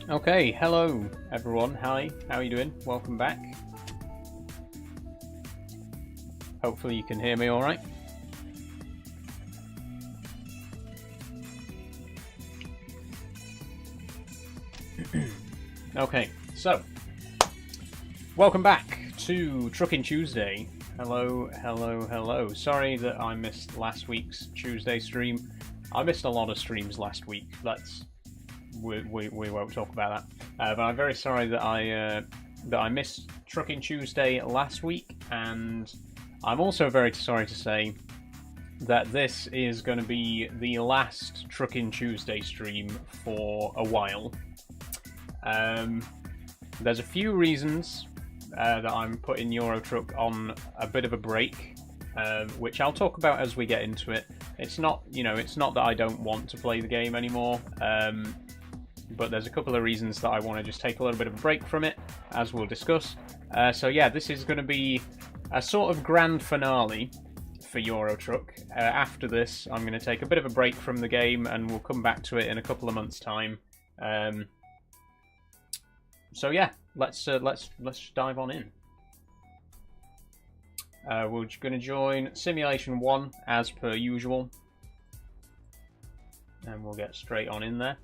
Okay, hello everyone. Hi, how are you doing? Welcome back. Hopefully you can hear me all right. Okay, so welcome back to Trucking Tuesday. Hello, hello, hello. Sorry that I missed last week's Tuesday stream. I missed a lot of streams last week. We won't talk about that. But I'm very sorry that I missed Trucking Tuesday last week, and I'm also very sorry to say that this is going to be the last Trucking Tuesday stream for a while. There's a few reasons that I'm putting Euro Truck on a bit of a break, which I'll talk about as we get into it. It's not that I don't want to play the game anymore, but there's a couple of reasons that I want to just take a little bit of a break from it, as we'll discuss. So yeah, this is going to be a sort of grand finale for Euro Truck. After this, I'm going to take a bit of a break from the game, and we'll come back to it in a couple of months' time. So yeah, let's dive on in. We're going to join Simulation 1 as per usual, and we'll get straight on in there.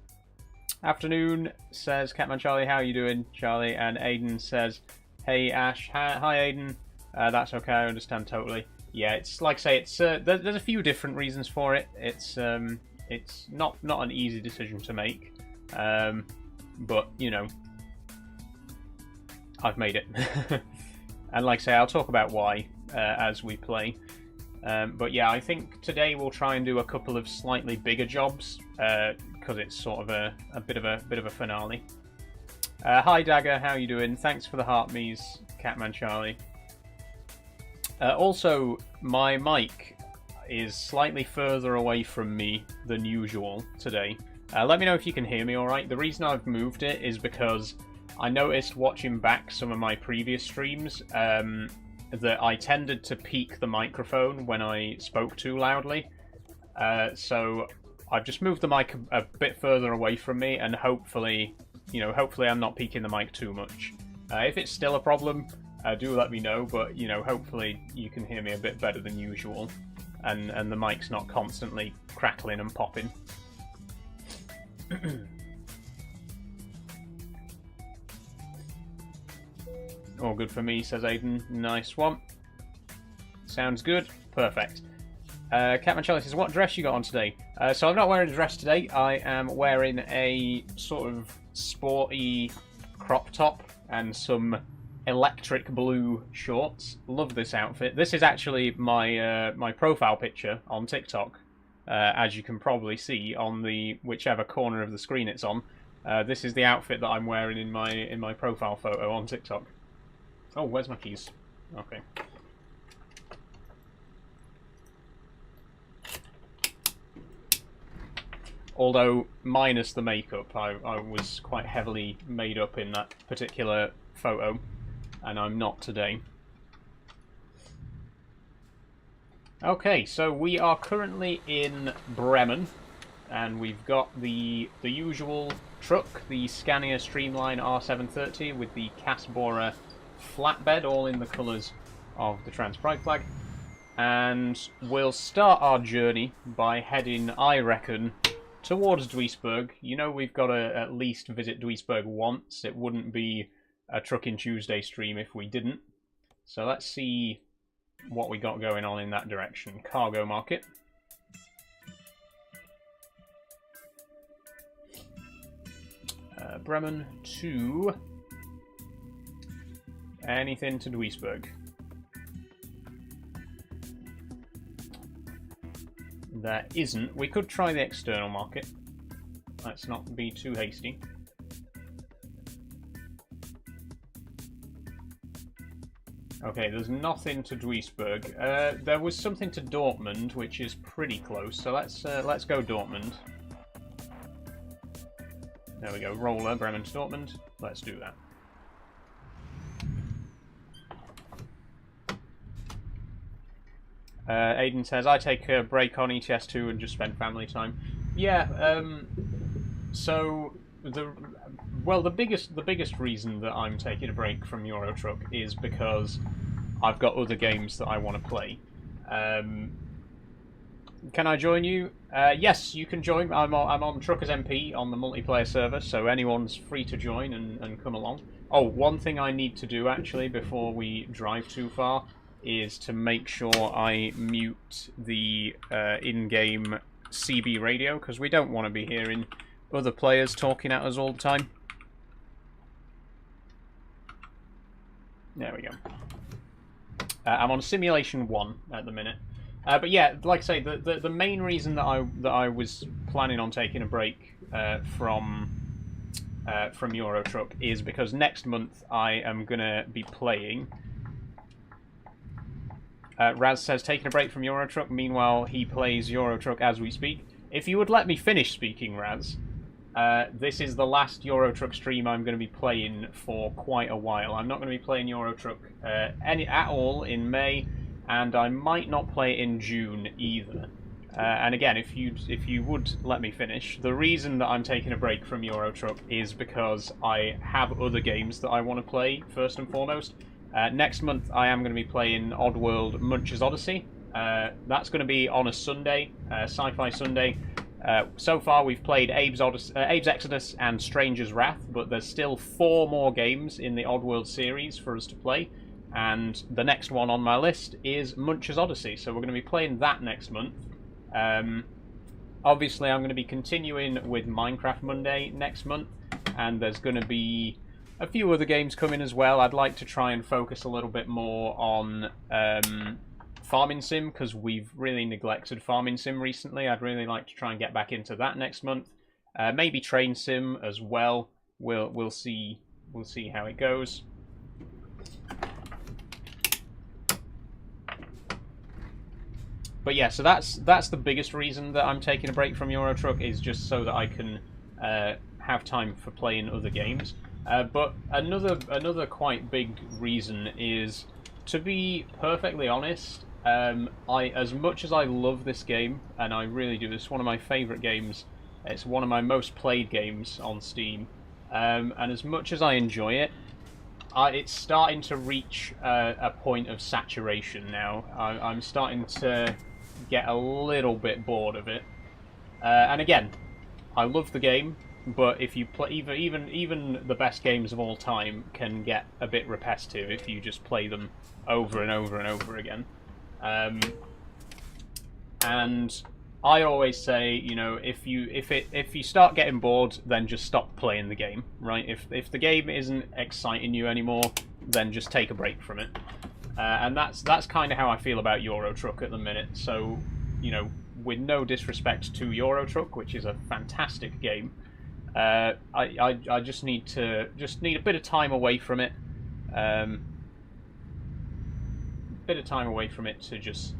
Afternoon, says Catman Charlie. How are you doing, Charlie? And Aiden says, hey Ash. Hi Aiden. That's okay, I understand totally. Yeah, it's like I say, it's there's a few different reasons for it. It's not an easy decision to make, but you know, I've made it. And like I say, I'll talk about why as we play. But yeah, I think today we'll try and do a couple of slightly bigger jobs because it's sort of a bit of a finale. Hi Dagger, how you doing? Thanks for the heart me's, Catman Charlie. Also, my mic is slightly further away from me than usual today. Let me know if you can hear me alright. The reason I've moved it is because I noticed watching back some of my previous streams that I tended to peak the microphone when I spoke too loudly. So I've just moved the mic a bit further away from me, and hopefully I'm not peaking the mic too much. If it's still a problem, do let me know, but hopefully you can hear me a bit better than usual, and the mic's not constantly crackling and popping. All good for me, says Aiden. Nice one. Sounds good. Perfect. Catman Charlie says, what dress you got on today? So I'm not wearing a dress today. I am wearing a sort of sporty crop top and some electric blue shorts. Love this outfit. This is actually my my profile picture on TikTok, as you can probably see on the whichever corner of the screen it's on. This is the outfit that I'm wearing in my profile photo on TikTok. Oh, where's my keys? Okay. Although, minus the makeup, I was quite heavily made up in that particular photo, and I'm not today. Okay, so we are currently in Bremen, and we've got the usual truck, the Scania Streamline R730 with the cast borer flatbed, all in the colours of the trans pride flag. And we'll start our journey by heading, I reckon, towards Duisburg. We've got to at least visit Duisburg once. It wouldn't be a Trucking Tuesday stream if we didn't. So let's see what we got going on in that direction. Cargo market. Bremen to... anything to Duisburg. There isn't. We could try the external market. Let's not be too hasty. Okay, there's nothing to Duisburg. There was something to Dortmund, which is pretty close. So let's go Dortmund. There we go. Roller, Bremen to Dortmund. Let's do that. Aiden says, I take a break on ETS2 and just spend family time. Yeah. So the biggest reason that I'm taking a break from Euro Truck is because I've got other games that I want to play. Can I join you? Yes, you can join. I'm on Truckers MP on the multiplayer server, so anyone's free to join and come along. Oh, one thing I need to do actually before we drive too far is to make sure I mute the in-game CB radio, because we don't want to be hearing other players talking at us all the time. There we go. I'm on Simulation 1 at the minute. But yeah, like I say, the main reason that I was planning on taking a break from Euro Truck is because next month I am gonna be playing. Raz says taking a break from Euro Truck. Meanwhile, he plays Euro Truck as we speak. If you would let me finish speaking, Raz, this is the last Euro Truck stream I'm going to be playing for quite a while. I'm not going to be playing Euro Truck at all in May. And I might not play it in June either. And again, if you would let me finish, the reason that I'm taking a break from Euro Truck is because I have other games that I want to play, first and foremost. Next month I am going to be playing Oddworld Munch's Odyssey. That's going to be on a Sunday, Sci-Fi Sunday. So far we've played Abe's Exodus and Stranger's Wrath, but there's still 4 more games in the Oddworld series for us to play. And the next one on my list is Munch's Odyssey, so we're going to be playing that next month. Obviously, I'm going to be continuing with Minecraft Monday next month, and there's going to be a few other games coming as well. I'd like to try and focus a little bit more on Farming Sim, because we've really neglected Farming Sim recently. I'd really like to try and get back into that next month. Maybe Train Sim as well. We'll see how it goes. But yeah, so that's the biggest reason that I'm taking a break from Euro Truck, is just so that I can have time for playing other games. But another quite big reason is, to be perfectly honest, as much as I love this game, and I really do, it's one of my favourite games. It's one of my most played games on Steam, and as much as I enjoy it, it's starting to reach a point of saturation now. I'm starting to get a little bit bored of it. And again, I love the game, but if you play, even the best games of all time can get a bit repetitive if you just play them over and over and over again. And I always say, you know, if you start getting bored, then just stop playing the game, right? If the game isn't exciting you anymore, then just take a break from it. And that's kind of how I feel about Euro Truck at the minute. So, you know, with no disrespect to Euro Truck, which is a fantastic game, I just need a bit of time away from it. Bit of time away from it to just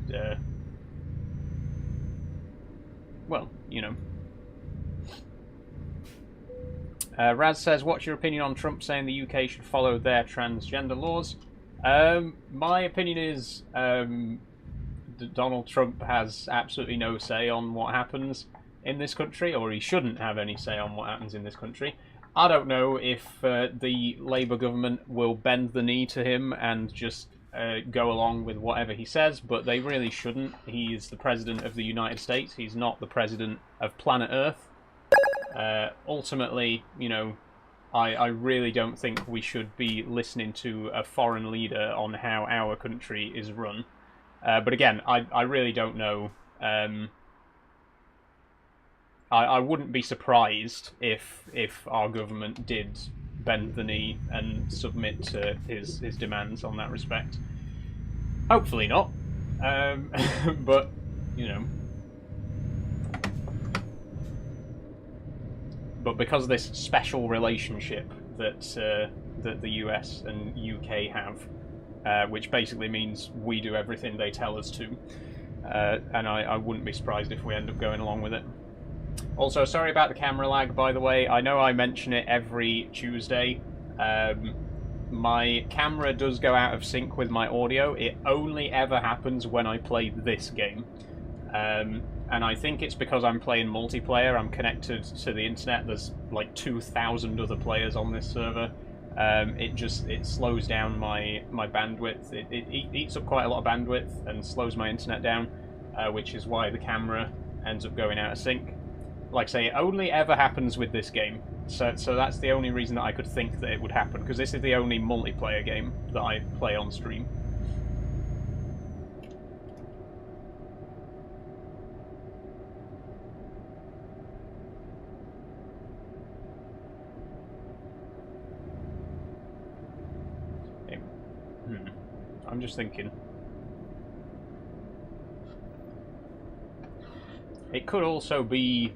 well, you know. Raz says, what's your opinion on Trump saying the UK should follow their transgender laws? My opinion is Donald Trump has absolutely no say on what happens in this country, or he shouldn't have any say on what happens in this country. I don't know if the Labour government will bend the knee to him and just go along with whatever he says, but they really shouldn't. He's the President of the United States. He's not the President of planet Earth. Ultimately, you know, I really don't think we should be listening to a foreign leader on how our country is run. But again, I really don't know. I wouldn't be surprised if our government did bend the knee and submit to his demands on that respect. Hopefully not. But, you know. But because of this special relationship that the US and UK have, which basically means we do everything they tell us to, and I wouldn't be surprised if we end up going along with it. Also, sorry about the camera lag, by the way. I know I mention it every Tuesday. My camera does go out of sync with my audio. It only ever happens when I play this game. and I think it's because I'm playing multiplayer. I'm connected to the internet. There's like 2,000 other players on this server. It slows down my bandwidth. It eats up quite a lot of bandwidth and slows my internet down, which is why the camera ends up going out of sync. Like I say, it only ever happens with this game. So that's the only reason that I could think that it would happen, because this is the only multiplayer game that I play on stream. I'm just thinking. It could also be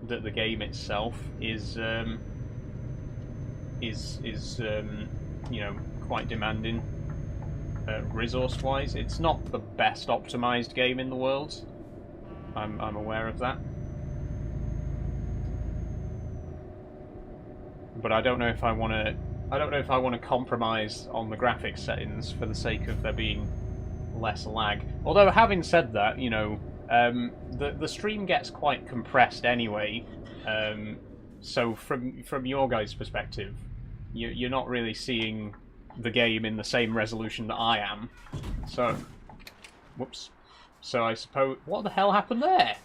that the game itself is you know, quite demanding resource-wise. It's not the best optimized game in the world. I'm aware of that. But I don't know if I want to. I don't know if I want to compromise on the graphics settings for the sake of there being less lag. Although, having said that, you know, the stream gets quite compressed anyway. So from your guys' perspective, you're not really seeing the game in the same resolution that I am. So, whoops. So I suppose, what the hell happened there?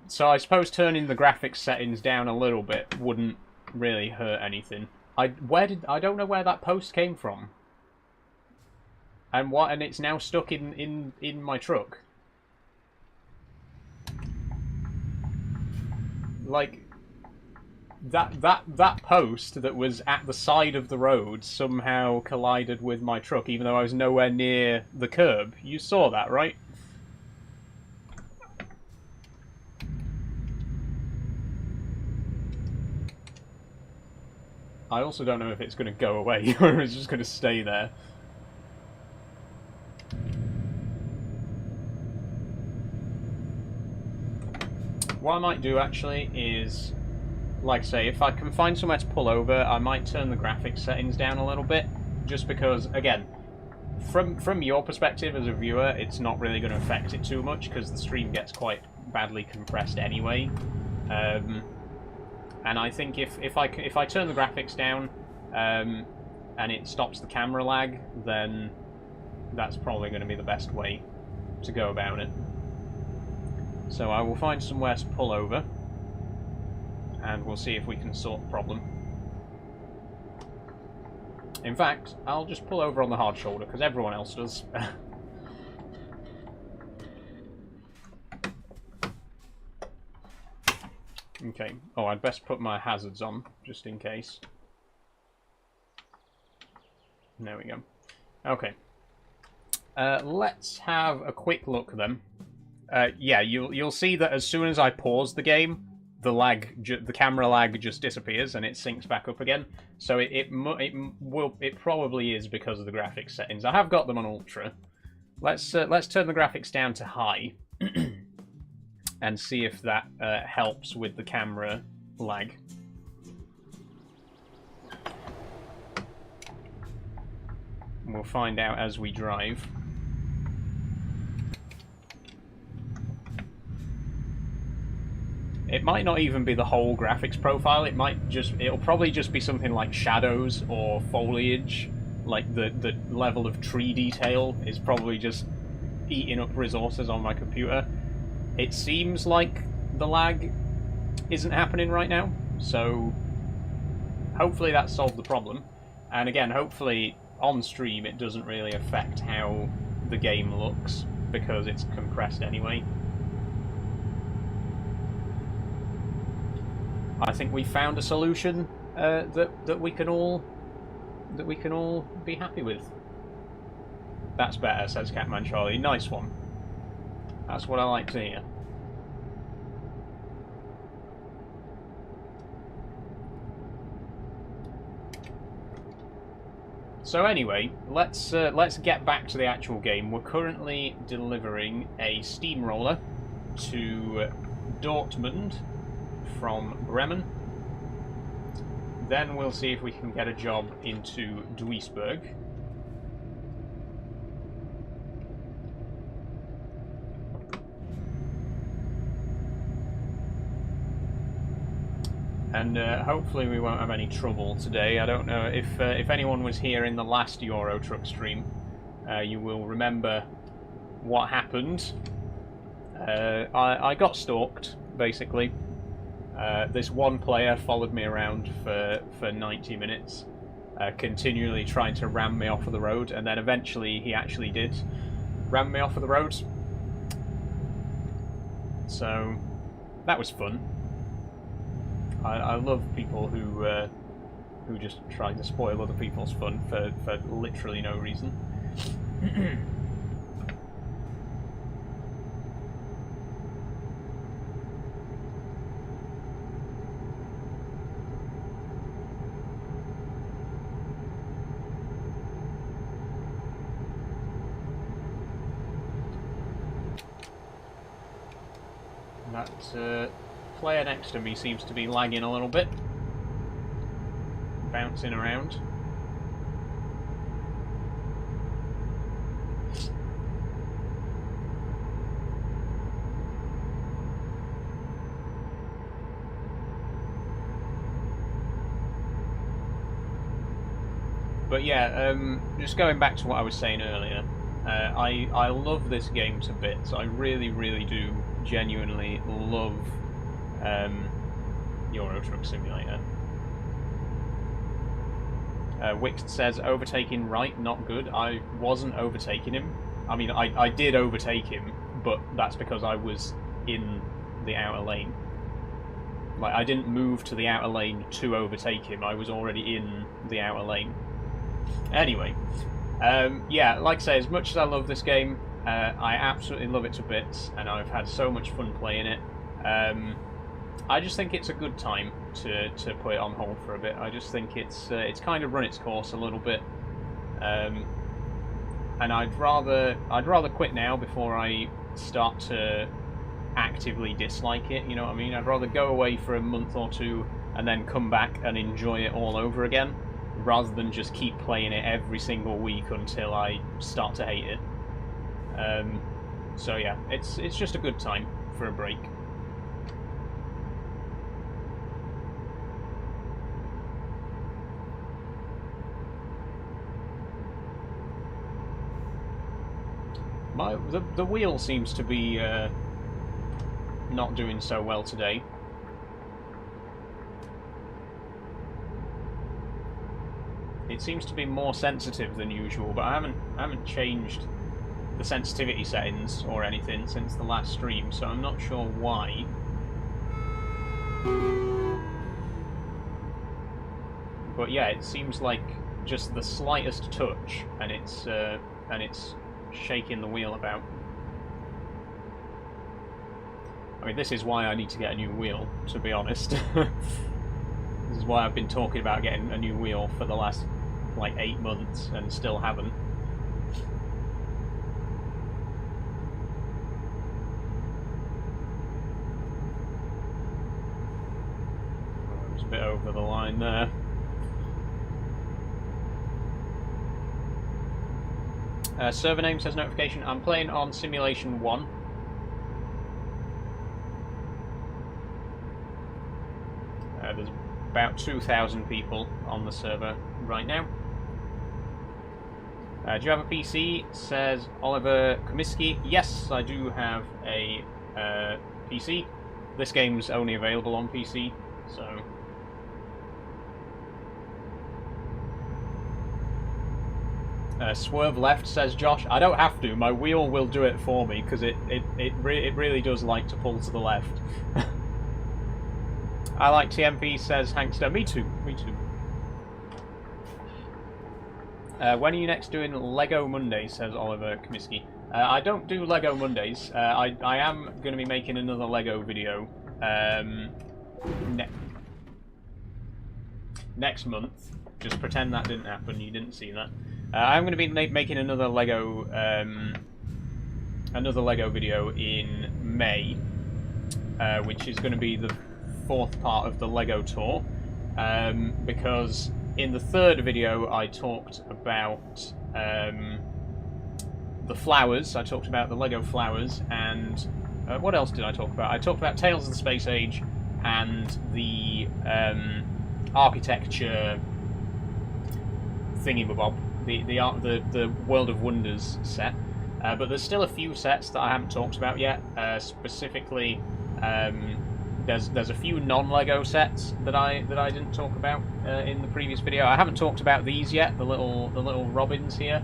So I suppose turning the graphics settings down a little bit wouldn't really hurt anything. I don't know where that post came from. And it's now stuck in my truck. Like that post that was at the side of the road somehow collided with my truck, even though I was nowhere near the curb. You saw that, right? I also don't know if it's going to go away or if it's just going to stay there. What I might do actually is, like I say, if I can find somewhere to pull over, I might turn the graphics settings down a little bit, just because, again, from your perspective as a viewer, it's not really going to affect it too much, because the stream gets quite badly compressed anyway. And I think if I turn the graphics down and it stops the camera lag, then that's probably going to be the best way to go about it. So I will find somewhere to pull over, and we'll see if we can sort the problem. In fact, I'll just pull over on the hard shoulder, because everyone else does. Okay. Oh, I'd best put my hazards on, just in case. There we go. Okay. Let's have a quick look then. Yeah, you'll see that as soon as I pause the game, the camera lag just disappears and it syncs back up again. So it probably is because of the graphics settings. I have got them on ultra. Let's turn the graphics down to high and see if that helps with the camera lag. We'll find out as we drive. It might not even be the whole graphics profile. It'll probably just be something like shadows or foliage. Like the level of tree detail is probably just eating up resources on my computer. It seems like the lag isn't happening right now, so hopefully that solved the problem. And again, hopefully on stream it doesn't really affect how the game looks, because it's compressed anyway. I think we found a solution that we can all be happy with. That's better, says Catman Charlie. Nice one. That's what I like to hear. So anyway, let's get back to the actual game. We're currently delivering a steamroller to Dortmund from Bremen. Then we'll see if we can get a job into Duisburg. and hopefully we won't have any trouble today. I don't know if anyone was here in the last Euro Truck stream, you will remember what happened. I got stalked, basically. This one player followed me around for 90 minutes, continually trying to ram me off of the road, and then eventually he actually did ram me off of the road. So that was fun. I love people who just try to spoil other people's fun for literally no reason. That player next to me seems to be lagging a little bit, bouncing around. But yeah, just going back to what I was saying earlier, I love this game to bits. I really, really do genuinely love Euro Truck Simulator. Wixt says, overtaking right, not good. I wasn't overtaking him. I mean, I did overtake him, but that's because I was in the outer lane. Like, I didn't move to the outer lane to overtake him, I was already in the outer lane. Anyway, yeah, like I say, as much as I love this game, I absolutely love it to bits, and I've had so much fun playing it. I just think it's a good time to put it on hold for a bit. I just think it's kind of run its course a little bit, and I'd rather quit now before I start to actively dislike it. You know what I mean? I'd rather go away for a month or two and then come back and enjoy it all over again, rather than just keep playing it every single week until I start to hate it. So yeah, it's just a good time for a break. The wheel seems to be not doing so well today. It seems to be more sensitive than usual, but I haven't changed the sensitivity settings or anything since the last stream, so I'm not sure why. But yeah, it seems like just the slightest touch, and it's shaking the wheel about. I mean, this is why I need to get a new wheel, to be honest. This is why I've been talking about getting a new wheel for the last, like, 8 months and still haven't. I was a bit over the line there. Server name says notification. I'm playing on Simulation 1. There's about 2,000 people on the server right now. Do you have a PC? Says Oliver Komisky. Yes, I do have a PC. This game's only available on PC, so... Swerve left, says Josh. I don't have to. My wheel will do it for me, because it really does like to pull to the left. I like TMP, says Hankster. Me too. Me too. When are you next doing Lego Mondays, says Oliver Komisky. I don't do Lego Mondays. I am going to be making another Lego video next month. Just pretend that didn't happen. You didn't see that. I'm going to be making another Lego video in May, which is going to be the 4th part of the Lego tour, because in the 3rd video I talked about the flowers. I talked about the Lego flowers, and what else did I talk about? I talked about Tales of the Space Age and the architecture thingy-bob, the World of Wonders set. But there's still a few sets that I haven't talked about yet. Specifically, there's a few non-Lego sets that I didn't talk about in the previous video. I haven't talked about these yet, the little robins here.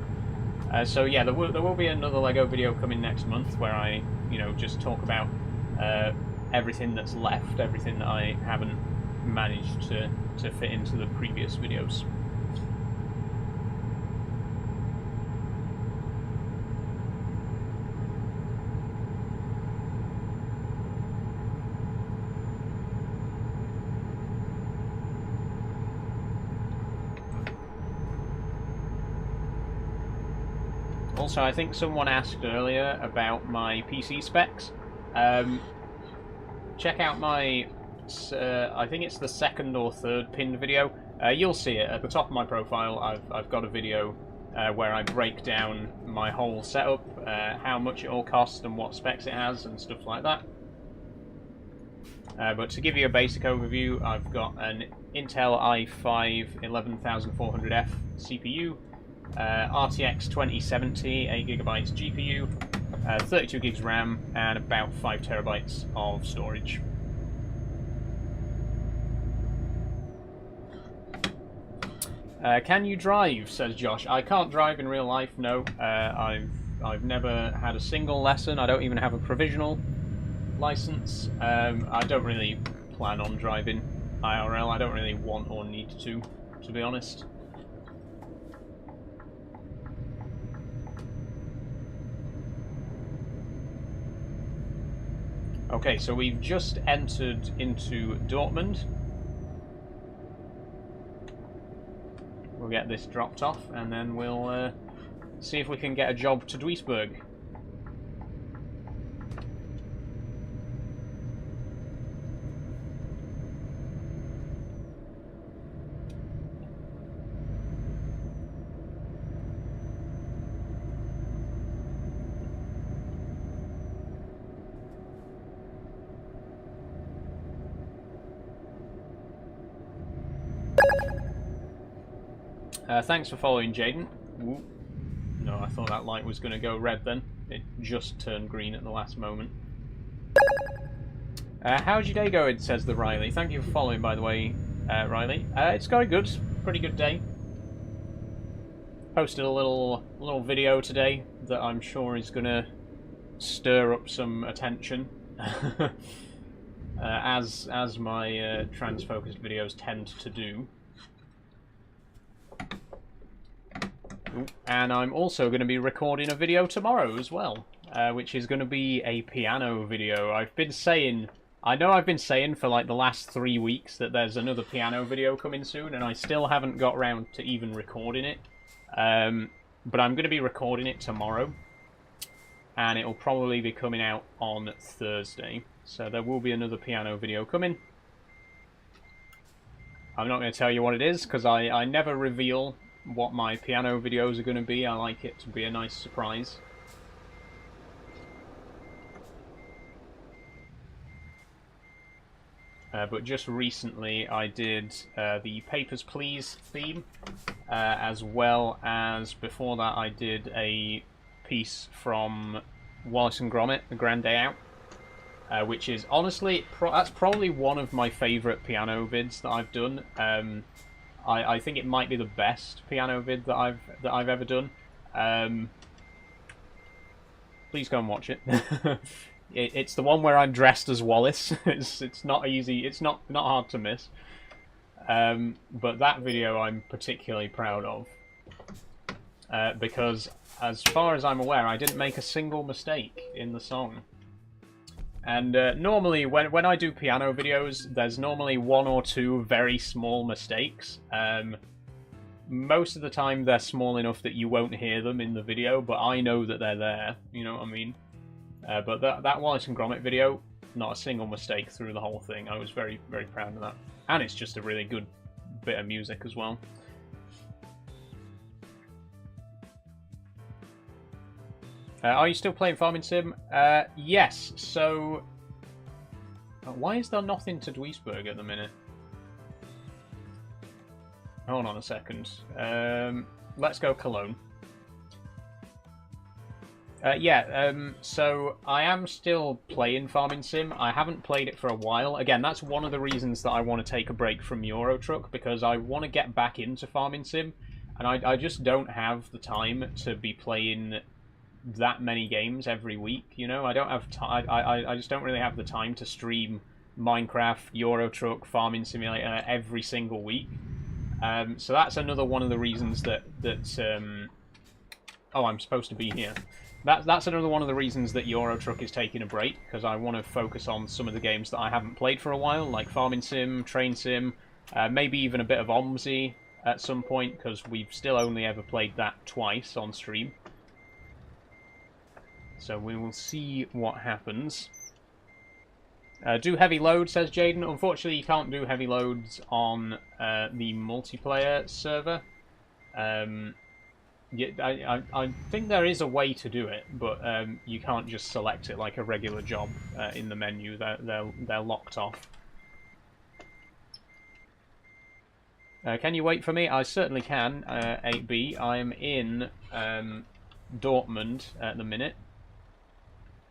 So yeah, there will be another Lego video coming next month where I just talk about everything that's left, everything that I haven't managed to fit into the previous videos. Also, I think someone asked earlier about my PC specs. Check out my, I think it's the second or third pinned video. You'll see it at the top of my profile. I've got a video where I break down my whole setup, how much it all costs and what specs it has and stuff like that. But to give you a basic overview, I've got an Intel i5 11400F CPU, RTX 2070, 8GB GPU, 32 gigs RAM, and about 5 terabytes of storage. Can you drive? Says Josh. I can't drive in real life. No, I've never had a single lesson. I don't even have a provisional license. I don't really plan on driving IRL. I don't really want or need to be honest. Okay, so we've just entered into Dortmund. We'll get this dropped off, and then we'll see if we can get a job to Duisburg. Thanks for following, Jaden. No, I thought that light was going to go red then. It just turned green at the last moment. How's your day going, says the Riley. Thank you for following, by the way, Riley. It's going good. Pretty good day. Posted a little video today that I'm sure is going to stir up some attention. As my trans-focused videos tend to do. And I'm also going to be recording a video tomorrow as well, which is going to be a piano video. I've been saying for like the last 3 weeks that there's another piano video coming soon, and I still haven't got around to even recording it. But I'm going to be recording it tomorrow, and it'll probably be coming out on Thursday. So there will be another piano video coming. I'm not going to tell you what it is, because I never reveal what my piano videos are going to be. I like it to be a nice surprise. But just recently I did the Papers, Please theme, as well as before that I did a piece from Wallace and Gromit, The Grand Day Out, which is honestly, that's probably one of my favourite piano vids that I've done. I think it might be the best piano vid that I've ever done. Please go and watch it. It's the one where I'm dressed as Wallace. It's not easy. It's not hard to miss. But that video I'm particularly proud of because, as far as I'm aware, I didn't make a single mistake in the song. And normally, when I do piano videos, there's normally 1 or 2 very small mistakes. Most of the time, they're small enough that you won't hear them in the video, but I know that they're there. You know what I mean? But that Wallace and Gromit video, not a single mistake through the whole thing. I was very, very proud of that. And it's just a really good bit of music as well. Are you still playing Farming Sim? Yes, so Why is there nothing to Duisburg at the minute? Hold on a second. Let's go Cologne. So I am still playing Farming Sim. I haven't played it for a while. Again, that's one of the reasons that I want to take a break from Euro Truck, because I want to get back into Farming Sim, and I just don't have the time to be playing that many games every week. You know, I don't have time. I just don't really have the time to stream Minecraft, Euro Truck, Farming Simulator every single week. So that's another one of the reasons that oh, I'm supposed to be here. That's another one of the reasons that Euro Truck is taking a break, because I want to focus on some of the games that I haven't played for a while, like Farming Sim, Train Sim, maybe even a bit of OMSI at some point, because we've still only ever played that twice on stream. So we will see what happens. Do heavy load, says Jaden. Unfortunately, you can't do heavy loads on the multiplayer server. Yeah, I think there is a way to do it, but you can't just select it like a regular job in the menu. They're locked off. Can you wait for me? I certainly can. 8B. I'm in Dortmund at the minute.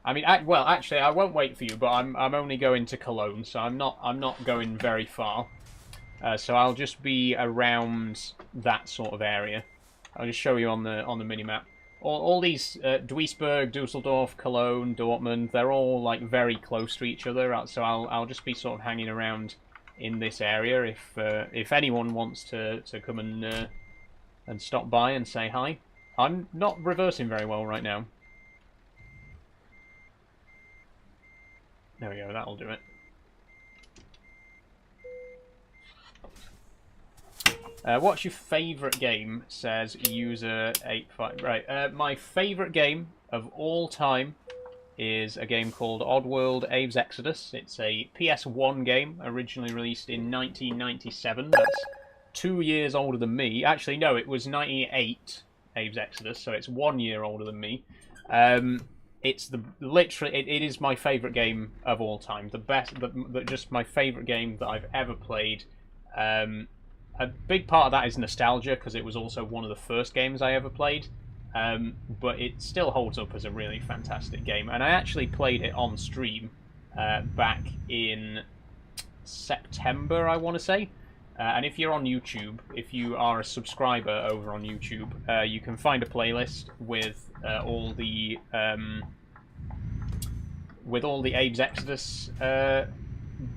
I mean, well, actually, I won't wait for you, but I'm only going to Cologne, so I'm not going very far. So I'll just be around that sort of area. I'll just show you on the minimap. All these Duisburg, Dusseldorf, Cologne, Dortmund, they're all like very close to each other. So I'll just be sort of hanging around in this area if anyone wants to come and stop by and say hi. I'm not reversing very well right now. There we go. That'll do it. What's your favourite game? Says user 85. Right. My favourite game of all time is a game called Oddworld: Abe's Exodus. It's a PS1 game, originally released in 1997. That's 2 years older than me. Actually, no, it was 98. Abe's Exodus, so it's 1 year older than me. It's literally it is my favourite game of all time. The best, just my favourite game that I've ever played. A big part of that is nostalgia, because it was also one of the first games I ever played. But it still holds up as a really fantastic game. And I actually played it on stream back in September, I want to say. And if you're on YouTube, if you are a subscriber over on YouTube, you can find a playlist with all the Abe's Exodus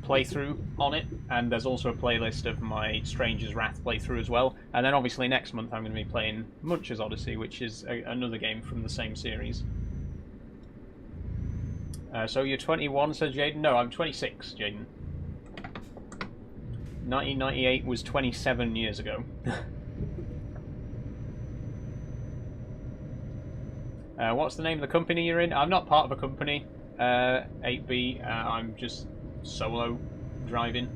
playthrough on it, and there's also a playlist of my Stranger's Wrath playthrough as well. And then obviously next month I'm going to be playing Munch's Odyssey, which is another game from the same series. So you're 21, says Jaden? No, I'm 26, Jaden. 1998 was 27 years ago. What's the name of the company you're in? I'm not part of a company, 8B. I'm just solo driving.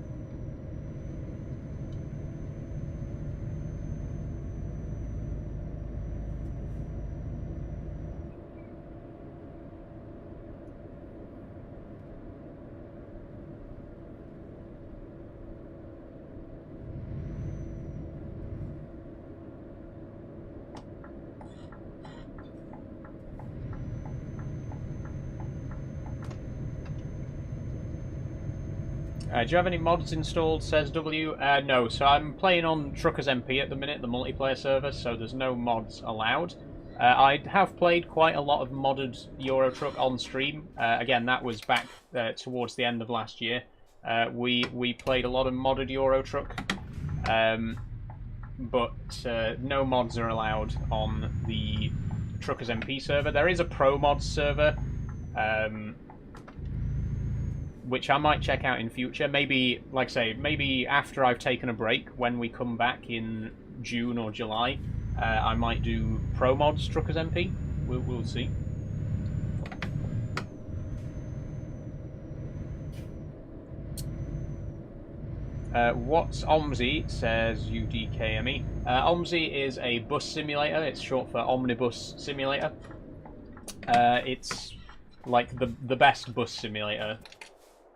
Do you have any mods installed, says W? No, so I'm playing on Truckers MP at the minute, the multiplayer server, so there's no mods allowed. I have played quite a lot of modded Euro Truck on stream. Again, that was back towards the end of last year. We played a lot of modded Euro Truck, but no mods are allowed on the Truckers MP server. There is a Pro Mods server, which I might check out in future. Maybe, like I say, maybe after I've taken a break, when we come back in June or July, I might do Pro Mods Truckers MP. We'll see. What's OMSI, says UDKME. OMSI is a bus simulator. It's short for Omnibus Simulator. It's like the best bus simulator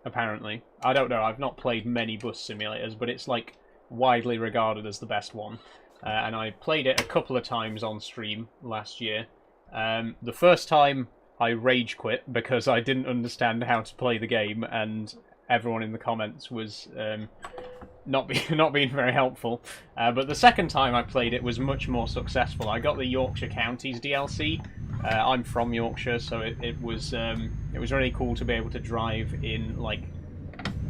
apparently. I don't know, I've not played many bus simulators, but it's like widely regarded as the best one. And I played it a couple of times on stream last year. The first time I rage quit because I didn't understand how to play the game, and everyone in the comments was not being very helpful. But the second time I played it was much more successful. I got the Yorkshire Counties DLC. I'm from Yorkshire, so it was really cool to be able to drive in like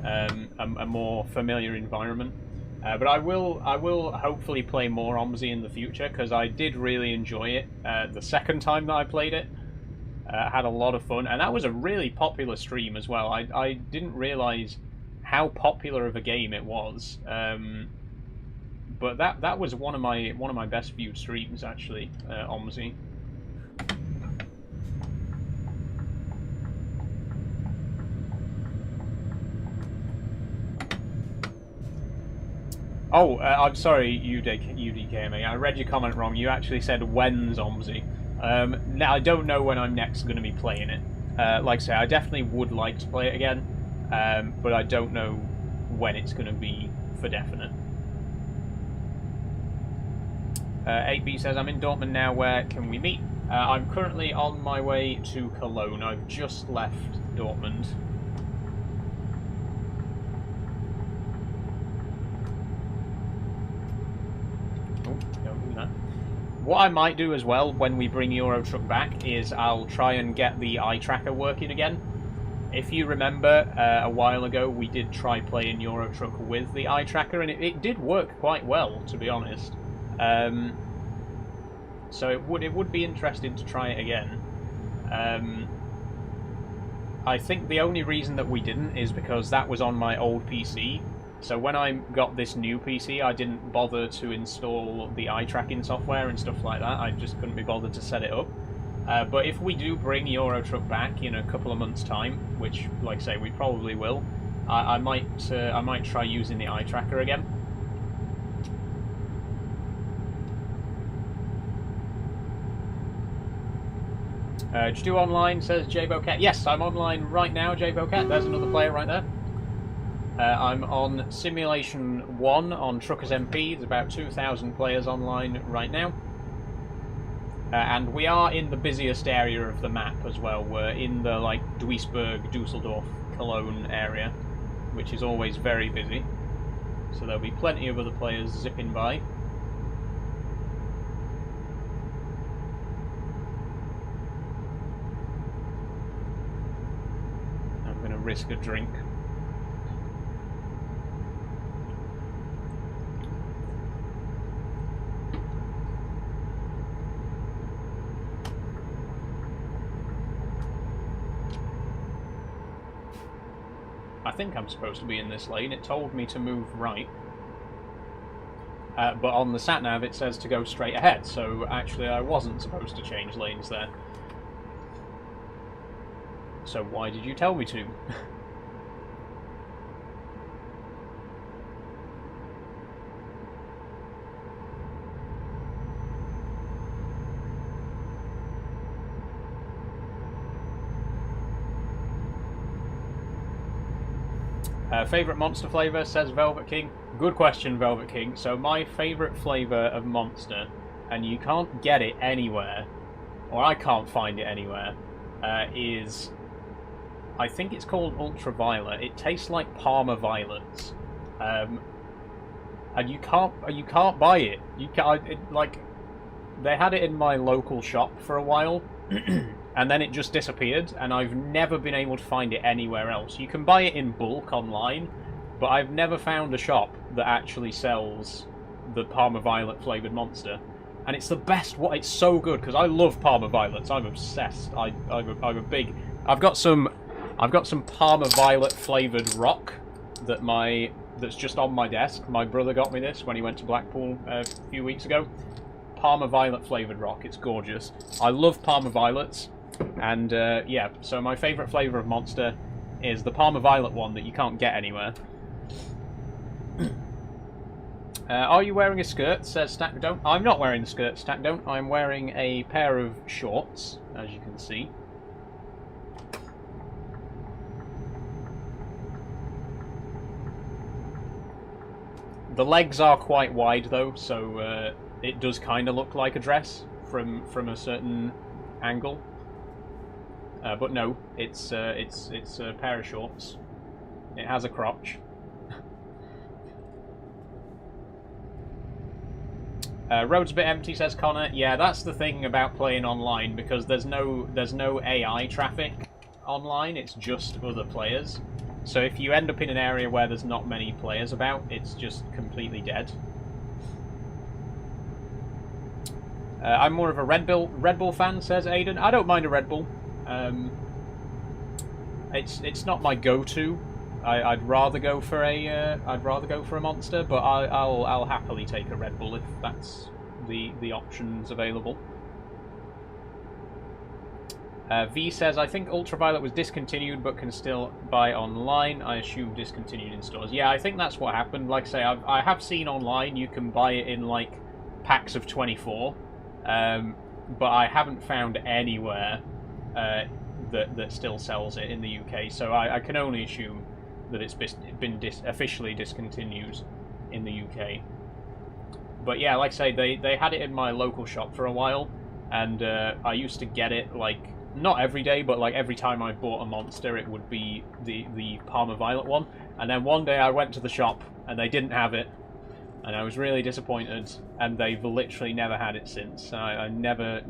a more familiar environment. But I will hopefully play more OMSI in the future, because I did really enjoy it the second time that I played it. Had a lot of fun, and that was a really popular stream as well. I didn't realise how popular of a game it was, but that was one of my best viewed streams actually, OMSI. Oh, I'm sorry, UDKMA. I read your comment wrong. You actually said when's OMSI. Now, I don't know when I'm next going to be playing it. Like I say, I definitely would like to play it again, but I don't know when it's going to be for definite. 8B says, I'm in Dortmund now, where can we meet? I'm currently on my way to Cologne. I've just left Dortmund. What I might do as well when we bring Euro Truck back is I'll try and get the eye tracker working again. If you remember, a while ago we did try playing Euro Truck with the eye tracker, and it did work quite well, to be honest. So it would be interesting to try it again. I think the only reason that we didn't is because that was on my old PC. So when I got this new PC, I didn't bother to install the eye tracking software and stuff like that. I just couldn't be bothered to set it up. But if we do bring Euro Truck back in a couple of months' time, which, like I say, we probably will, I might try using the eye tracker again. Did you do online, says JBocat. Yes, I'm online right now, JBocat. There's another player right there. I'm on Simulation 1 on Truckers MP. There's about 2,000 players online right now. And we are in the busiest area of the map as well. We're in the like Duisburg, Dusseldorf, Cologne area, which is always very busy. So there'll be plenty of other players zipping by. I'm going to risk a drink. I think I'm supposed to be in this lane. It told me to move right. But on the sat-nav it says to go straight ahead, so actually I wasn't supposed to change lanes there. So why did you tell me to? Favourite Monster flavour, says Velvet King. Good question, Velvet King. So my favourite flavour of Monster, and you can't get it anywhere, or I can't find it anywhere, is... I think it's called Ultraviolet. It tastes like Parma Violets. And you can't buy it. You can't, like, they had it in my local shop for a while, and then it just disappeared, and I've never been able to find it anywhere else. You can buy it in bulk online, but I've never found a shop that actually sells the Parma Violet flavoured Monster. And it's the best. It's so good, because I love Parma Violets. I'm obsessed. I'm a big... I've got some Parma Violet flavoured rock that's just on my desk. My brother got me this when he went to Blackpool a few weeks ago. Parma Violet flavoured rock. It's gorgeous. I love Parma Violets. And yeah, so my favourite flavour of Monster is the Parma Violet one that you can't get anywhere. Are you wearing a skirt? Says Stack Don't. I'm not wearing a skirt, Stack Don't. I'm wearing a pair of shorts, as you can see. The legs are quite wide though, so it does kind of look like a dress from a certain angle. But no, it's a pair of shorts. It has a crotch. Road's a bit empty, says Connor. Yeah, that's the thing about playing online, because there's no AI traffic online. It's just other players. So if you end up in an area where there's not many players about, it's just completely dead. I'm more of a Red Bull fan, says Aiden. I don't mind a Red Bull. It's not my go-to. I'd rather go for a Monster, but I'll happily take a Red Bull if that's the options available. V says, I think Ultraviolet was discontinued but can still buy online. I assume discontinued in stores. Yeah, I think that's what happened. Like I say, I have seen online you can buy it in like packs of 24, but I haven't found anywhere that still sells it in the UK. So I can only assume that it's been officially discontinued in the UK. But yeah, like I say, they had it in my local shop for a while, and I used to get it like not every day, but like every time I bought a Monster, it would be the Parma Violet one. And then one day I went to the shop and they didn't have it, and I was really disappointed. And they've literally never had it since. I never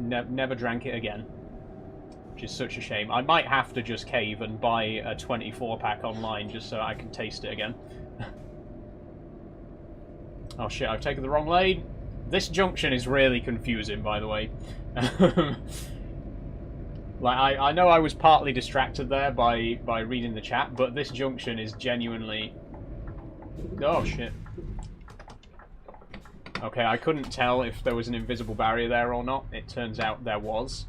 drank it again, which is such a shame. I might have to just cave and buy a 24-pack online just so I can taste it again. Oh shit, I've taken the wrong lane. This junction is really confusing, by the way. Like, I know I was partly distracted there by reading the chat, but this junction is genuinely... Oh, shit. Okay, I couldn't tell if there was an invisible barrier there or not. It turns out there was.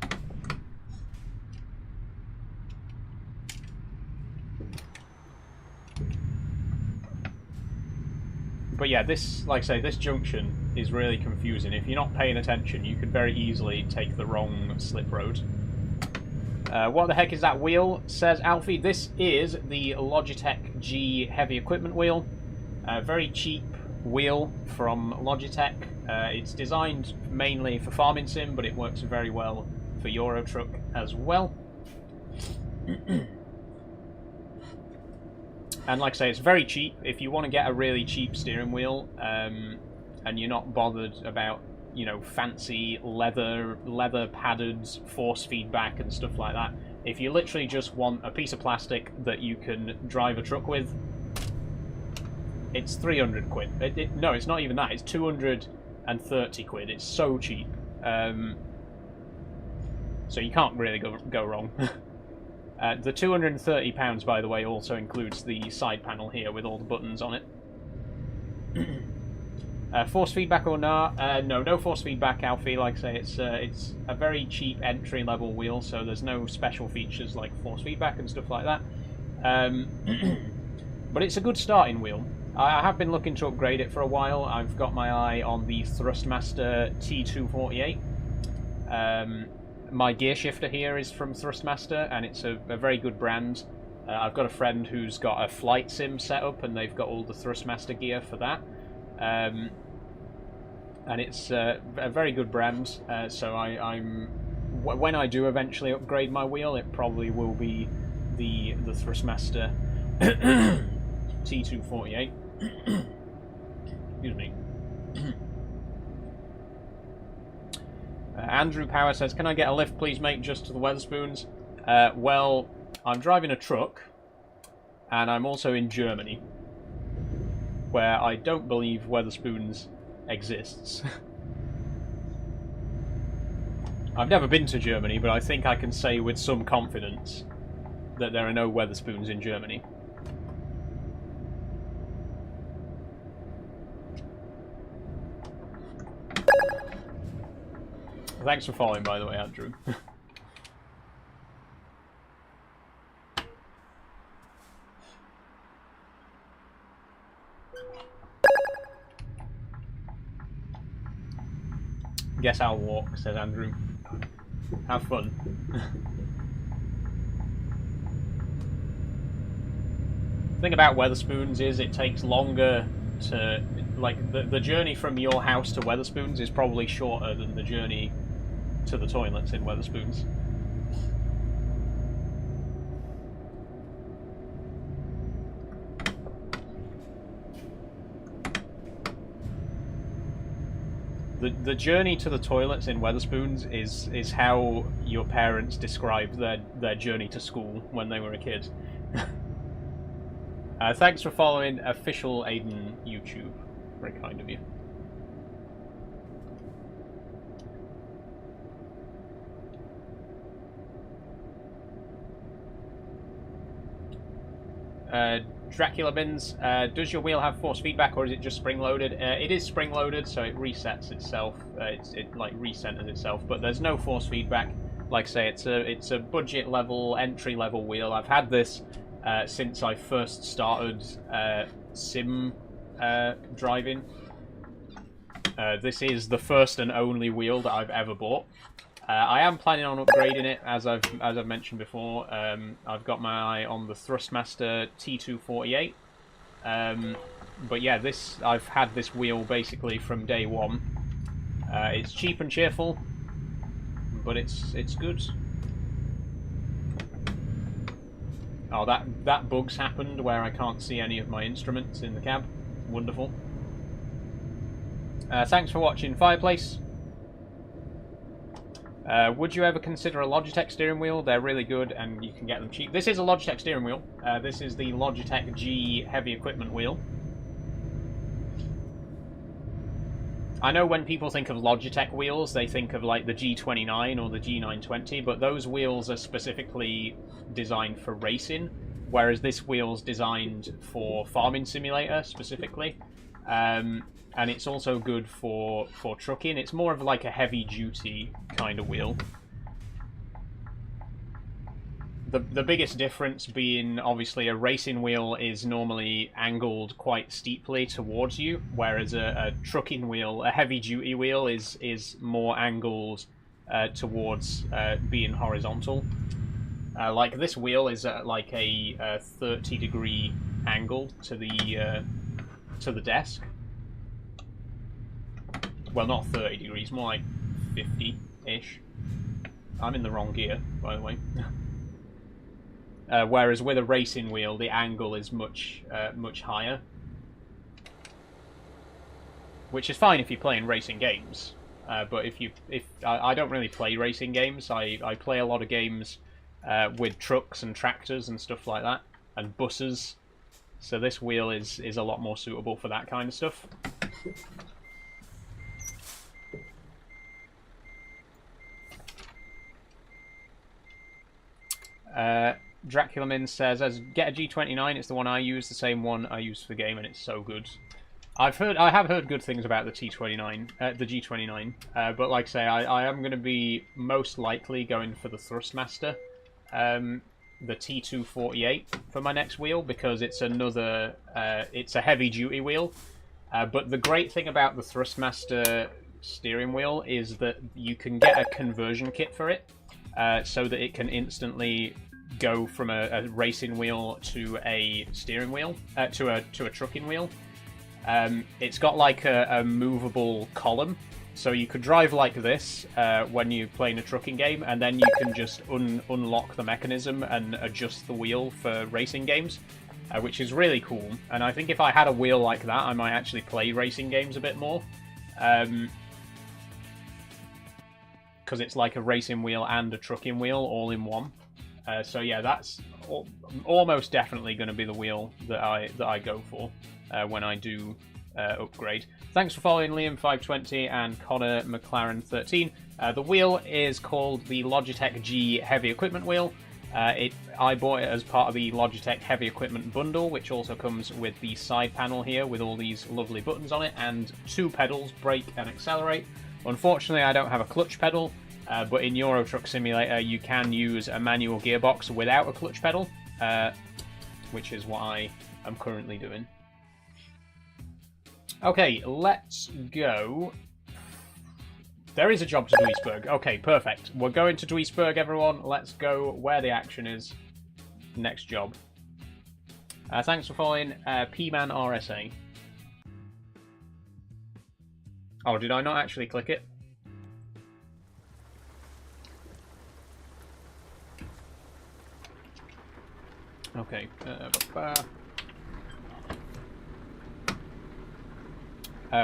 But yeah, this, like I say, this junction is really confusing. If you're not paying attention, you could very easily take the wrong slip road. What the heck is that wheel, says Alfie. This is the Logitech G heavy equipment wheel. Very cheap wheel from Logitech. It's designed mainly for farming sim, but it works very well for Euro Truck as well. And like I say, it's very cheap. If you want to get a really cheap steering wheel, and you're not bothered about, you know, fancy leather padded force feedback and stuff like that. If you literally just want a piece of plastic that you can drive a truck with, it's 300 quid. No, it's not even that. It's 230 quid. It's so cheap. So you can't really go wrong. The £230, by the way, also includes the side panel here with all the buttons on it. Force feedback or not? No force feedback, Alfie. Like I say, it's a very cheap entry-level wheel, so there's no special features like force feedback and stuff like that. But it's a good starting wheel. I have been looking to upgrade it for a while. I've got my eye on the Thrustmaster T248. My gear shifter here is from Thrustmaster, and it's a very good brand. I've got a friend who's got a flight sim set up, and they've got all the Thrustmaster gear for that. And it's a very good brand, so when I do eventually upgrade my wheel, it probably will be the Thrustmaster T248. Excuse me. Andrew Power says, can I get a lift please, mate, just to the Wetherspoons? Well, I'm driving a truck, and I'm also in Germany, where I don't believe Wetherspoons exists. I've never been to Germany, but I think I can say with some confidence that there are no Wetherspoons in Germany. Thanks for following, by the way, Andrew. Guess I'll walk, says Andrew. Have fun. The thing about Wetherspoons is it takes longer to like the journey from your house to Weatherspoons is probably shorter than the journey to the toilets in Weatherspoons. The journey to the toilets in Weatherspoons is how your parents described their journey to school when they were a kid. Thanks for following official Aiden YouTube. Very kind of you. Dracula Bins, does your wheel have force feedback or is it just spring loaded? It is spring loaded, so it resets itself. It like recenters itself, but there's no force feedback. Like I say, it's a budget level, entry level wheel. I've had this since I first started sim driving. This is the first and only wheel that I've ever bought. I am planning on upgrading it, as I've mentioned before. I've got my eye on the Thrustmaster T248. But yeah, I've had this wheel basically from day one. It's cheap and cheerful, but it's good. Oh, that bug's happened where I can't see any of my instruments in the cab. Wonderful. Thanks for watching, Fireplace. Would you ever consider a Logitech steering wheel? They're really good and you can get them cheap. This is a Logitech steering wheel. This is the Logitech G heavy equipment wheel. I know when people think of Logitech wheels, they think of like the G29 or the G920, but those wheels are specifically designed for racing, whereas this wheel's designed for farming simulator specifically. And it's also good for trucking. It's more of like a heavy-duty kind of wheel. The biggest difference being, obviously, a racing wheel is normally angled quite steeply towards you, whereas a trucking wheel, a heavy-duty wheel, is more angled towards being horizontal. Like this wheel is at like a 30-degree angle to the desk. Well, not 30 degrees, more like 50-ish. I'm in the wrong gear, by the way. Whereas with a racing wheel, the angle is much higher. Which is fine if you're playing racing games. But if I don't really play racing games. I play a lot of games with trucks and tractors and stuff like that, and buses. So this wheel is a lot more suitable for that kind of stuff. Dracula Min says, get a G29, it's the one I use, the same one I use for the game, and it's so good. I have heard good things about the T29, the G29, but like I say, I am going to be most likely going for the Thrustmaster, the T248 for my next wheel, because it's another, it's a heavy duty wheel, but the great thing about the Thrustmaster steering wheel is that you can get a conversion kit for it, so that it can instantly go from a racing wheel to a steering wheel, to a trucking wheel. It's got like a movable column, so you could drive like this when you're playing a trucking game, and then you can just unlock the mechanism and adjust the wheel for racing games, which is really cool. And I think if I had a wheel like that, I might actually play racing games a bit more. Because it's like a racing wheel and a trucking wheel all in one. So yeah, that's almost definitely going to be the wheel that I go for when I do upgrade. Thanks for following Liam520 and Connor McLaren13. The wheel is called the Logitech G Heavy Equipment Wheel. I bought it as part of the Logitech Heavy Equipment bundle, which also comes with the side panel here with all these lovely buttons on it and two pedals, brake and accelerate. Unfortunately, I don't have a clutch pedal, but in Euro Truck Simulator you can use a manual gearbox without a clutch pedal, which is what I am currently doing. Okay, let's go. There is a job to Duisburg. Okay, perfect. We're going to Duisburg, everyone. Let's go where the action is. Next job. Thanks for following P-Man RSA. Oh, did I not actually click it? Okay.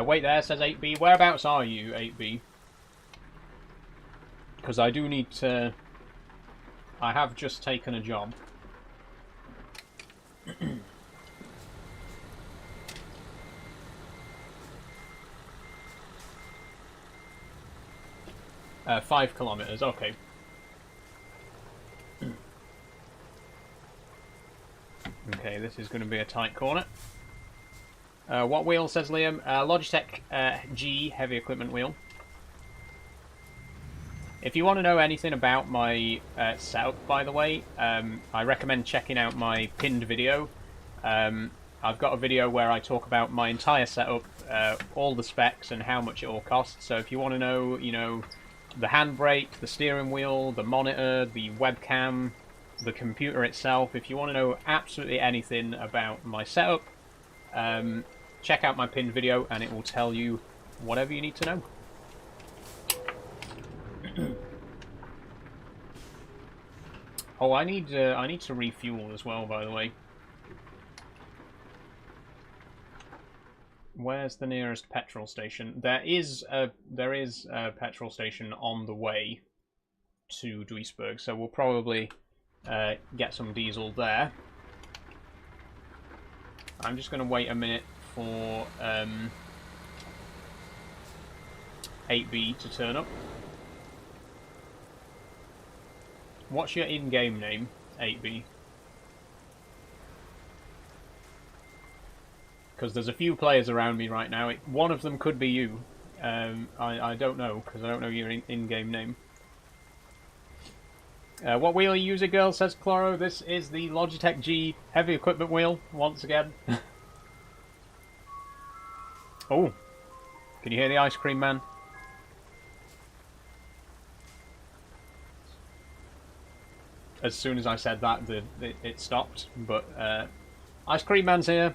Wait there, says 8B. Whereabouts are you, 8B? Because I do need to... I have just taken a job. 5 kilometers, okay. Okay, this is going to be a tight corner. What wheel, says Liam? Logitech G heavy equipment wheel. If you want to know anything about my setup, by the way, I recommend checking out my pinned video. I've got a video where I talk about my entire setup, all the specs and how much it all costs. So if you want to know, you know, the handbrake, the steering wheel, the monitor, the webcam, the computer itself, if you want to know absolutely anything about my setup, check out my pinned video and it will tell you whatever you need to know. Oh, I need to refuel as well, by the way. Where's the nearest petrol station? There is a petrol station on the way to Duisburg, so we'll probably get some diesel there. I'm just going to wait a minute for 8B to turn up. What's your in-game name, 8B? Because there's a few players around me right now. One of them could be you. I don't know, because I don't know your in-game name. What wheel are you using, girl, says Chloro. This is the Logitech G heavy equipment wheel, once again. Oh, can you hear the ice cream man? As soon as I said that, it stopped, but ice cream man's here.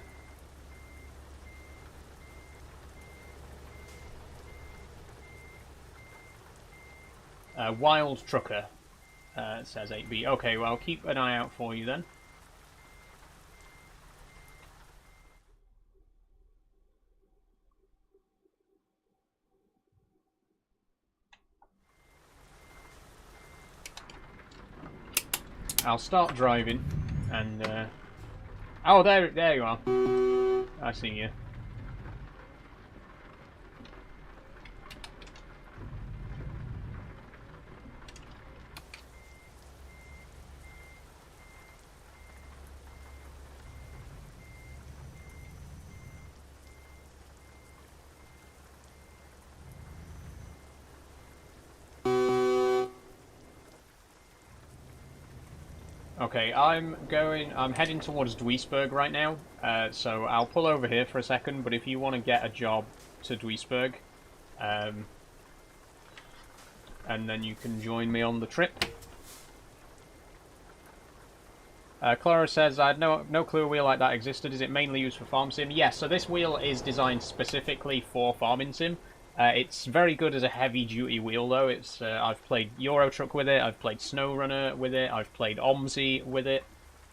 Wild Trucker, says 8B. Okay, well, I'll keep an eye out for you then. I'll start driving, and oh, there you are. I see you. Okay, I'm heading towards Duisburg right now, so I'll pull over here for a second, but if you want to get a job to Duisburg, and then you can join me on the trip. Clara says, I had no clue a wheel like that existed. Is it mainly used for farm sim? Yes, so this wheel is designed specifically for farming sim. It's very good as a heavy-duty wheel, though. It's I've played Euro Truck with it, I've played SnowRunner with it, I've played OMSI with it.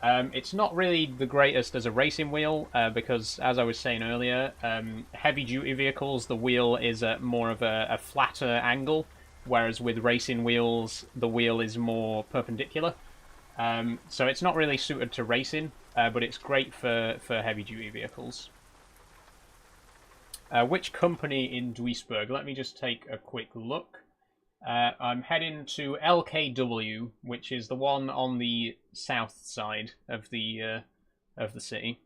It's not really the greatest as a racing wheel, because, as I was saying earlier, heavy-duty vehicles, the wheel is at more of a flatter angle, whereas with racing wheels, the wheel is more perpendicular. So it's not really suited to racing, but it's great for heavy-duty vehicles. Which company in Duisburg? Let me just take a quick look. I'm heading to LKW, which is the one on the south side of the city.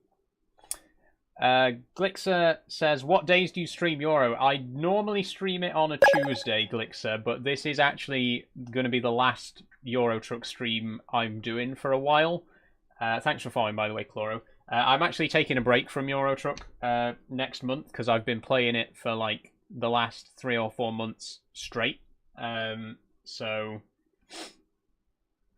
Glixer says, what days do you stream Euro? I normally stream it on a Tuesday, Glixer, but this is actually going to be the last Euro Truck stream I'm doing for a while. Thanks for following, by the way, Chloro. I'm actually taking a break from Euro Truck next month because I've been playing it for like the last 3 or 4 months straight. So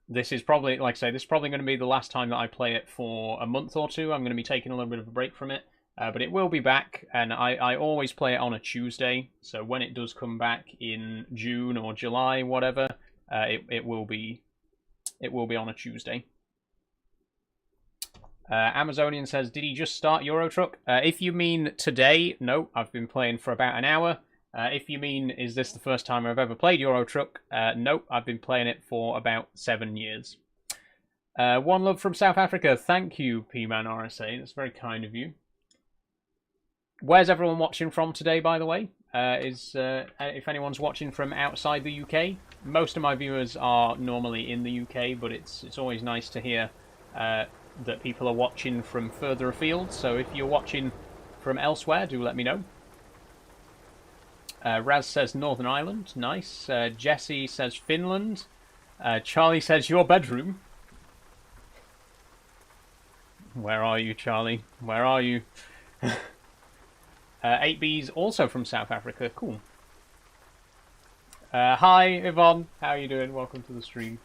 this is probably, like I say, this is probably going to be the last time that I play it for a month or two. I'm going to be taking a little bit of a break from it. But it will be back, and I always play it on a Tuesday. So when it does come back in June or July, whatever, it will be on a Tuesday. Amazonian says, did he just start Euro Truck? If you mean today, no, I've been playing for about an hour. If you mean, is this the first time I've ever played Euro Truck? No, I've been playing it for about 7 years. One love from South Africa. Thank you, P-Man RSA. That's very kind of you. Where's everyone watching from today, by the way? If anyone's watching from outside the UK, most of my viewers are normally in the UK, but it's always nice to hear that people are watching from further afield. So if you're watching from elsewhere, do let me know. Raz says Northern Ireland. Nice. Jesse says Finland. Charlie says your bedroom. Where are you, Charlie? Where are you? 8B's also from South Africa. Cool. Hi, Yvonne. How are you doing? Welcome to the stream.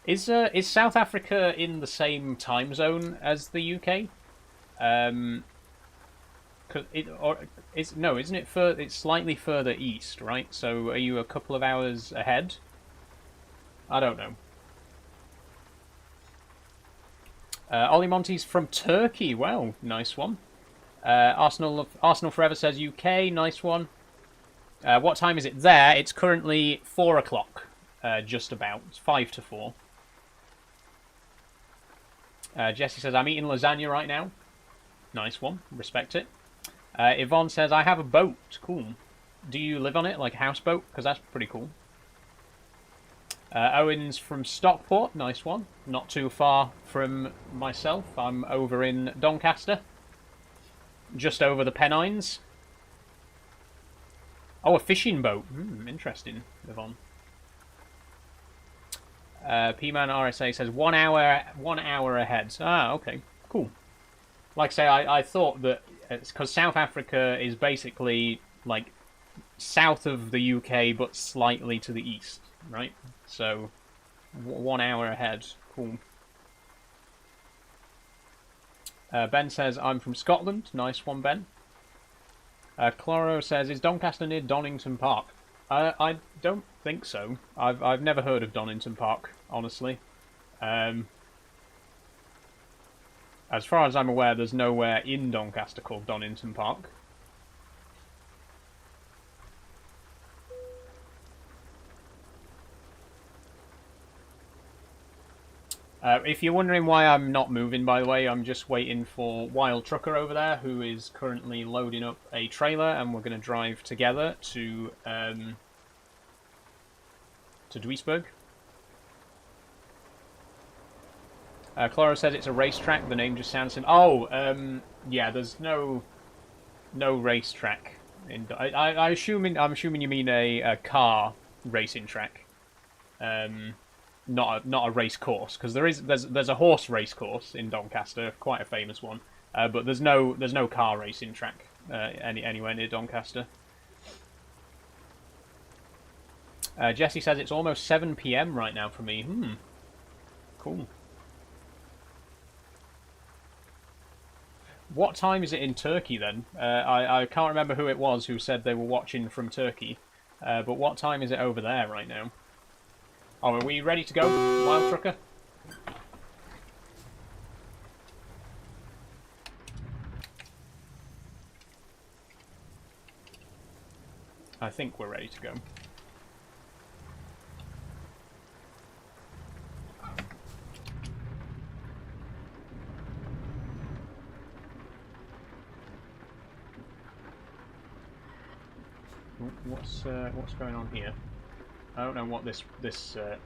Is South Africa in the same time zone as the UK? Isn't it? It's slightly further east, right? So are you a couple of hours ahead? I don't know. Ollie Monty's from Turkey. Wow, nice one. Arsenal Forever says UK. Nice one. What time is it there? It's currently 4 o'clock. Just about. It's 5 to 4. Jesse says, I'm eating lasagna right now. Nice one. Respect it. Yvonne says, I have a boat. Cool. Do you live on it, like a houseboat? Because that's pretty cool. Owen's from Stockport. Nice one. Not too far from myself. I'm over in Doncaster. Just over the Pennines. Oh, a fishing boat. Interesting, Yvonne. P-Man RSA says 1 hour ahead. Ah, okay. Cool. Like I say, I thought that it's because South Africa is basically like south of the UK but slightly to the east, right? So 1 hour ahead. Cool. Ben says, I'm from Scotland. Nice one, Ben. Cloro says, is Doncaster near Donington Park? I don't think so. I've never heard of Donington Park, honestly. As far as I'm aware, there's nowhere in Doncaster called Donington Park. If you're wondering why I'm not moving, by the way, I'm just waiting for Wild Trucker over there, who is currently loading up a trailer, and we're going to drive together to Duisburg. Clara says it's a racetrack. The name just sounds similar. Oh, yeah. There's no racetrack. I'm assuming you mean a car racing track. Not a race course, because there's a horse race course in Doncaster, quite a famous one, but there's no car racing track anywhere near Doncaster. Jesse says it's almost 7 PM right now for me. Cool. What time is it in Turkey then? I can't remember who it was who said they were watching from Turkey, but what time is it over there right now? Oh, are we ready to go, Wild Trucker? I think we're ready to go. What's going on here? I don't know what this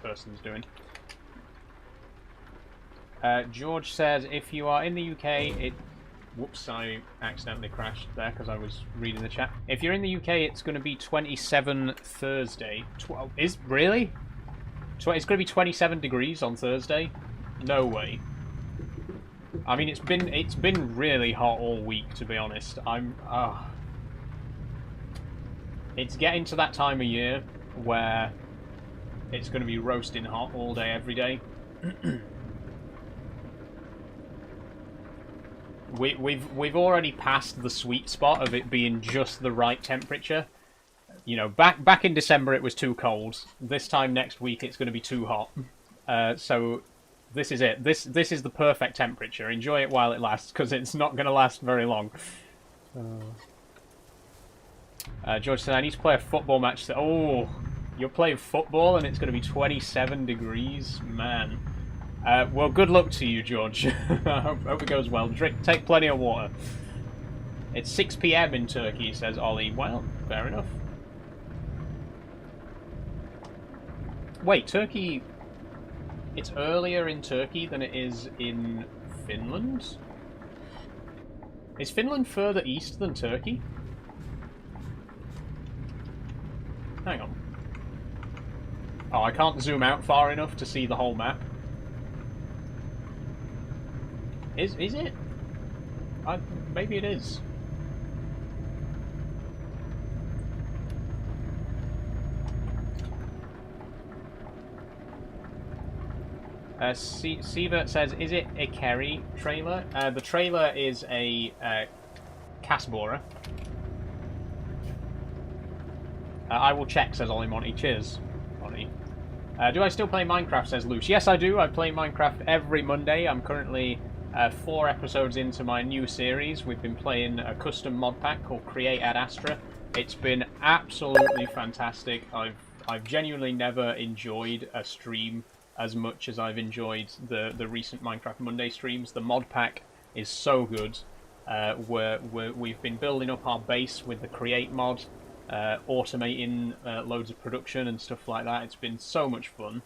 person's doing. George says, if you are in the UK, whoops, I accidentally crashed there because I was reading the chat. If you're in the UK, it's going to be 27 Thursday. Really? It's going to be 27 degrees on Thursday? No way. I mean, it's been really hot all week, to be honest. It's getting to that time of year where it's going to be roasting hot all day, every day. we've already passed the sweet spot of it being just the right temperature. You know, back in December it was too cold. This time next week it's going to be too hot. So this is it. This is the perfect temperature. Enjoy it while it lasts, because it's not going to last very long. George said, I need to play a football match. Oh, you're playing football and it's going to be 27 degrees? Man. Well, good luck to you, George. I hope it goes well. Take plenty of water. It's 6 PM in Turkey, says Ollie. Well, fair enough. Wait, Turkey... It's earlier in Turkey than it is in Finland? Is Finland further east than Turkey? Hang on. Oh, I can't zoom out far enough to see the whole map. Is it? Maybe it is. Sievert says, is it a Kerry trailer? The trailer is a Casborer. I will check, says Ollie Monty. Cheers, Monty. Do I still play Minecraft, says Luce. Yes, I do. I play Minecraft every Monday. I'm currently 4 episodes into my new series. We've been playing a custom mod pack called Create Ad Astra. It's been absolutely fantastic. I've genuinely never enjoyed a stream as much as I've enjoyed the recent Minecraft Monday streams. The mod pack is so good. We've been building up our base with the Create mod, automating loads of production and stuff like that. It's been so much fun.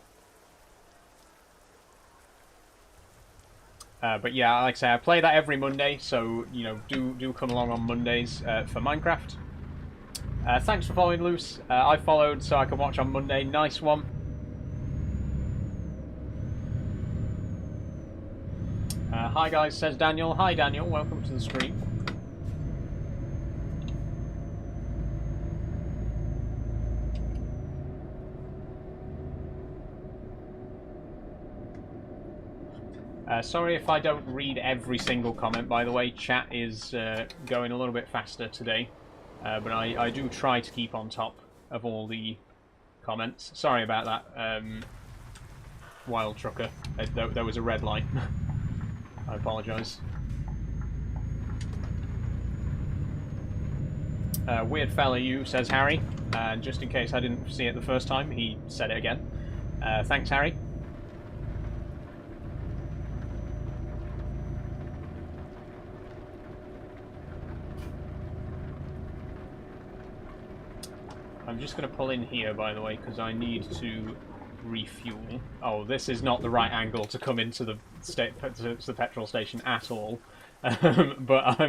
But yeah, like I say, I play that every Monday, so you know, do come along on Mondays for Minecraft. Thanks for following, Luce. I followed so I can watch on Monday. Nice one. Hi guys, says Daniel. Hi Daniel, welcome to the stream. Sorry if I don't read every single comment, by the way. Chat is going a little bit faster today, but I do try to keep on top of all the comments. Sorry about that, Wild Trucker. There was a red light. I apologise. Weird fella you, says Harry. And just in case I didn't see it the first time, he said it again. Thanks, Harry. I'm just going to pull in here, by the way, because I need to refuel. Oh, this is not the right angle to come into the petrol station at all. But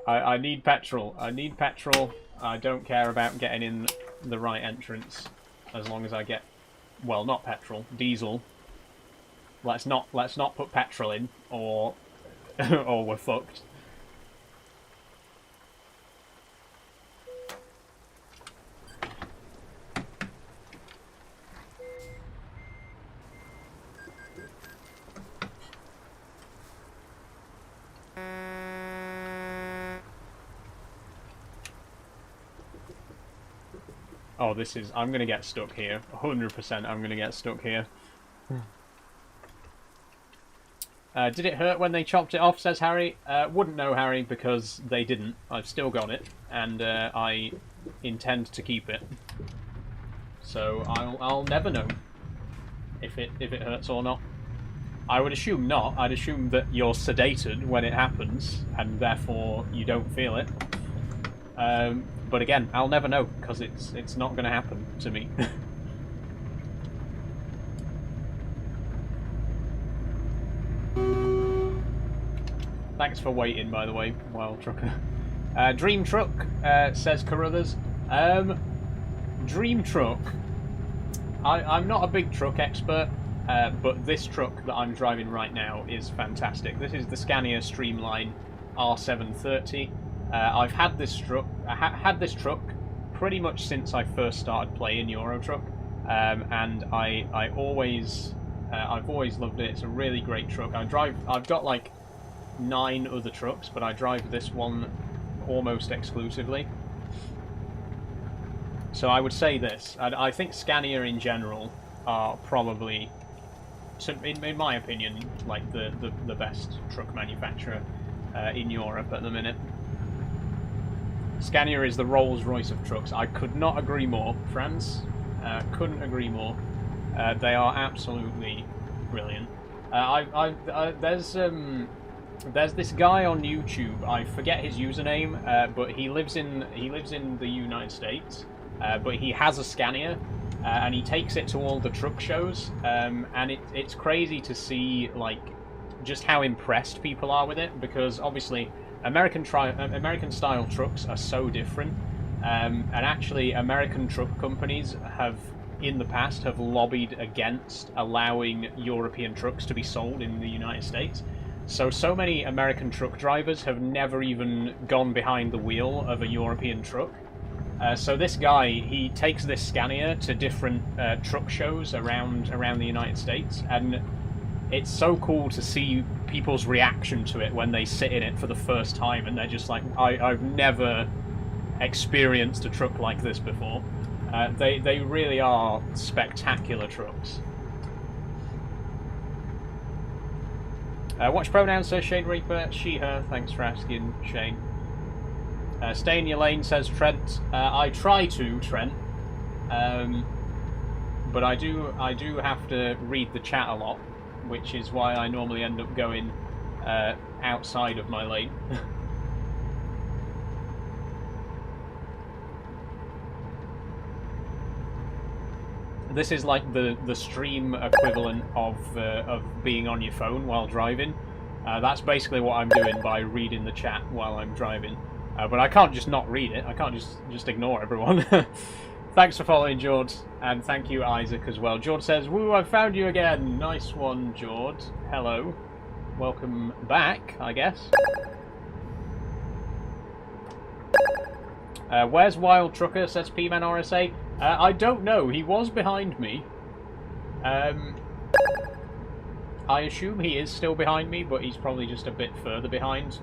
I need petrol. I need petrol. I don't care about getting in the right entrance as long as I get, well, not petrol, diesel. Let's not put petrol in, or or we're fucked. Oh, this is... I'm going to get stuck here. 100% I'm going to get stuck here. Did it hurt when they chopped it off, says Harry? Wouldn't know, Harry, because they didn't. I've still got it, and I intend to keep it. So I'll never know if it hurts or not. I would assume not. I'd assume that you're sedated when it happens, and therefore you don't feel it. But again, I'll never know, because it's not going to happen to me. Thanks for waiting, by the way, Wild Trucker. Dream Truck, says Carruthers. Dream Truck. I'm not a big truck expert, but this truck that I'm driving right now is fantastic. This is the Scania Streamline R730. I've had this truck. Had this truck pretty much since I first started playing Euro Truck, and I've always loved it. It's a really great truck. I've got like 9 other trucks, but I drive this one almost exclusively. So I would say this. I think Scania in general are probably, in my opinion, like the best truck manufacturer in Europe at the minute. Scania is the Rolls-Royce of trucks. I could not agree more, Franz. Couldn't agree more. They are absolutely brilliant. There's this guy on YouTube. I forget his username, but he lives in the United States. But he has a Scania, and he takes it to all the truck shows. And it's crazy to see like just how impressed people are with it, because obviously American style trucks are so different. And actually, American truck companies have, in the past, have lobbied against allowing European trucks to be sold in the United States. So many American truck drivers have never even gone behind the wheel of a European truck. So this guy, he takes this Scania to different truck shows around the United States, and it's so cool to see people's reaction to it when they sit in it for the first time, and they're just like, I've never experienced a truck like this before. They really are spectacular trucks. Watch pronouns, says Shade Reaper. She, her. Thanks for asking, Shane. Stay in your lane, says Trent. I try to, Trent. But I do have to read the chat a lot, which is why I normally end up going outside of my lane. This is like the stream equivalent of being on your phone while driving. That's basically what I'm doing by reading the chat while I'm driving. But I can't just not read it. I can't just ignore everyone. Thanks for following, George, and thank you, Isaac, as well. George says, "Woo, I found you again." Nice one, George. Hello. Welcome back, I guess. Where's Wild Trucker, says P-Man RSA. I don't know. He was behind me. I assume he is still behind me, but he's probably just a bit further behind.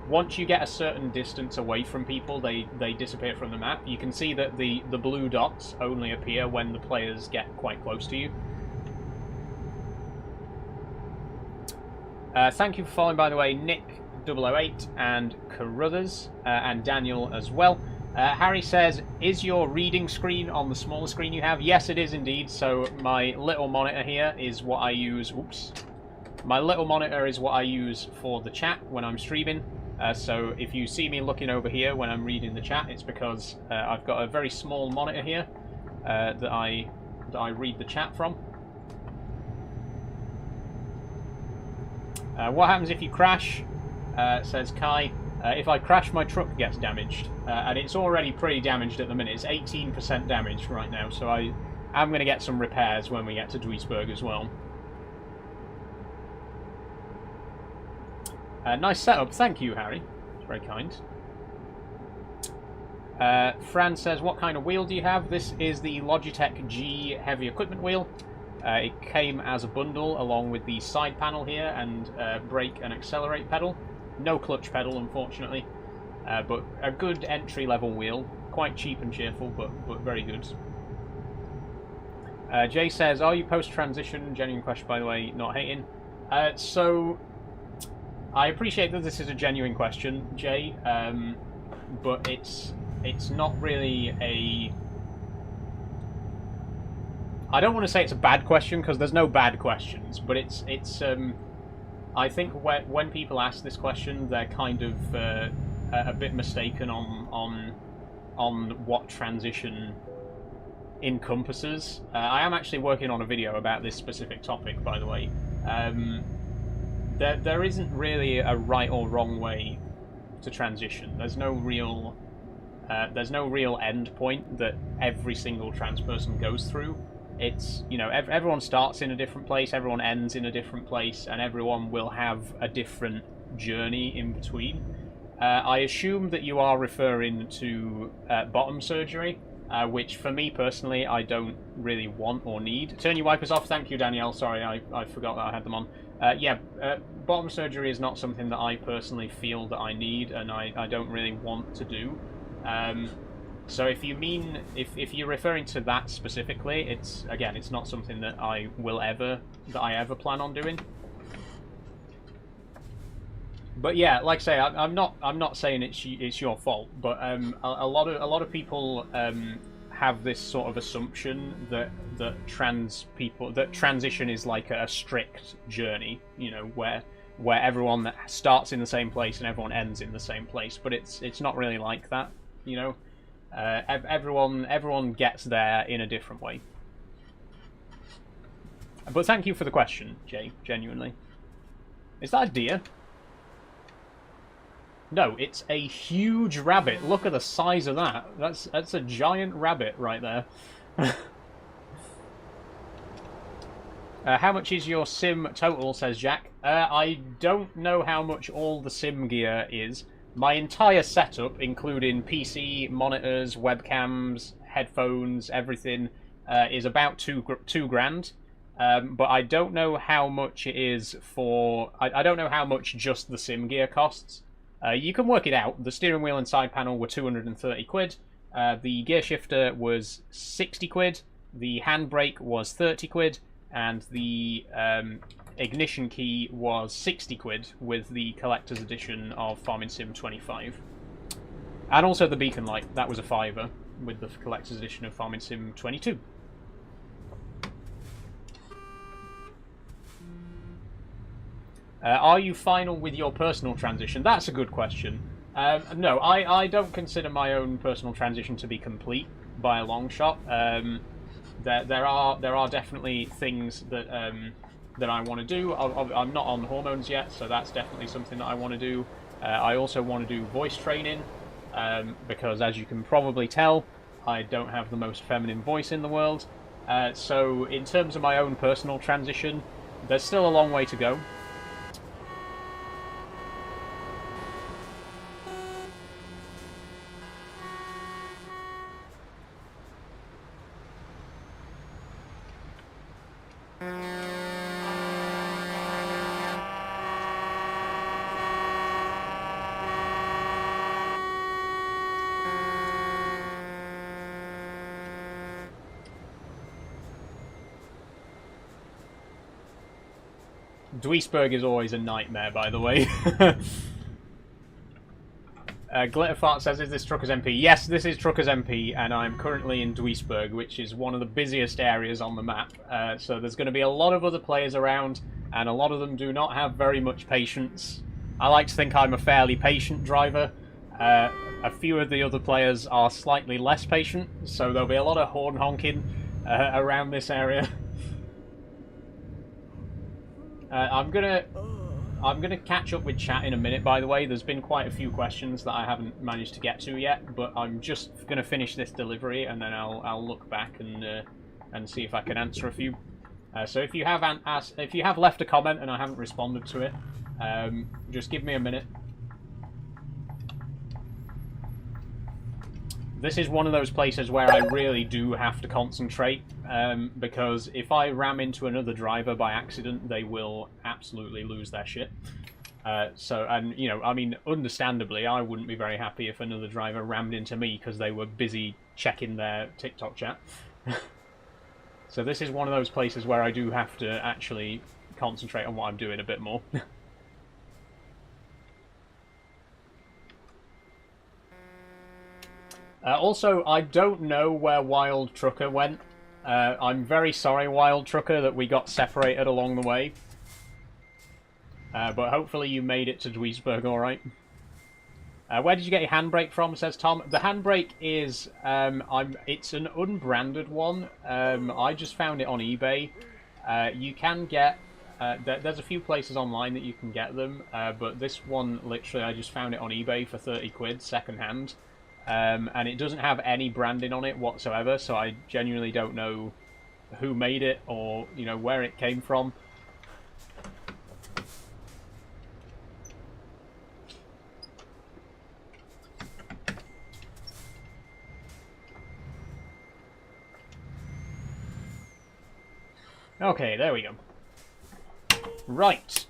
Once you get a certain distance away from people, they disappear from the map. You can see that the blue dots only appear when the players get quite close to you. Thank you for following, by the way, Nick008 and Carruthers, and Daniel as well. Harry says, is your reading screen on the smaller screen you have? Yes, it is indeed. So my little monitor here is what I use. Oops. My little monitor is what I use for the chat when I'm streaming. So if you see me looking over here when I'm reading the chat, it's because I've got a very small monitor here that I read the chat from. What happens if you crash? Says Kai. If I crash, my truck gets damaged, and it's already pretty damaged at the minute. It's 18% damaged right now, so I'm going to get some repairs when we get to Duisburg as well. Nice setup, thank you, Harry. It's very kind. Fran says, what kind of wheel do you have? This is the Logitech G heavy equipment wheel. It came as a bundle along with the side panel here and brake and accelerate pedal. No clutch pedal, unfortunately, but a good entry-level wheel. Quite cheap and cheerful, but very good. Jay says, are you post-transition? Genuine question, by the way, not hating. So, I appreciate that this is a genuine question, Jay, but it's not really a... I don't want to say it's a bad question, because there's no bad questions, but it's I think when people ask this question, they're kind of a bit mistaken on what transition encompasses. I am actually working on a video about this specific topic, by the way. There isn't really a right or wrong way to transition. There's no real end point that every single trans person goes through. It's, you know, everyone starts in a different place, everyone ends in a different place, and everyone will have a different journey in between. I assume that you are referring to bottom surgery. which for me personally, I don't really want or need. Turn your wipers off. Thank you, Danielle. Sorry, I forgot that I had them on. Yeah, bottom surgery is not something that I personally feel that I need, and I don't really want to do. So if you mean, if you're referring to that specifically, it's not something that I ever plan on doing. But yeah, like I say, I'm not saying it's your fault, but a lot of people have this sort of assumption that transition is like a strict journey, you know, where everyone starts in the same place and everyone ends in the same place. But it's not really like that, you know. Everyone gets there in a different way. But thank you for the question, Jay. Genuinely, is that a deer? No, it's a huge rabbit. Look at the size of that. That's a giant rabbit right there. How much is your sim total, says Jack. I don't know how much all the sim gear is. My entire setup, including PC, monitors, webcams, headphones, everything, is about two grand. But I don't know how much it is for... I don't know how much just the sim gear costs. You can work it out. The steering wheel and side panel were 230 quid. The gear shifter was 60 quid. The handbrake was 30 quid. And the ignition key was 60 quid with the collector's edition of Farming Sim 25. And also the beacon light. That was a fiver with the collector's edition of Farming Sim 22. Are you final with your personal transition? That's a good question. No, I don't consider my own personal transition to be complete by a long shot. There are definitely things that that I want to do. I'm not on hormones yet, so that's definitely something that I want to do. I also want to do voice training because, as you can probably tell, I don't have the most feminine voice in the world. So in terms of my own personal transition, there's still a long way to go. Duisburg is always a nightmare, by the way. Glitterfart says, is this Truckers MP? Yes, this is Truckers MP, and I'm currently in Duisburg, which is one of the busiest areas on the map. So there's going to be a lot of other players around, and a lot of them do not have very much patience. I like to think I'm a fairly patient driver. A few of the other players are slightly less patient, so there'll be a lot of horn honking around this area. I'm gonna catch up with chat in a minute, by the way. There's been quite a few questions that I haven't managed to get to yet, but I'm just gonna finish this delivery and then I'll look back and see if I can answer a few. So if you have left a comment and I haven't responded to it, just give me a minute. This is one of those places where I really do have to concentrate, because if I ram into another driver by accident, they will absolutely lose their shit. And you know, I mean, understandably, I wouldn't be very happy if another driver rammed into me because they were busy checking their TikTok chat. So this is one of those places where I do have to actually concentrate on what I'm doing a bit more. Also, I don't know where Wild Trucker went. I'm very sorry, Wild Trucker, that we got separated along the way. But hopefully you made it to Duisburg alright. Where did you get your handbrake from, says Tom? The handbrake is... it's an unbranded one. I just found it on eBay. You can get... there's a few places online that you can get them, but this one, literally, I just found it on eBay for 30 quid, second hand. And it doesn't have any branding on it whatsoever, so I genuinely don't know who made it or, you know, where it came from. Okay, there we go. Right.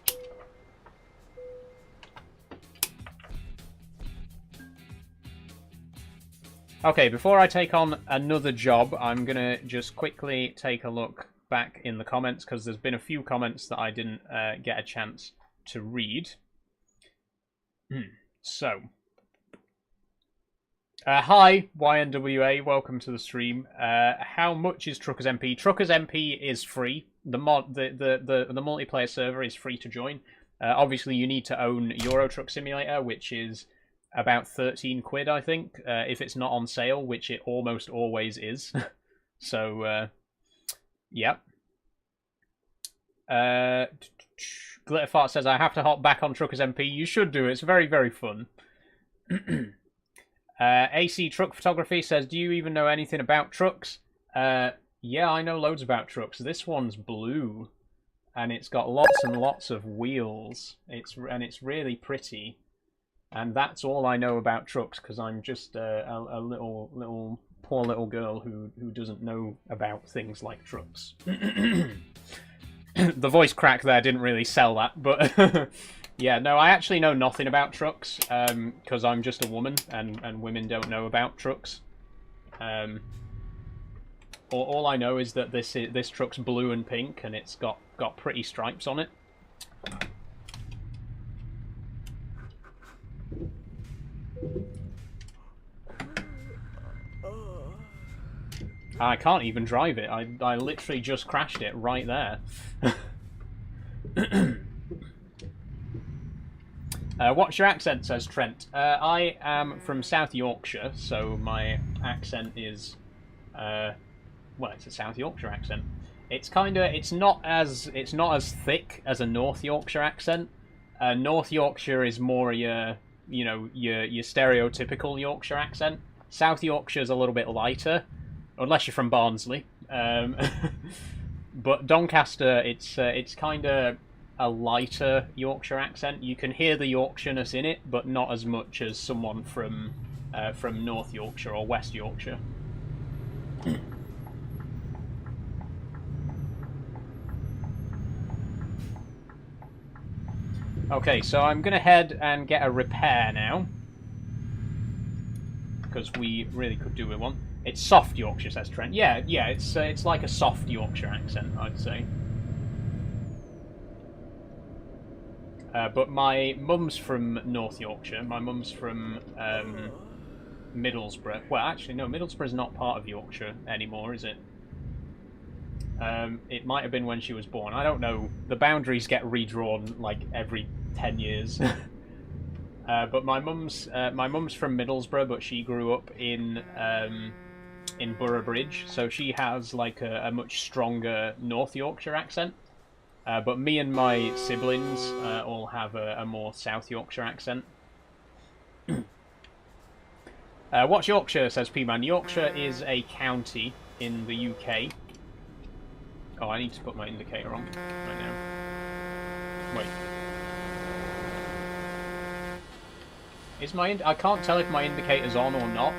Okay, before I take on another job, I'm going to just quickly take a look back in the comments, because there's been a few comments that I didn't get a chance to read. So, hi, YNWA, welcome to the stream. How much is Truckers MP? Truckers MP is free. The multiplayer server is free to join. Obviously, you need to own Euro Truck Simulator, which is about 13 quid, I think, if it's not on sale, which it almost always is. So, yeah. Glitterfart says, I have to hop back on Truckers MP. You should do. It's very, very fun. AC Truck Photography says, do you even know anything about trucks? Yeah, I know loads about trucks. This one's blue, and it's got lots and lots of wheels. It's really pretty. And that's all I know about trucks, because I'm just a little poor little girl who doesn't know about things like trucks. The voice crack there didn't really sell that, but yeah, no, I actually know nothing about trucks, because I'm just a woman, and women don't know about trucks. All I know is that this truck's blue and pink, and it's got pretty stripes on it. I can't even drive it. I literally just crashed it right there. What's your accent, says Trent. I am from South Yorkshire, so my accent is, well, it's a South Yorkshire accent. It's not as thick as a North Yorkshire accent. North Yorkshire is more your stereotypical Yorkshire accent. South Yorkshire is a little bit lighter, unless you're from Barnsley. But Doncaster, it's kind of a lighter Yorkshire accent. You can hear the Yorkshireness in it, but not as much as someone from North Yorkshire or West Yorkshire. Okay, so I'm going to head and get a repair now, because we really could do with one. It's soft Yorkshire, says Trent. Yeah, it's like a soft Yorkshire accent, I'd say. But my mum's from North Yorkshire. My mum's from Middlesbrough. Well, actually, no, Middlesbrough's not part of Yorkshire anymore, is it? It might have been when she was born. I don't know. The boundaries get redrawn like every 10 years. But my mum's from Middlesbrough, but she grew up in Boroughbridge, so she has like a much stronger North Yorkshire accent. But me and my siblings all have a more South Yorkshire accent. What's Yorkshire, says P-Man. Yorkshire is a county in the UK. Oh, I need to put my indicator on right now. Wait. Is I can't tell if my indicator's on or not.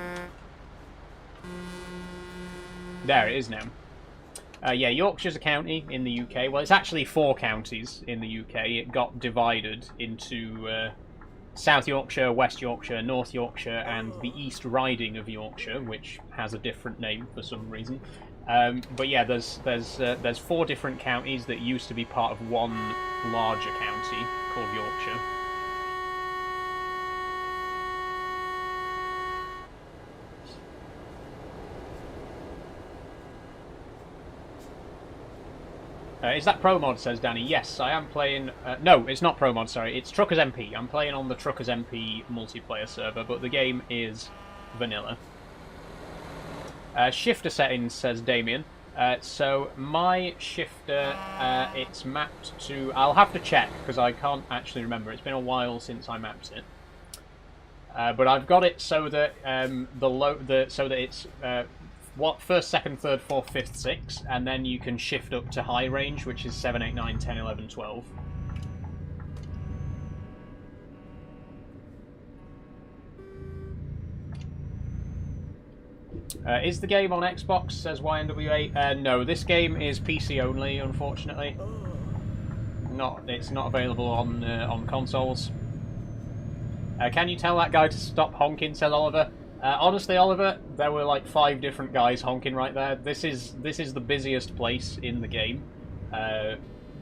There, it is now. Yeah, Yorkshire's a county in the UK. Well, it's actually 4 counties in the UK. It got divided into South Yorkshire, West Yorkshire, North Yorkshire, and the East Riding of Yorkshire, which has a different name for some reason. But yeah, there's 4 different counties that used to be part of one larger county called Yorkshire. Is that Pro Mod, says Danny? Yes, I am playing... no, it's not Pro Mod, sorry. It's Truckers MP. I'm playing on the Truckers MP multiplayer server, but the game is vanilla. Shifter settings, says Damien. So my shifter, it's mapped to... I'll have to check, because I can't actually remember. It's been a while since I mapped it. But I've got it so that it's... first, second, third, fourth, fifth, sixth, and then you can shift up to high range, which is 7, 8, 9, 10, 11, 12. Is the game on Xbox, says YNWA? No, this game is PC only, unfortunately. It's not available on consoles. Can you tell that guy to stop honking, says Oliver? Honestly, Oliver, there were like 5 different guys honking right there. This is the busiest place in the game,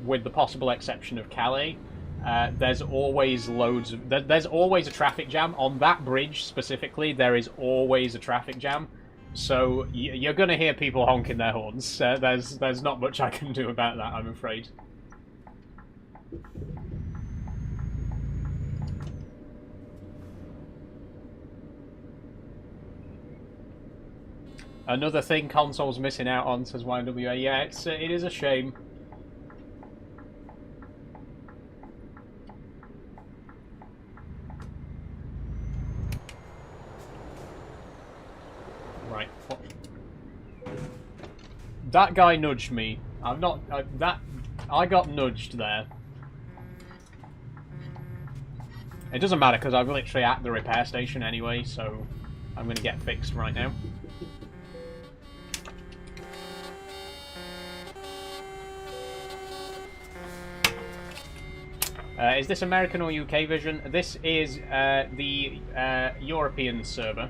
with the possible exception of Calais. There's always there's always a traffic jam. On that bridge specifically, there is always a traffic jam. So you're going to hear people honking their horns. There's not much I can do about that, I'm afraid. Another thing consoles missing out on, says YWA. Yeah, it is a shame. Right. That guy nudged me. I'm not... I got nudged there. It doesn't matter, because I'm literally at the repair station anyway, so I'm going to get fixed right now. Is this American or UK vision? This is the European server.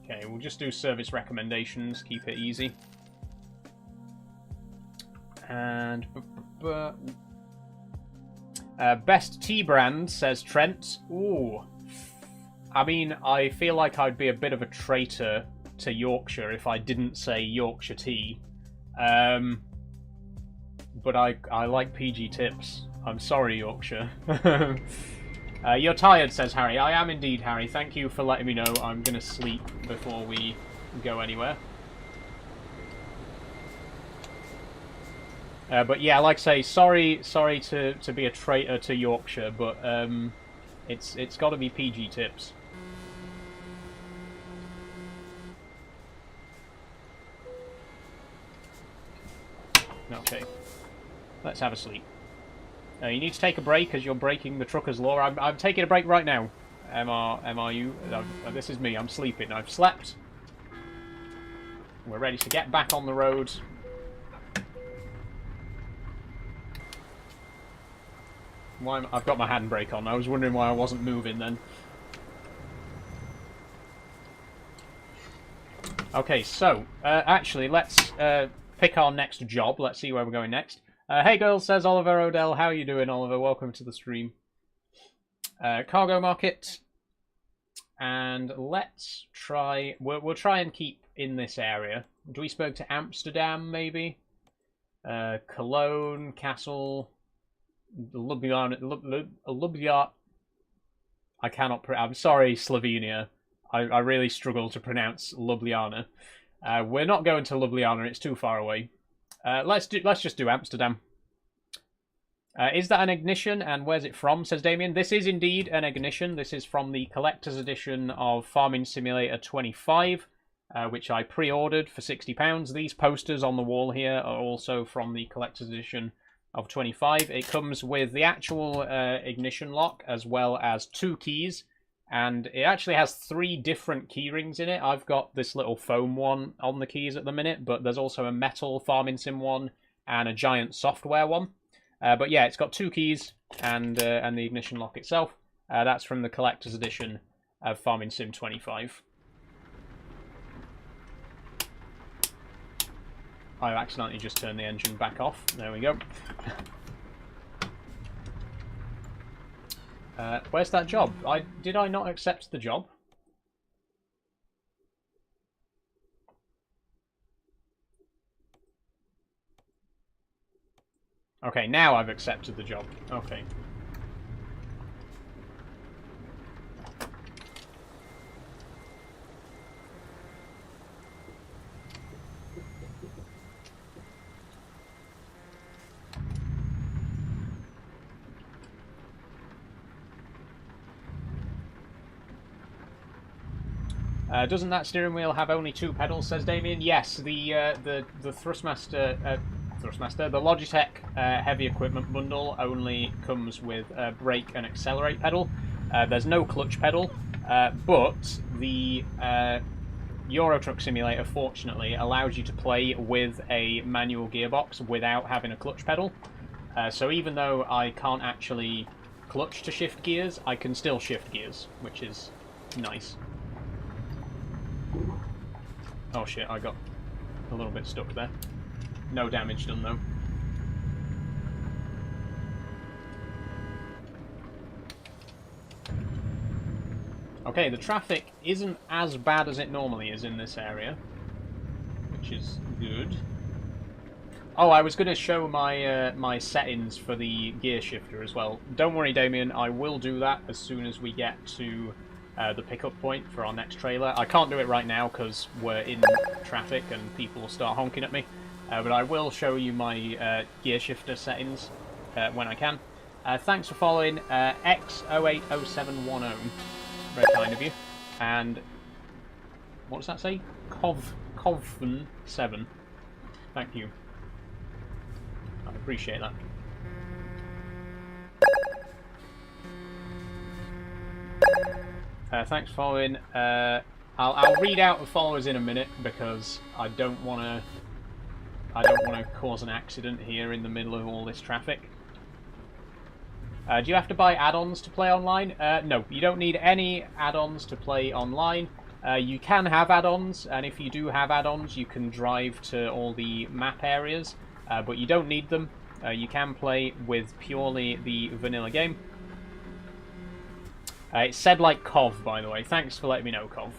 Okay, we'll just do service recommendations, keep it easy. And... best tea brand, says Trent. Ooh. I mean, I feel like I'd be a bit of a traitor to Yorkshire if I didn't say Yorkshire tea. But I like PG tips. I'm sorry, Yorkshire. You're tired, says Harry. I am indeed, Harry. Thank you for letting me know. I'm going to sleep before we go anywhere. But yeah, like I say, sorry to be a traitor to Yorkshire, but it's got to be PG tips. Okay, let's have a sleep. You need to take a break as you're breaking the trucker's law. I'm taking a break right now. MRU. This is me. I'm sleeping. I've slept. We're ready to get back on the road. I've got my handbrake on. I was wondering why I wasn't moving then. Okay, so actually, let's pick our next job. Let's see where we're going next. Hey girls, says Oliver Odell. How are you doing, Oliver? Welcome to the stream. Cargo market. And let's try... We'll try and keep in this area. Do we spoke to Amsterdam, maybe? Cologne, Castle... Ljubljana. I cannot... I'm sorry, Slovenia. I really struggle to pronounce Ljubljana. We're not going to Ljubljana. It's too far away. Let's just do Amsterdam. Is that an ignition, and where's it from, says Damien? This is indeed an ignition. This is from the collector's edition of Farming Simulator 25, which I pre-ordered for £60. These posters on the wall here are also from the collector's edition of 25. It comes with the actual ignition lock, as well as 2 keys, and it actually has 3 different key rings in it. I've got this little foam one on the keys at the minute, but there's also a metal Farming Sim one and a giant software one. But yeah, it's got 2 keys and the ignition lock itself. That's from the collector's edition of Farming Sim 25. I accidentally just turned the engine back off. There we go. Where's that job? Did I not accept the job? Okay, now I've accepted the job. Okay. Doesn't that steering wheel have only 2 pedals, says Damien? Yes, the Thrustmaster, the Logitech heavy equipment bundle only comes with a brake and accelerate pedal. There's no clutch pedal, but the Euro Truck Simulator, fortunately, allows you to play with a manual gearbox without having a clutch pedal. So even though I can't actually clutch to shift gears, I can still shift gears, which is nice. Oh shit, I got a little bit stuck there. No damage done though. Okay, the traffic isn't as bad as it normally is in this area, which is good. Oh, I was going to show my my settings for the gear shifter as well. Don't worry, Damien, I will do that as soon as we get to the pickup point for our next trailer. I can't do it right now because we're in traffic and people will start honking at me, but I will show you my gear shifter settings when I can. Thanks for following X080710. Very kind of you. And what does that say? Covn7. Thank you. I appreciate that. Thanks for following. I'll read out the followers in a minute because I don't want to cause an accident here in the middle of all this traffic. Do you have to buy add-ons to play online? No, you don't need any add-ons to play online. You can have add-ons, and if you do have add-ons, you can drive to all the map areas, but you don't need them. You can play with purely the vanilla game. It said like Cov, by the way. Thanks for letting me know, Cov.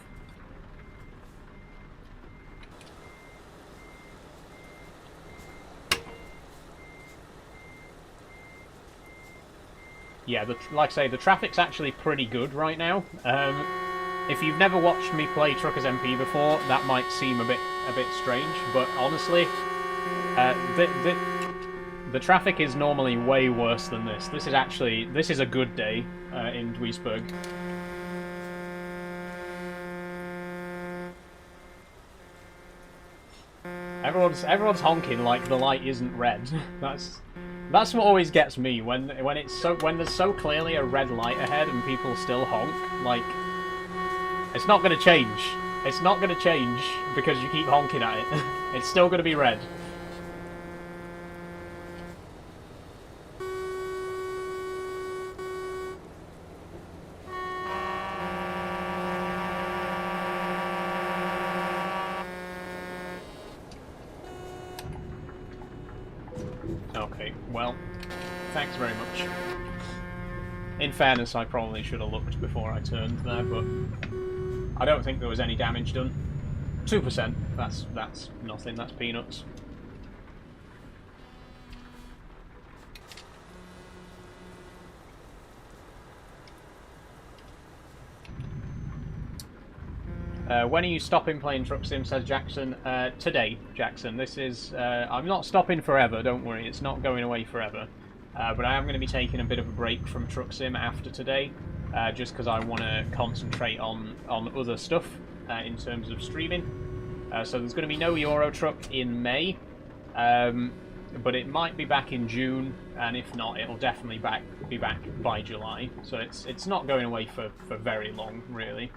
Yeah, like I say, the traffic's actually pretty good right now. If you've never watched me play Truckers MP before, that might seem a bit strange, but honestly, the traffic is normally way worse than this. This is a good day in Duisburg. Everyone's honking like the light isn't red. That's what always gets me when there's so clearly a red light ahead and people still honk. Like, it's not going to change. It's not going to change because you keep honking at it. It's still going to be red. Okay, well, thanks very much. In fairness, I probably should have looked before I turned there, but I don't think there was any damage done. 2%, that's nothing, that's peanuts. When are you stopping playing Truck Sim, says Jackson. Today, Jackson. This is... I'm not stopping forever, don't worry. It's not going away forever. But I am going to be taking a bit of a break from Truck Sim after today, just because I want to concentrate on other stuff in terms of streaming. So there's going to be no Euro Truck in May, but it might be back in June, and if not, it'll definitely be back by July. So it's not going away for very long, really.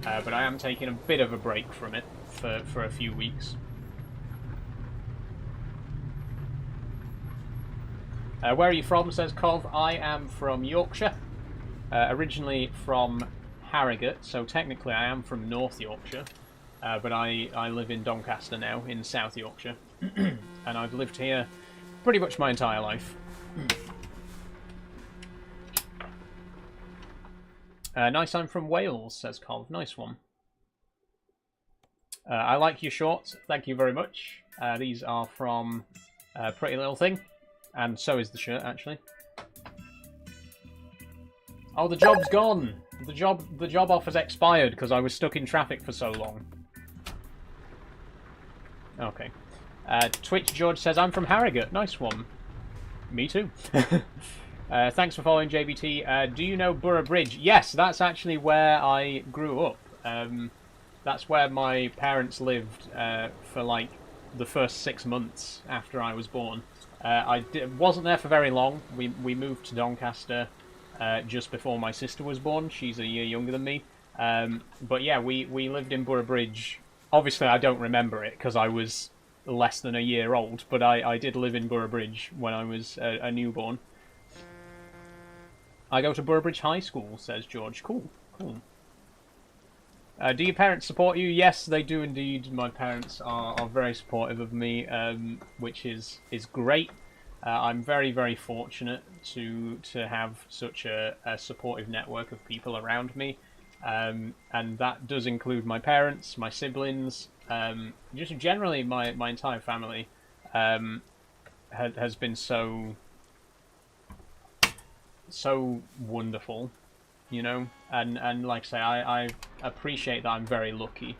But I am taking a bit of a break from it for a few weeks. Where are you from, says Cov. I am from Yorkshire. Originally from Harrogate, so technically I am from North Yorkshire. But I live in Doncaster now, in South Yorkshire. And I've lived here pretty much my entire life. Nice, I'm from Wales, says Cov. Nice one. I like your shorts. Thank you very much. These are from Pretty Little Thing. And so is the shirt, actually. Oh, the job's gone! The job offer's expired because I was stuck in traffic for so long. Okay. Twitch George says, I'm from Harrogate. Nice one. Me too. Thanks for following, JBT. Do you know Borough Bridge? Yes, that's actually where I grew up. That's where my parents lived for like the first 6 months after I was born. I wasn't there for very long. We moved to Doncaster just before my sister was born. She's a year younger than me. But yeah, we lived in Borough Bridge. Obviously, I don't remember it because I was less than a year old, but I did live in Borough Bridge when I was a newborn. I go to Borough Bridge High School, says George. Cool, cool. Do your parents support you? Yes, they do indeed. My parents are very supportive of me, which is great. I'm very, very fortunate to have such a supportive network of people around me. And that does include my parents, my siblings, just generally my entire family has been so wonderful, you know, and like I say, I appreciate that I'm very lucky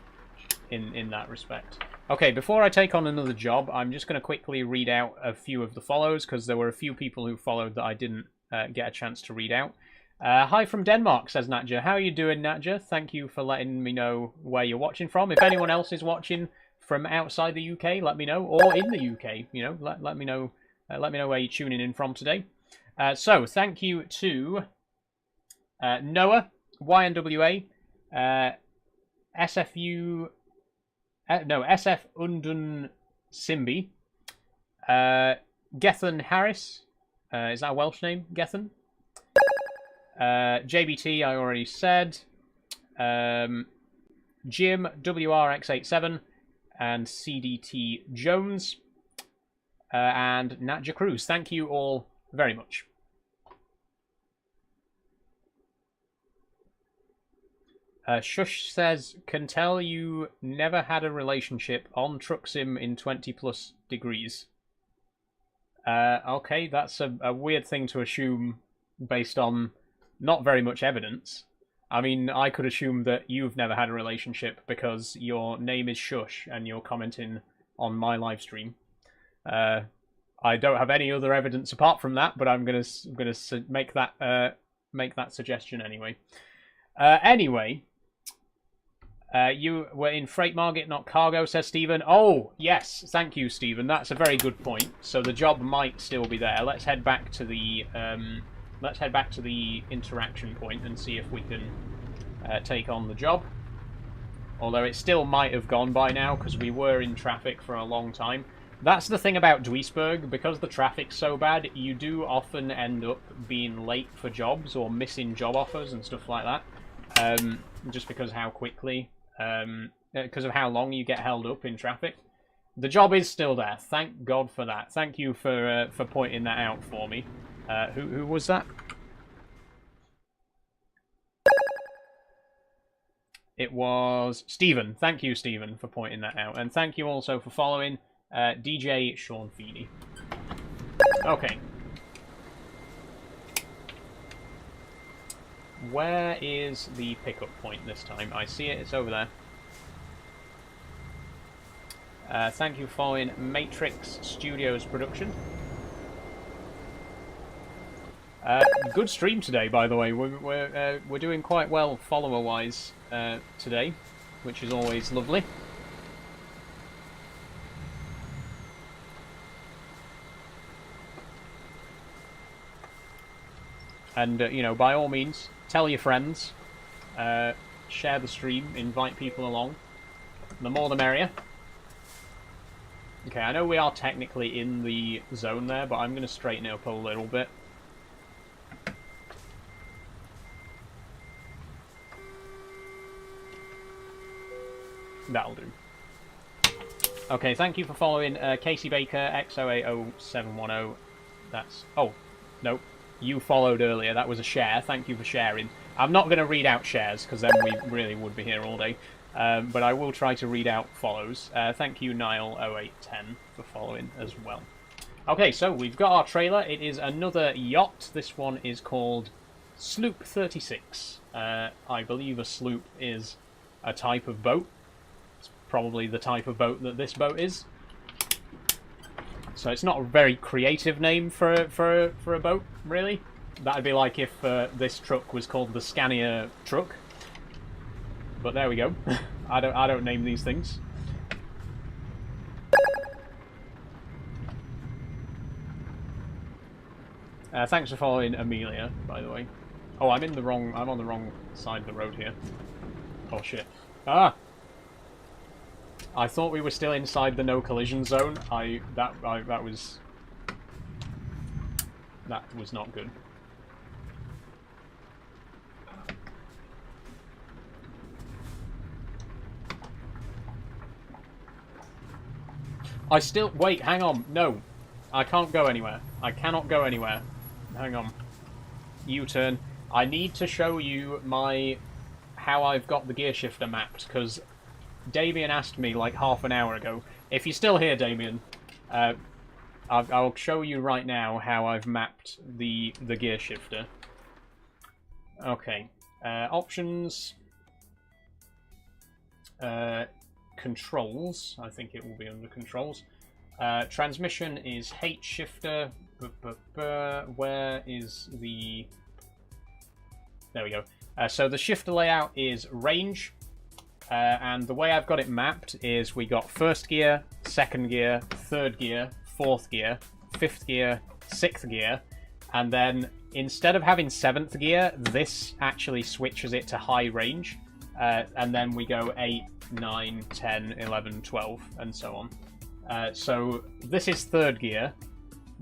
in that respect. Okay, before I take on another job, I'm just going to quickly read out a few of the follows, because there were a few people who followed that I didn't get a chance to read out. Hi from Denmark, says Natja. How are you doing, Natja? Thank you for letting me know where you're watching from. If anyone else is watching from outside the UK, let me know, or in the UK, you know, let me know where you're tuning in from today. So thank you to Noah, YNWA, SFU, SF Undun Simbi, Gethan Harris, is that a Welsh name, Gethan? JBT, I already said. Jim, WRX87, and CDT Jones, and Natja Cruz. Thank you all very much. Shush says, can tell you never had a relationship on Truck Sim in 20+ degrees. Okay, that's a weird thing to assume based on not very much evidence. I mean, I could assume that you've never had a relationship because your name is Shush and you're commenting on my live stream. I don't have any other evidence apart from that, but I'm gonna make that suggestion anyway. Anyway, you were in freight market, not cargo, says Stephen. Oh yes, thank you, Stephen. That's a very good point. So the job might still be there. Let's head back to the interaction point and see if we can take on the job. Although it still might have gone by now because we were in traffic for a long time. That's the thing about Duisburg, because the traffic's so bad, you do often end up being late for jobs or missing job offers and stuff like that. Just because how quickly, because of how long you get held up in traffic. The job is still there. Thank God for that. Thank you for pointing that out for me. Who was that? It was Stephen. Thank you, Stephen, for pointing that out. And thank you also for following DJ Sean Feeney. Okay. Where is the pickup point this time? I see it. It's over there. Thank you for following Matrix Studios production. Good stream today, by the way. We're doing quite well follower-wise today, which is always lovely. And you know, by all means, tell your friends, share the stream, invite people along. The more the merrier. Okay, I know we are technically in the zone there, but I'm going to straighten it up a little bit. That'll do. Okay, thank you for following Casey Baker, X080710. That's... Oh, nope. You followed earlier. That was a share. Thank you for sharing. I'm not going to read out shares, because then we really would be here all day. But I will try to read out follows. Thank you, Niall0810, for following as well. Okay, so we've got our trailer. It is another yacht. This one is called Sloop 36. I believe a sloop is a type of boat. It's probably the type of boat that this boat is. So it's not a very creative name for a boat, really. That'd be like if this truck was called the Scania truck. But there we go. I don't name these things. Thanks for following Amelia, by the way. Oh, I'm on the wrong side of the road here. Oh shit. Ah! I thought we were still inside the no collision zone. That was not good. Wait, hang on. No. I can't go anywhere. I cannot go anywhere. Hang on. U-turn. I need to show you how I've got the gear shifter mapped, because Damien asked me like half an hour ago. If you're still here, Damien, I'll show you right now how I've mapped the gear shifter. Okay. Options. Controls. I think it will be under controls. Transmission is H shifter. Where is the... There we go. So the shifter layout is range. And the way I've got it mapped is we got first gear, second gear, third gear, fourth gear, fifth gear, sixth gear, and then instead of having seventh gear, this actually switches it to high range, and then we go 8, 9, 10, 11, 12, and so on. So this is third gear,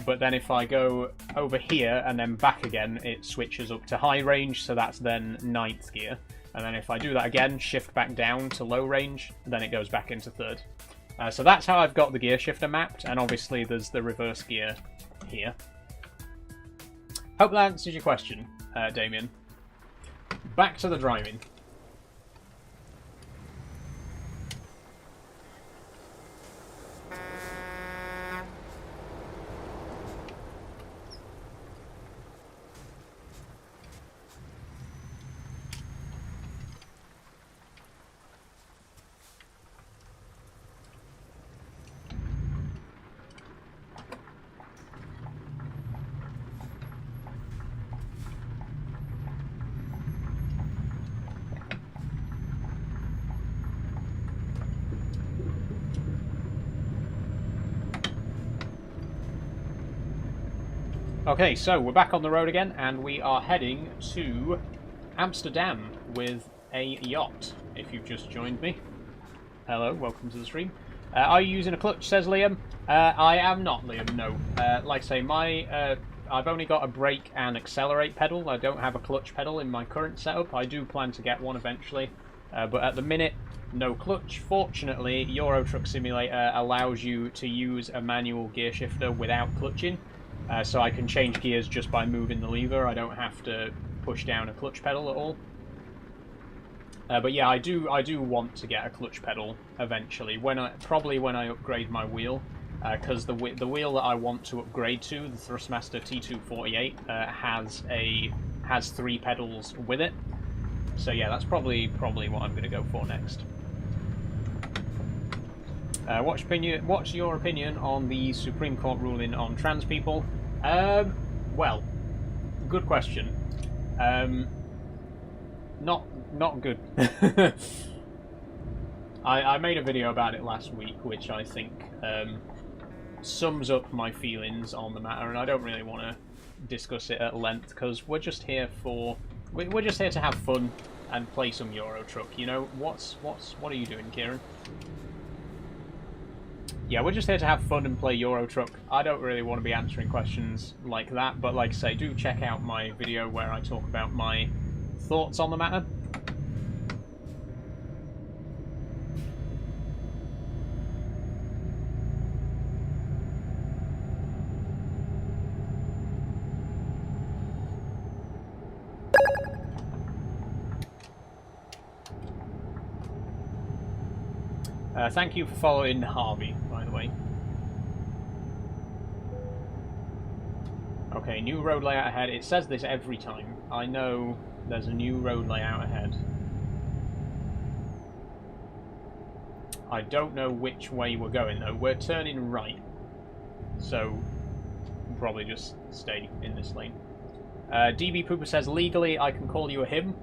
but then if I go over here and then back again, it switches up to high range, so that's then ninth gear. And then if I do that again, shift back down to low range, then it goes back into third. So that's how I've got the gear shifter mapped, and obviously there's the reverse gear here. Hope that answers your question, Damien. Back to the driving. Okay, so we're back on the road again, and we are heading to Amsterdam with a yacht, if you've just joined me. Hello, welcome to the stream. Are you using a clutch, says Liam? I am not, Liam, no. Like I say, I've only got a brake and accelerate pedal. I don't have a clutch pedal in my current setup. I do plan to get one eventually, but at the minute, no clutch. Fortunately, Euro Truck Simulator allows you to use a manual gear shifter without clutching. So I can change gears just by moving the lever. I don't have to push down a clutch pedal at all. But yeah, I do want to get a clutch pedal eventually. Probably when I upgrade my wheel, because the wheel that I want to upgrade to, the Thrustmaster T248, has 3 pedals with it. So yeah, that's probably what I'm going to go for next. What's your opinion on the Supreme Court ruling on trans people? Well, good question. Not good. I made a video about it last week, which I think sums up my feelings on the matter, and I don't really want to discuss it at length because we're just here to have fun and play some Euro Truck. You know, what are you doing, Kieran? Yeah, we're just here to have fun and play Euro Truck. I don't really want to be answering questions like that, but like I say, do check out my video where I talk about my thoughts on the matter. Thank you for following Harvey, by the way. Okay, new road layout ahead. It says this every time. I know there's a new road layout ahead. I don't know which way we're going, though. We're turning right. So, we'll probably just stay in this lane. DB Pooper says, legally, I can call you a him.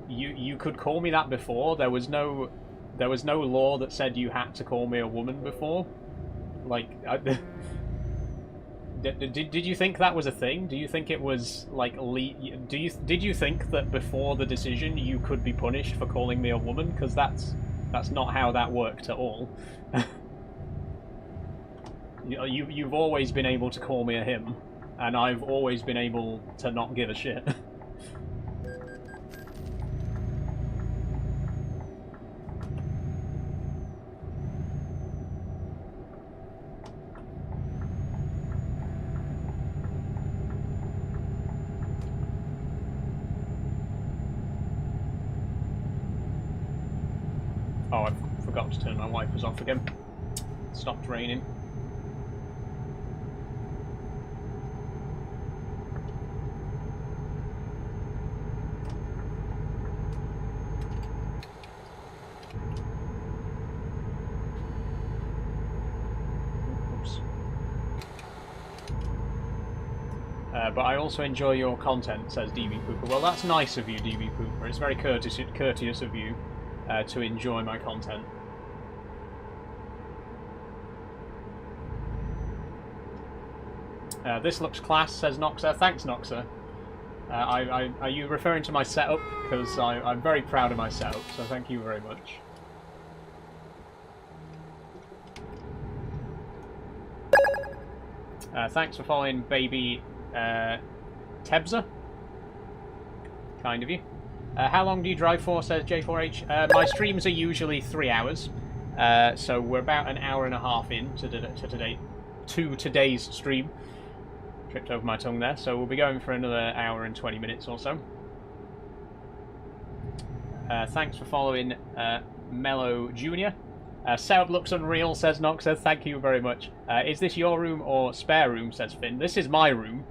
You could call me that before. There was no law that said you had to call me a woman before. Like, Did you think that was a thing? Do you think it was like did you think that before the decision you could be punished for calling me a woman? Because that's not how that worked at all. You've always been able to call me a him, and I've always been able to not give a shit. Oh, I forgot to turn my wipers off again. It stopped raining. Oops. But I also enjoy your content, says DB Pooper. Well, that's nice of you, DB Pooper. It's very courteous of you to enjoy my content. This looks class, says Noxa. Thanks, Noxa. Are you referring to my setup? Because I'm very proud of my setup, so thank you very much. Thanks for following baby Tebza. Kind of you. How long do you drive for, says J4H? My streams are usually 3 hours, so we're about an hour and a half in to today's stream. Tripped over my tongue there, so we'll be going for another hour and 20 minutes or so. Thanks for following Mellow Jr. Setup looks unreal, says Noxa. Thank you very much. Is this your room or spare room, says Finn. This is my room.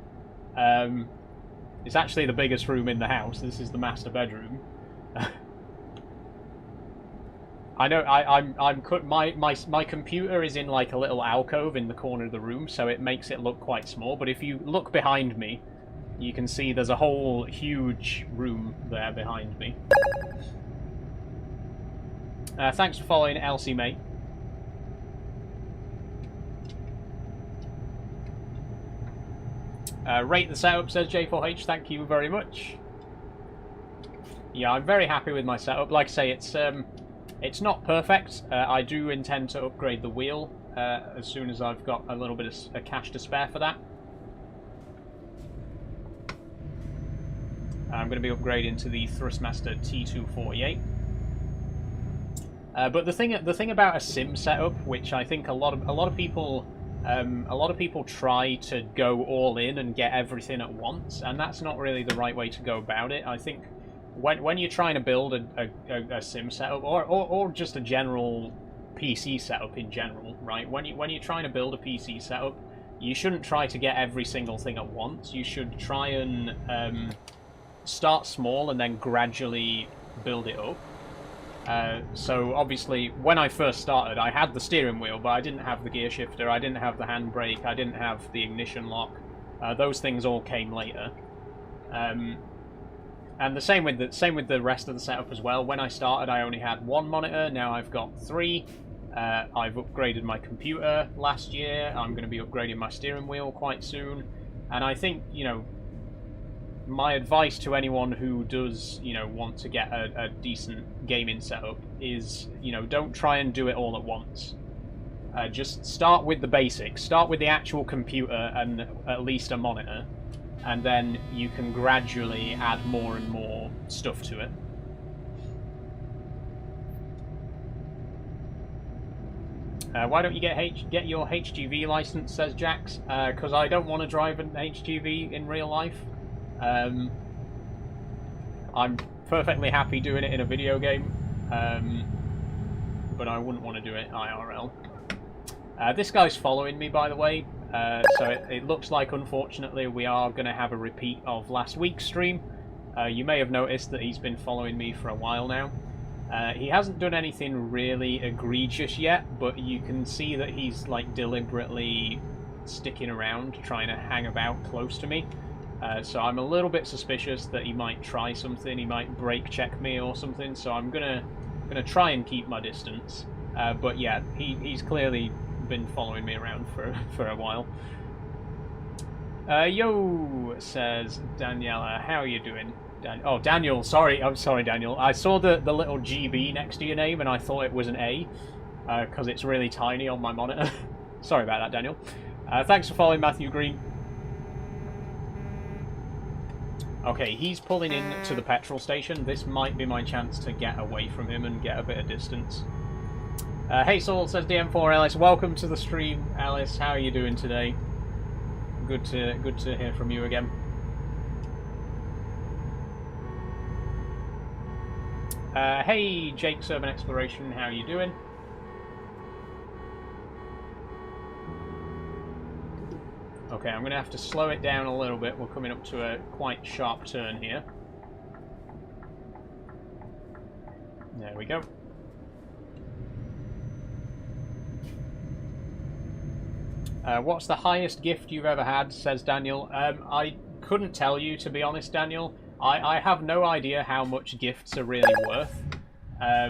It's actually the biggest room in the house. This is the master bedroom. I know. My computer is in like a little alcove in the corner of the room, so it makes it look quite small. But if you look behind me, you can see there's a whole huge room there behind me. Thanks for following Elsie, mate. Rate the setup, says J4H. Thank you very much. Yeah, I'm very happy with my setup. Like I say, it's not perfect. I do intend to upgrade the wheel as soon as I've got a little bit of cash to spare for that. I'm going to be upgrading to the Thrustmaster T248. But the thing about a sim setup, which I think a lot of people try to go all in and get everything at once, and that's not really the right way to go about it. I think when you're trying to build a sim setup or just a general PC setup in general, right? When you're trying to build a PC setup, you shouldn't try to get every single thing at once. You should try and start small and then gradually build it up. So obviously, when I first started, I had the steering wheel, but I didn't have the gear shifter, I didn't have the handbrake, I didn't have the ignition lock. Those things all came later. And the same with the rest of the setup as well. When I started, I only had one monitor. Now I've got 3. I've upgraded my computer last year. I'm going to be upgrading my steering wheel quite soon. And I think, you know, my advice to anyone who does, you know, want to get a decent gaming setup is, you know, don't try and do it all at once. Just start with the basics. Start with the actual computer and at least a monitor, and then you can gradually add more and more stuff to it. Why don't you get your HGV license, says Jax? Because I don't want to drive an HGV in real life. I'm perfectly happy doing it in a video game, but I wouldn't want to do it IRL. This guy's following me, by the way, so it looks like, unfortunately, we are going to have a repeat of last week's stream. You may have noticed that he's been following me for a while now. He hasn't done anything really egregious yet, but you can see that he's like deliberately sticking around, trying to hang about close to me. So I'm a little bit suspicious that he might try something. He might brake check me or something. So I'm gonna try and keep my distance. But yeah, he's clearly been following me around for a while. Yo, says Daniela. How are you doing? Oh, Daniel. Sorry. I'm sorry, Daniel. I saw the little GB next to your name and I thought it was an A because it's really tiny on my monitor. Sorry about that, Daniel. Thanks for following Matthew Green. Okay, he's pulling in to the petrol station. This might be my chance to get away from him and get a bit of distance. Hey Saul, says DM4 Ellis. Welcome to the stream, Ellis. How are you doing today? Good to hear from you again. Hey Jake's Urban Exploration, how are you doing? Okay, I'm going to have to slow it down a little bit. We're coming up to a quite sharp turn here. There we go. What's the highest gift you've ever had, says Daniel. I couldn't tell you, to be honest, Daniel. I have no idea how much gifts are really worth. I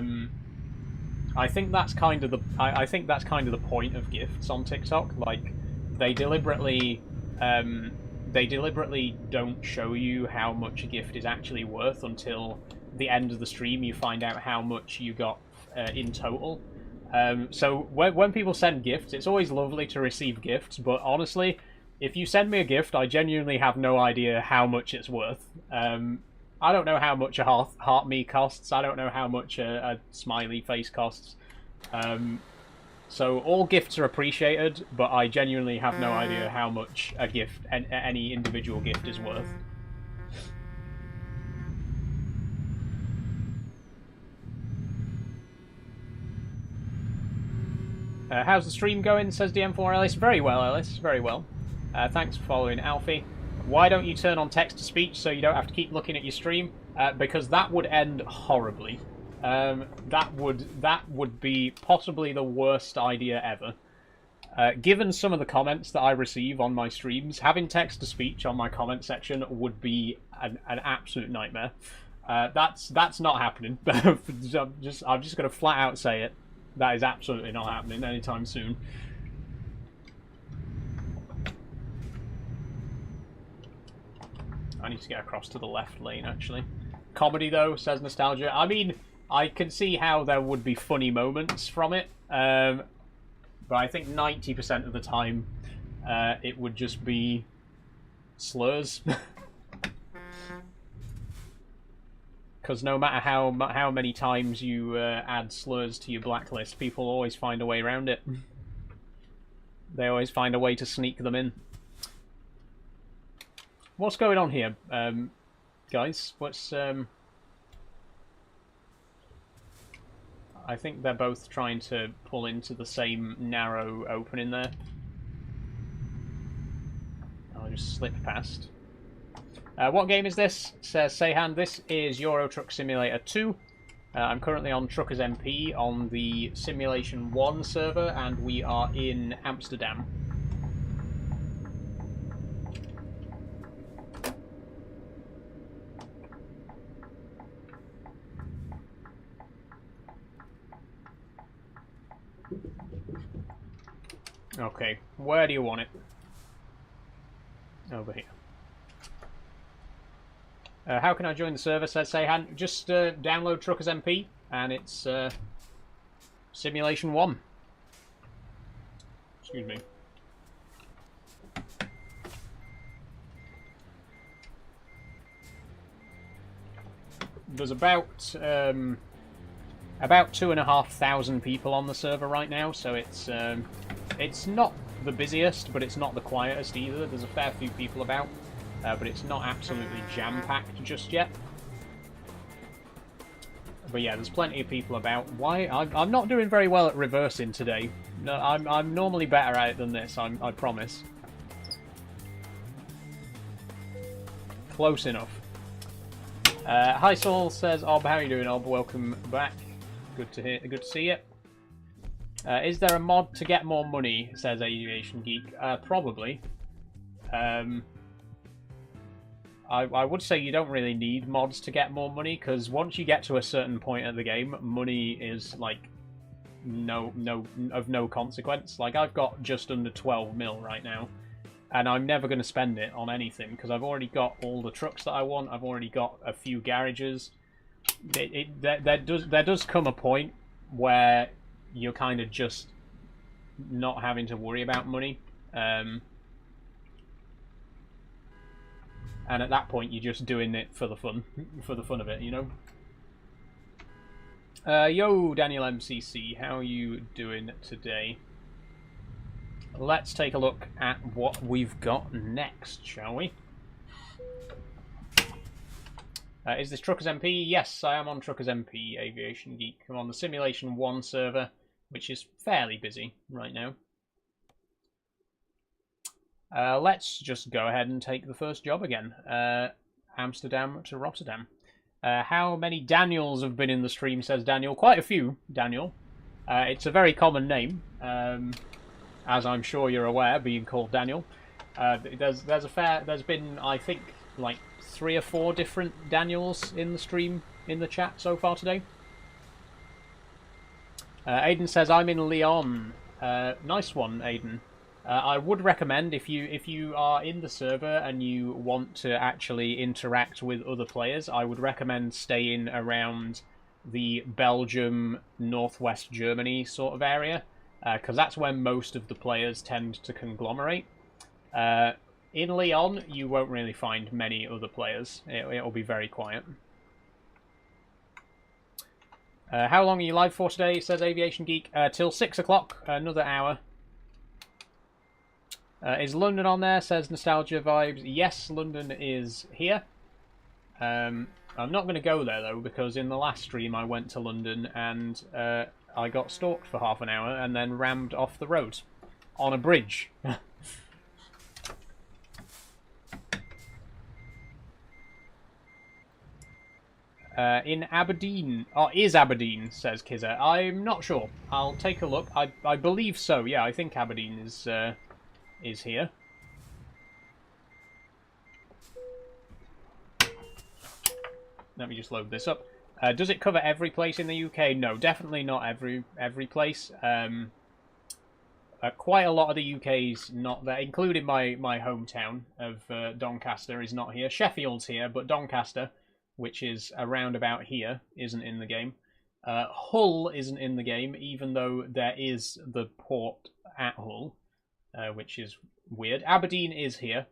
think that's kind of the point of gifts on TikTok. Like, they deliberately don't show you how much a gift is actually worth until the end of the stream. You find out how much you got in total. So when people send gifts, it's always lovely to receive gifts, but honestly, if you send me a gift, I genuinely have no idea how much it's worth. I don't know how much a heart me costs. I don't know how much a smiley face costs. So all gifts are appreciated, but I genuinely have no idea how much a gift, any individual gift, is worth. How's the stream going, says DM4 Ellis. Very well, Ellis, very well. Thanks for following Alfie. Why don't you turn on text-to-speech so you don't have to keep looking at your stream? Because that would end horribly. That would be possibly the worst idea ever. Given some of the comments that I receive on my streams, having text-to-speech on my comment section would be an absolute nightmare. That's not happening. I'm just going to flat out say it. That is absolutely not happening anytime soon. I need to get across to the left lane, actually. Comedy, though, says Nostalgia. I mean, I can see how there would be funny moments from it, but I think 90% of the time it would just be slurs. Because no matter how many times you add slurs to your blacklist, people always find a way around it. They always find a way to sneak them in. What's going on here, guys? What's I think they're both trying to pull into the same narrow opening there. I'll just slip past. What game is this? Says Seyhan. This is Euro Truck Simulator 2. I'm currently on Truckers MP on the Simulation 1 server, and we are in Amsterdam. Okay, where do you want it? Over here. How can I join the server, says Seyhan? Just download Truckers MP, and it's Simulation 1. Excuse me. There's about 2,500 people on the server right now, so it's not the busiest, but it's not the quietest either. There's a fair few people about. But it's not absolutely jam-packed just yet. But yeah, there's plenty of people about. Why? I'm not doing very well at reversing today. No, I'm normally better at it than this, I promise. Close enough. Hi Saul, says Ob. How are you doing, Ob? Welcome back. Good to see you. Is there a mod to get more money? Says Aviation Geek. Probably. I would say you don't really need mods to get more money, because once you get to a certain point of the game, money is like of no consequence. Like, I've got just under 12 mil right now, and I'm never going to spend it on anything because I've already got all the trucks that I want. I've already got a few garages. There does come a point where you're kind of just not having to worry about money, and at that point you're just doing it for the fun, of it, you know. Yo, Daniel MCC, how are you doing today? Let's take a look at what we've got next, shall we? Is this Truckers MP? Yes, I am on Truckers MP, Aviation Geek. I'm on the Simulation 1 server, which is fairly busy right now. Let's just go ahead and take the first job again. Amsterdam to Rotterdam. How many Daniels have been in the stream, says Daniel. Quite a few, Daniel. It's a very common name, as I'm sure you're aware, being called Daniel. There's been, I think, like 3 or 4 different Daniels in the stream, in the chat so far today. Aiden says, I'm in Lyon. Nice one, Aiden. I would recommend, if you are in the server and you want to actually interact with other players, I would recommend staying around the Belgium, Northwest Germany sort of area, because that's where most of the players tend to conglomerate. In Lyon, you won't really find many other players. It'll be very quiet. How long are you live for today, says Aviation Geek? Till 6 o'clock, another hour. Is London on there, says Nostalgia Vibes? Yes, London is here. I'm not going to go there, though, because in the last stream I went to London and I got stalked for half an hour and then rammed off the road on a bridge. In Aberdeen. Oh, is Aberdeen, says Kizza. I'm not sure. I'll take a look. I believe so, yeah. I think Aberdeen is here. Let me just load this up. Does it cover every place in the UK? No, definitely not every place. Quite a lot of the UK's not there, including my hometown of Doncaster is not here. Sheffield's here, but Doncaster, which is around about here, isn't in the game. Hull isn't in the game, even though there is the port at Hull, which is weird. Aberdeen is here.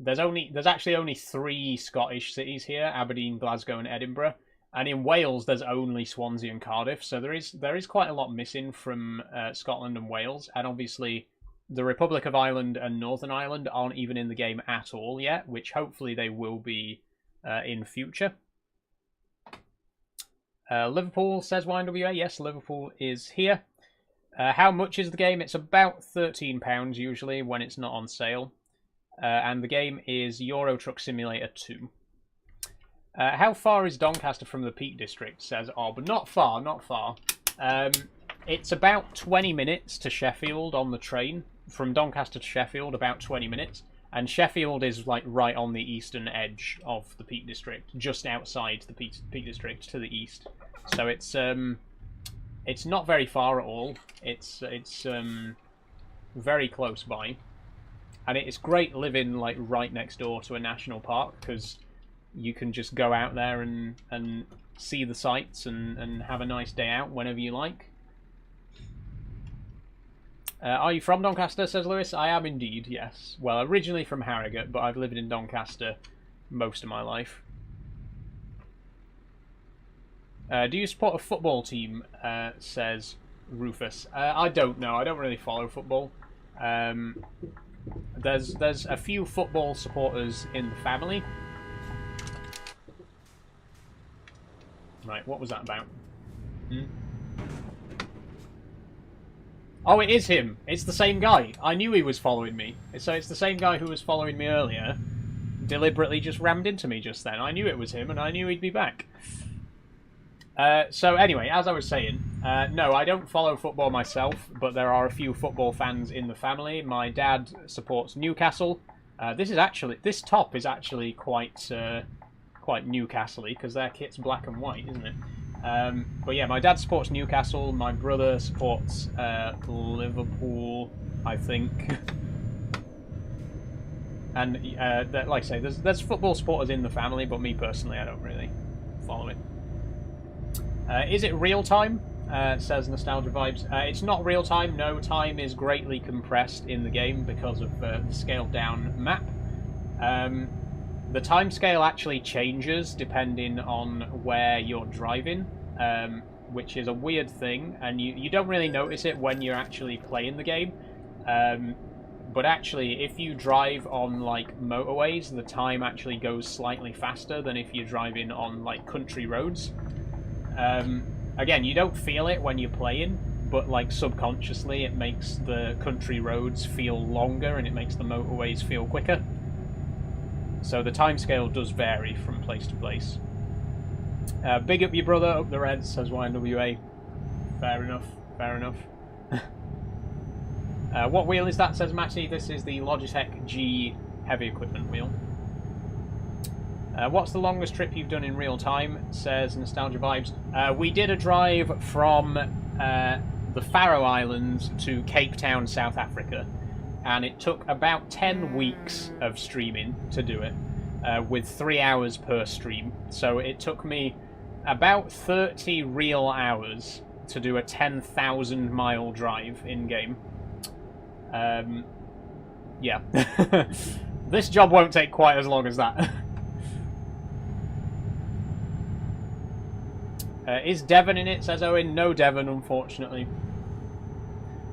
There's actually only 3 Scottish cities here: Aberdeen, Glasgow, and Edinburgh. And in Wales, there's only Swansea and Cardiff. So there is quite a lot missing from Scotland and Wales. And obviously, the Republic of Ireland and Northern Ireland aren't even in the game at all yet, which hopefully they will be in future. Liverpool, says YNWA. Yes, Liverpool is here. How much is the game? It's about £13 usually when it's not on sale. And the game is Euro Truck Simulator 2. How far is Doncaster from the Peak District, says Ob. Not far, not far. It's about 20 minutes to Sheffield on the train. From Doncaster to Sheffield, about 20 minutes. And Sheffield is like right on the eastern edge of the Peak District, just outside the Peak District to the east. So it's not very far at all. It's very close by, and it's great living like right next door to a national park because you can just go out there and see the sights and have a nice day out whenever you like. Are you from Doncaster, says Lewis? I am indeed, yes. Well, originally from Harrogate, but I've lived in Doncaster most of my life. Do you support a football team, says Rufus? I don't know. I don't really follow football. There's a few football supporters in the family. Right, what was that about? Oh, it is him. It's the same guy. I knew he was following me. So it's the same guy who was following me earlier. Deliberately just rammed into me just then. I knew it was him, and I knew he'd be back. So anyway, as I was saying, no, I don't follow football myself, but there are a few football fans in the family. My dad supports Newcastle. This top is actually quite Newcastle-y because their kit's black and white, isn't it? But yeah, my dad supports Newcastle. My brother supports Liverpool, I think. And like I say, there's football supporters in the family, but me personally, I don't really follow it. Is it real time? Says Nostalgia Vibes. It's not real time. No, time is greatly compressed in the game because of the scaled down map. The time scale actually changes depending on where you're driving, which is a weird thing, and you don't really notice it when you're actually playing the game. But actually, if you drive on like motorways, the time actually goes slightly faster than if you're driving on like country roads. Again, you don't feel it when you're playing, but like subconsciously it makes the country roads feel longer and it makes the motorways feel quicker. So the timescale does vary from place to place. Big up your brother, up the Reds, says YNWA. Fair enough, fair enough. What wheel is that, says Matty? This is the Logitech G heavy equipment wheel. What's the longest trip you've done in real time, says Nostalgia Vibes? We did a drive from the Faroe Islands to Cape Town, South Africa, and it took about 10 weeks of streaming to do it, with 3 hours per stream. So it took me about 30 real hours to do a 10,000 mile drive in-game. Yeah. This job won't take quite as long as that. Is Devon in it, says Owen? No Devon, unfortunately.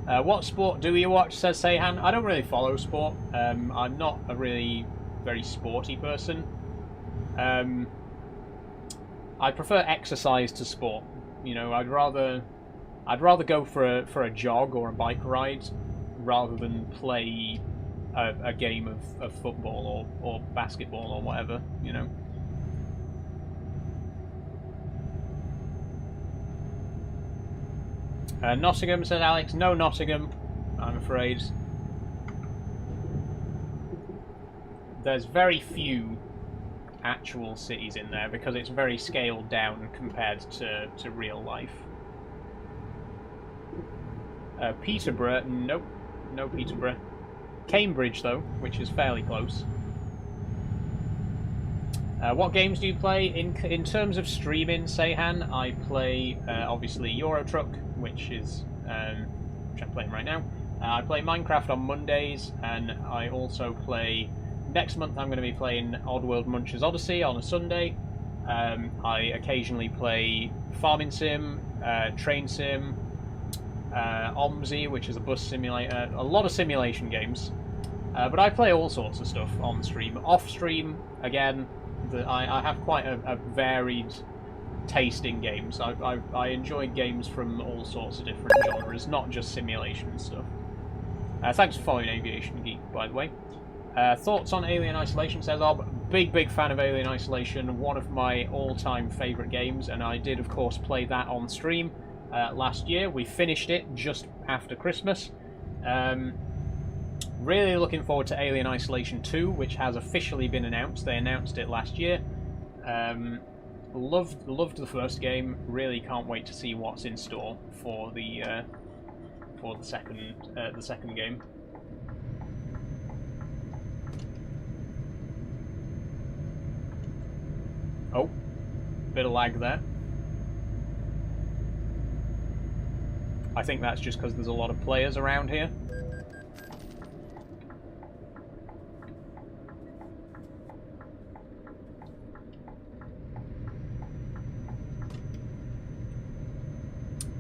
What sport do you watch, says Seihan? I don't really follow sport. I'm not a really very sporty person. I prefer exercise to sport. You know, I'd rather go for a jog or a bike ride rather than play a game of football or basketball or whatever, you know. Nottingham, said Alex. No Nottingham, I'm afraid. There's very few actual cities in there because it's very scaled down compared to real life. Peterborough, nope. No Peterborough. Cambridge, though, which is fairly close. What games do you play? In terms of streaming, Seihan, I play, obviously, Euro Truck, which I'm playing right now. I play Minecraft on Mondays, and I also play... Next month I'm going to be playing Oddworld Munch's Odyssey on a Sunday. I occasionally play Farming Sim, Train Sim, OMSI, which is a bus simulator, a lot of simulation games. But I play all sorts of stuff on stream. Off stream, again, I have quite a varied taste in games. I enjoy games from all sorts of different genres, not just simulation stuff. Thanks for following Aviation Geek, by the way. Thoughts on Alien Isolation, says Ob. Big fan of Alien Isolation, one of my all-time favourite games, and I did, of course, play that on stream last year. We finished it just after Christmas. Really looking forward to Alien Isolation 2, which has officially been announced. They announced it last year. Loved the first game. Really can't wait to see what's in store for the second game. Oh, bit of lag there. I think that's just because there's a lot of players around here.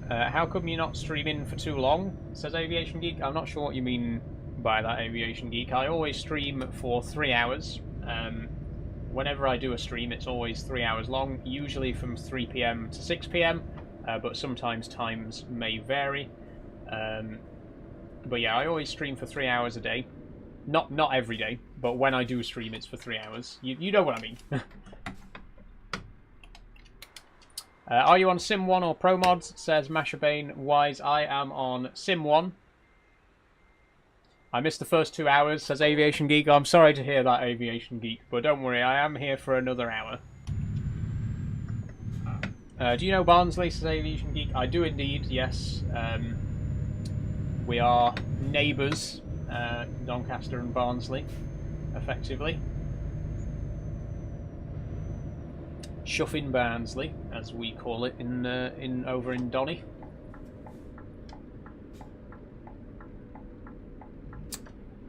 How come you're not streaming for too long, says Aviation Geek? I'm not sure what you mean by that, Aviation Geek. I always stream for 3 hours. Whenever I do a stream, it's always 3 hours long, usually from 3 PM to 6 PM, but sometimes times may vary. But yeah, I always stream for 3 hours a day. Not every day, but when I do stream, it's for 3 hours. You know what I mean. Are you on Sim 1 or Pro Mods, says Mashabane Wise. I am on Sim 1. I missed the first 2 hours, says Aviation Geek. I'm sorry to hear that, Aviation Geek, but don't worry, I am here for another hour. Do you know Barnsley, says Aviation Geek? I do indeed, yes. We are neighbours, Doncaster and Barnsley. effectively. Shuffing Barnsley, as we call it over in Donny.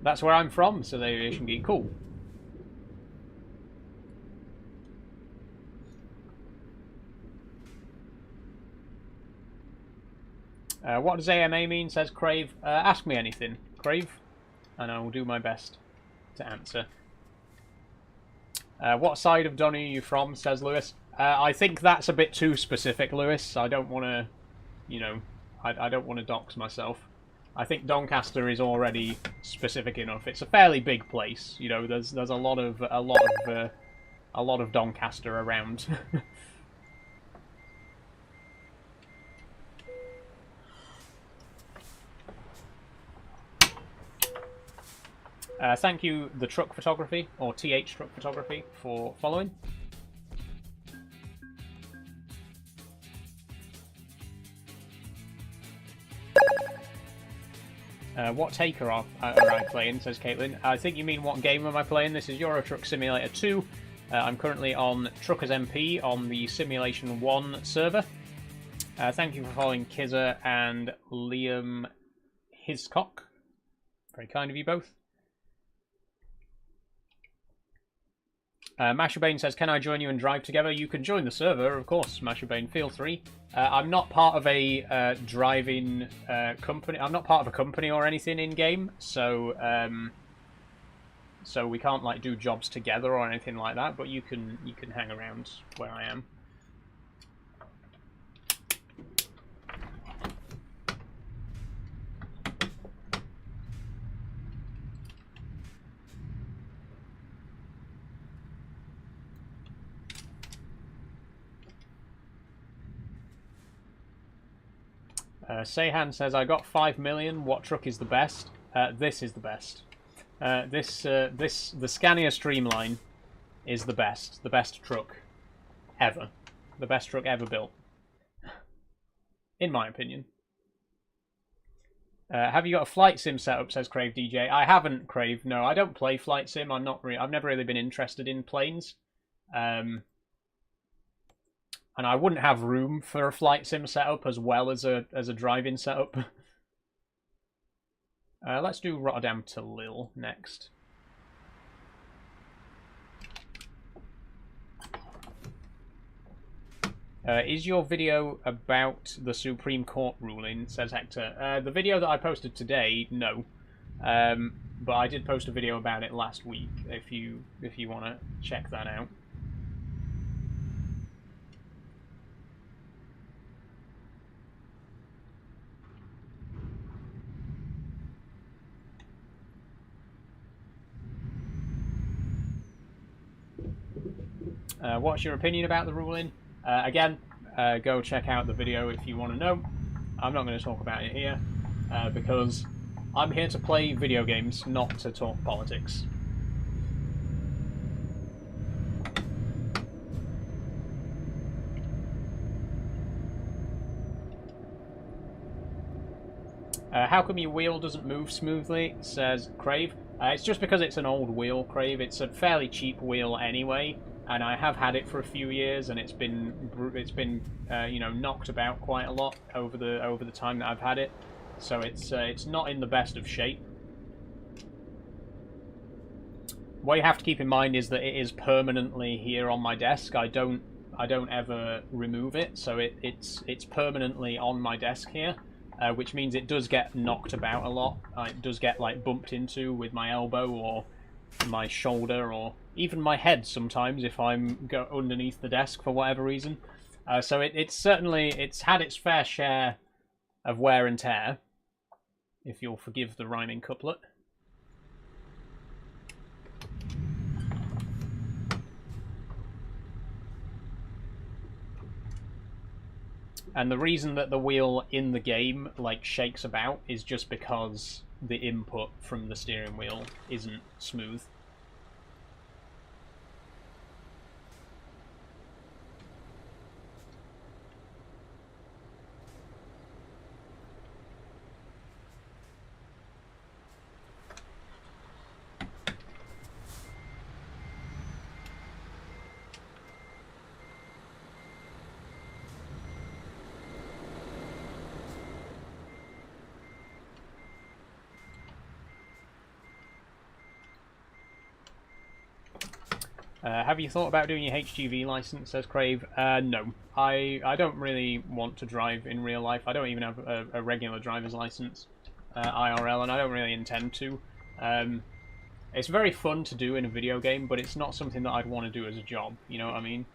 That's where I'm from, so the Aviation Geek. Cool. What does AMA mean, says Crave. Ask me anything, Crave, and I will do my best to answer. What side of Donny are you from, says Lewis. I think that's a bit too specific, Lewis. I don't want to, you know, I don't want to dox myself. I think Doncaster is already specific enough. It's a fairly big place, you know. There's a lot of Doncaster around. Thank you, The Truck Photography, or TH Truck Photography, for following. What taker are I playing, says Caitlin. I think you mean what game am I playing? This is Euro Truck Simulator 2. I'm currently on Truckers MP on the Simulation 1 server. Thank you for following Kizza and Liam Hiscock. Very kind of you both. Masherbane says, can I join you and drive together? You can join the server, of course, Masherbane. Feel free. I'm not part of a driving company. I'm not part of a company or anything in game, so so we can't like do jobs together or anything like that. But you can hang around where I am. Seyhan says, I got 5 million. What truck is the best? This is the best. The Scania Streamline is the best. The best truck ever. The best truck ever built. In my opinion. Have you got a flight sim setup, says Crave DJ. I haven't, Crave. No, I don't play flight sim. I've never really been interested in planes. And I wouldn't have room for a flight sim setup as well as a driving setup. Let's do Rotterdam to Lille next. Is your video about the Supreme Court ruling, says Hector. The video that I posted today, no. But I did post a video about it last week, if you want to check that out. What's your opinion about the ruling? Again, go check out the video if you want to know. I'm not going to talk about it here, because I'm here to play video games, not to talk politics. How come your wheel doesn't move smoothly, says Crave. It's just because it's an old wheel, Crave. It's a fairly cheap wheel anyway, and I have had it for a few years, and it's been you know, knocked about quite a lot over the time that I've had it. So it's not in the best of shape. What you have to keep in mind is that it is permanently here on my desk. I don't ever remove it, so it's permanently on my desk here. Which means it does get knocked about a lot. It does get like bumped into with my elbow or my shoulder or even my head sometimes if I'm underneath the desk for whatever reason. So it's had its fair share of wear and tear, if you'll forgive the rhyming couplet. And the reason that the wheel in the game like shakes about is just because the input from the steering wheel isn't smooth. Have you thought about doing your HGV license, says Crave? No. I don't really want to drive in real life. I don't even have a regular driver's license, IRL, and I don't really intend to. It's very fun to do in a video game, but it's not something that I'd want to do as a job, you know what I mean?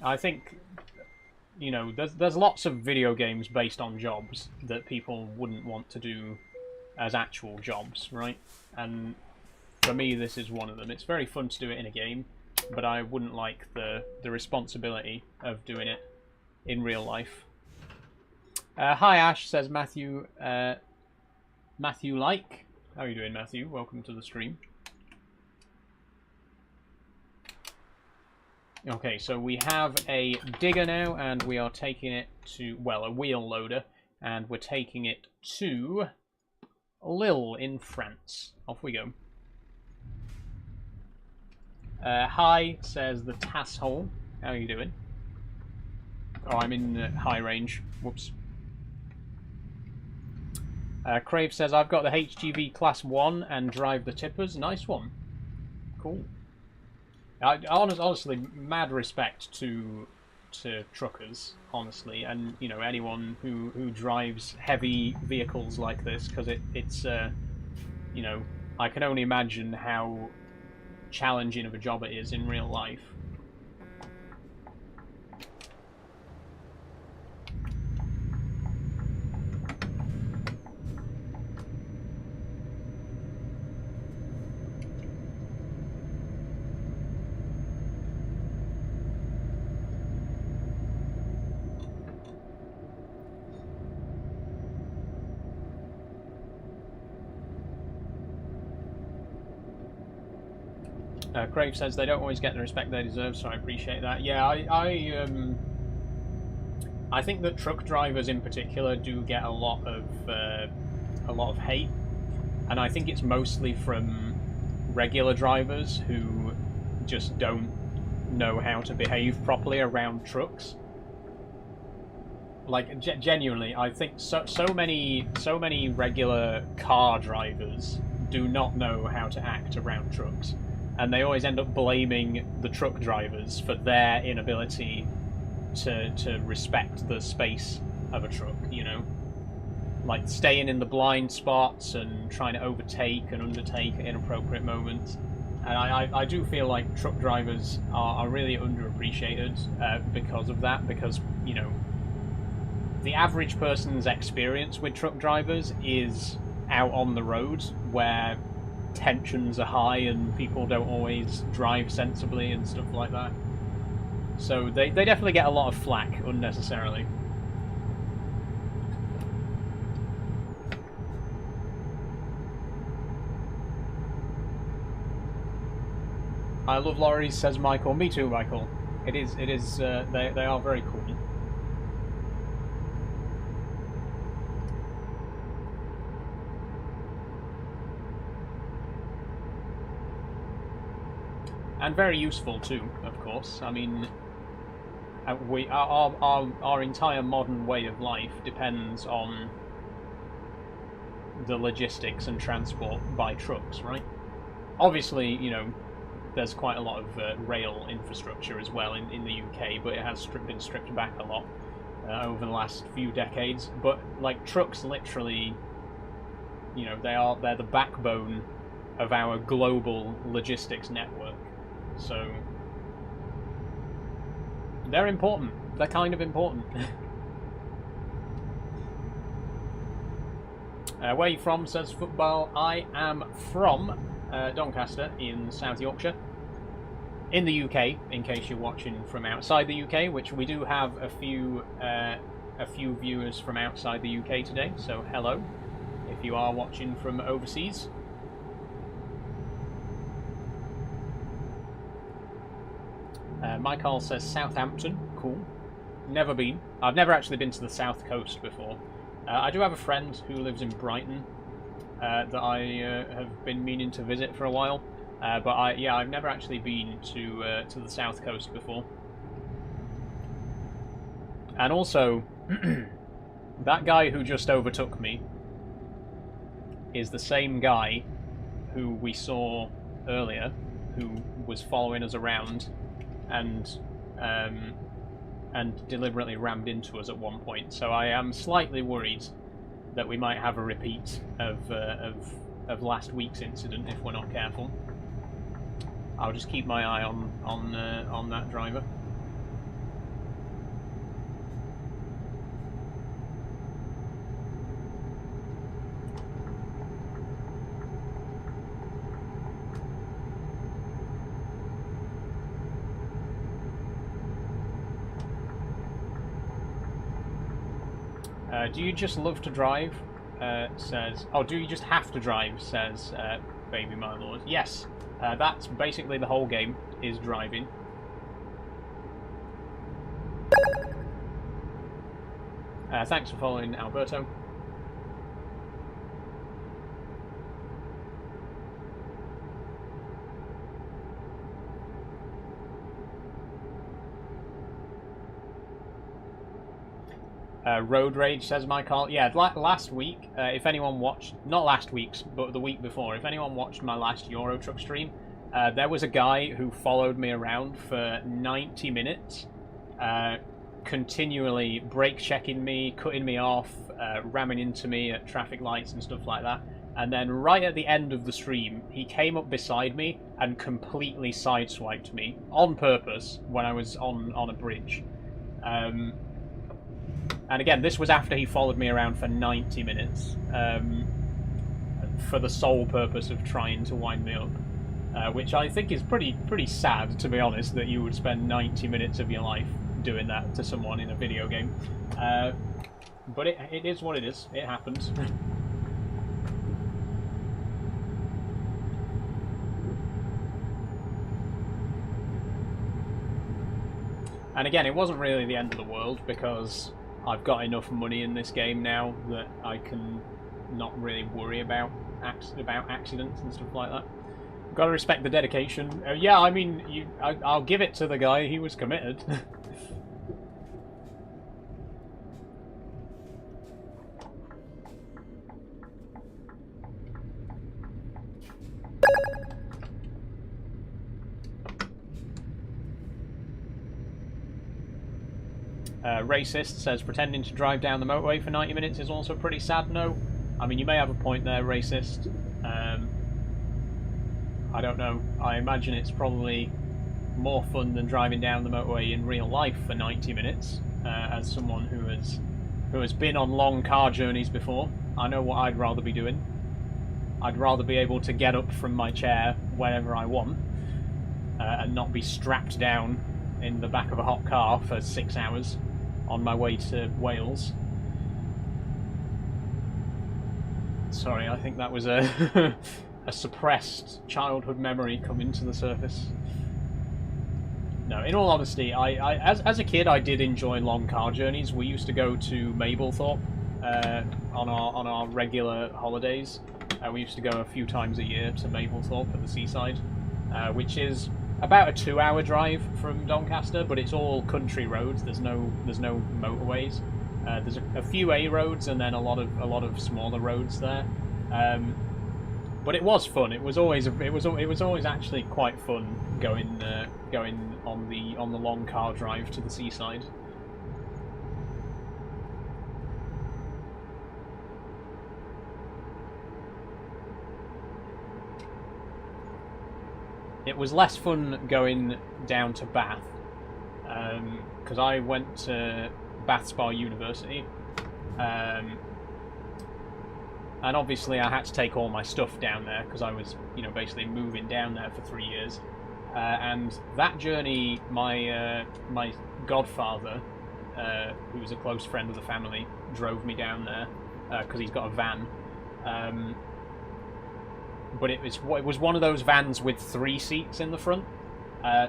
I think, you know, there's lots of video games based on jobs that people wouldn't want to do as actual jobs, right? And for me, this is one of them. It's very fun to do it in a game, but I wouldn't like the responsibility of doing it in real life. Hi Ash, says Matthew. Matthew Like. How are you doing, Matthew? Welcome to the stream. Okay, so we have a digger now, and we are taking it to, well, a wheel loader, and we're taking it to Lille in France. Off we go. Hi, says the Tasshole. How are you doing? Oh, I'm in high range. Whoops. Crave says, I've got the HGV Class 1 and drive the tippers. Nice one. Cool. Honestly, mad respect to truckers, honestly, and, you know, anyone who drives heavy vehicles like this, because it's you know, I can only imagine how challenging of a job it is in real life. Crave says they don't always get the respect they deserve, so I appreciate that. Yeah, I think that truck drivers in particular do get a lot of hate, and I think it's mostly from regular drivers who just don't know how to behave properly around trucks. Like, genuinely, I think so many regular car drivers do not know how to act around trucks. And they always end up blaming the truck drivers for their inability to respect the space of a truck, you know? Like, staying in the blind spots and trying to overtake and undertake at inappropriate moments. And I do feel like truck drivers are really underappreciated because of that, because, you know, the average person's experience with truck drivers is out on the road, where tensions are high and people don't always drive sensibly and stuff like that. So they definitely get a lot of flack unnecessarily. I love lorries, says Michael. Me too, Michael. It is. They are very cool. And very useful too, of course. I mean, our entire modern way of life depends on the logistics and transport by trucks, right? Obviously, you know, there's quite a lot of rail infrastructure as well in the UK, but it has been stripped back a lot over the last few decades. But like, trucks literally, you know, they're the backbone of our global logistics network. So they're important. They're kind of important. Where are you from, says Football? I am from Doncaster in South Yorkshire, in the UK, in case you're watching from outside the UK, which we do have a few viewers from outside the UK today, so hello, if you are watching from overseas. Michael says Southampton. Cool. Never been. I've never actually been to the south coast before. I do have a friend who lives in Brighton that I have been meaning to visit for a while. But I've never actually been to the south coast before. And also, that guy who just overtook me is the same guy who we saw earlier who was following us around and deliberately rammed into us at one point. So I am slightly worried that we might have a repeat of last week's incident if we're not careful. I'll just keep my eye on that driver. Do you just love to drive? Says... Oh, do you just have to drive? Says Baby My Lord. Yes, that's basically the whole game, is driving. Thanks for following, Alberto. Road Rage, says my Carl. Yeah, last week, if anyone watched, not last week's, but the week before, if anyone watched my last Euro Truck stream, there was a guy who followed me around for 90 minutes, continually brake checking me, cutting me off, ramming into me at traffic lights and stuff like that. And then right at the end of the stream, he came up beside me and completely sideswiped me on purpose when I was on a bridge. And again, this was after he followed me around for 90 minutes, for the sole purpose of trying to wind me up, which I think is pretty sad, to be honest, that you would spend 90 minutes of your life doing that to someone in a video game. But it is what it is. It happens. And again, it wasn't really the end of the world, because I've got enough money in this game now that I can not really worry about accidents and stuff like that. Got to respect the dedication. Yeah, I mean, I'll give it to the guy. He was committed. Racist says pretending to drive down the motorway for 90 minutes is also pretty sad. No, I mean, you may have a point there, Racist. I don't know. I imagine it's probably more fun than driving down the motorway in real life for 90 minutes. As someone who has been on long car journeys before, I know what I'd rather be doing. I'd rather be able to get up from my chair whenever I want, and not be strapped down in the back of a hot car for 6 hours on my way to Wales. Sorry, I think that was a a suppressed childhood memory coming to the surface. No, in all honesty, as a kid I did enjoy long car journeys. We used to go to Mablethorpe on our regular holidays. We used to go a few times a year to Mablethorpe at the seaside, which is about a 2-hour drive from Doncaster, but it's all country roads. There's no motorways. There's a few A roads and then a lot of smaller roads there. But it was fun. It was always actually quite fun going on the long car drive to the seaside. It was less fun going down to Bath, because I went to Bath Spa University, and obviously I had to take all my stuff down there because I was, basically moving down there for 3 years. And that journey, my godfather, who's a close friend of the family, drove me down there because he's got a van. But it was one of those vans with 3 seats in the front.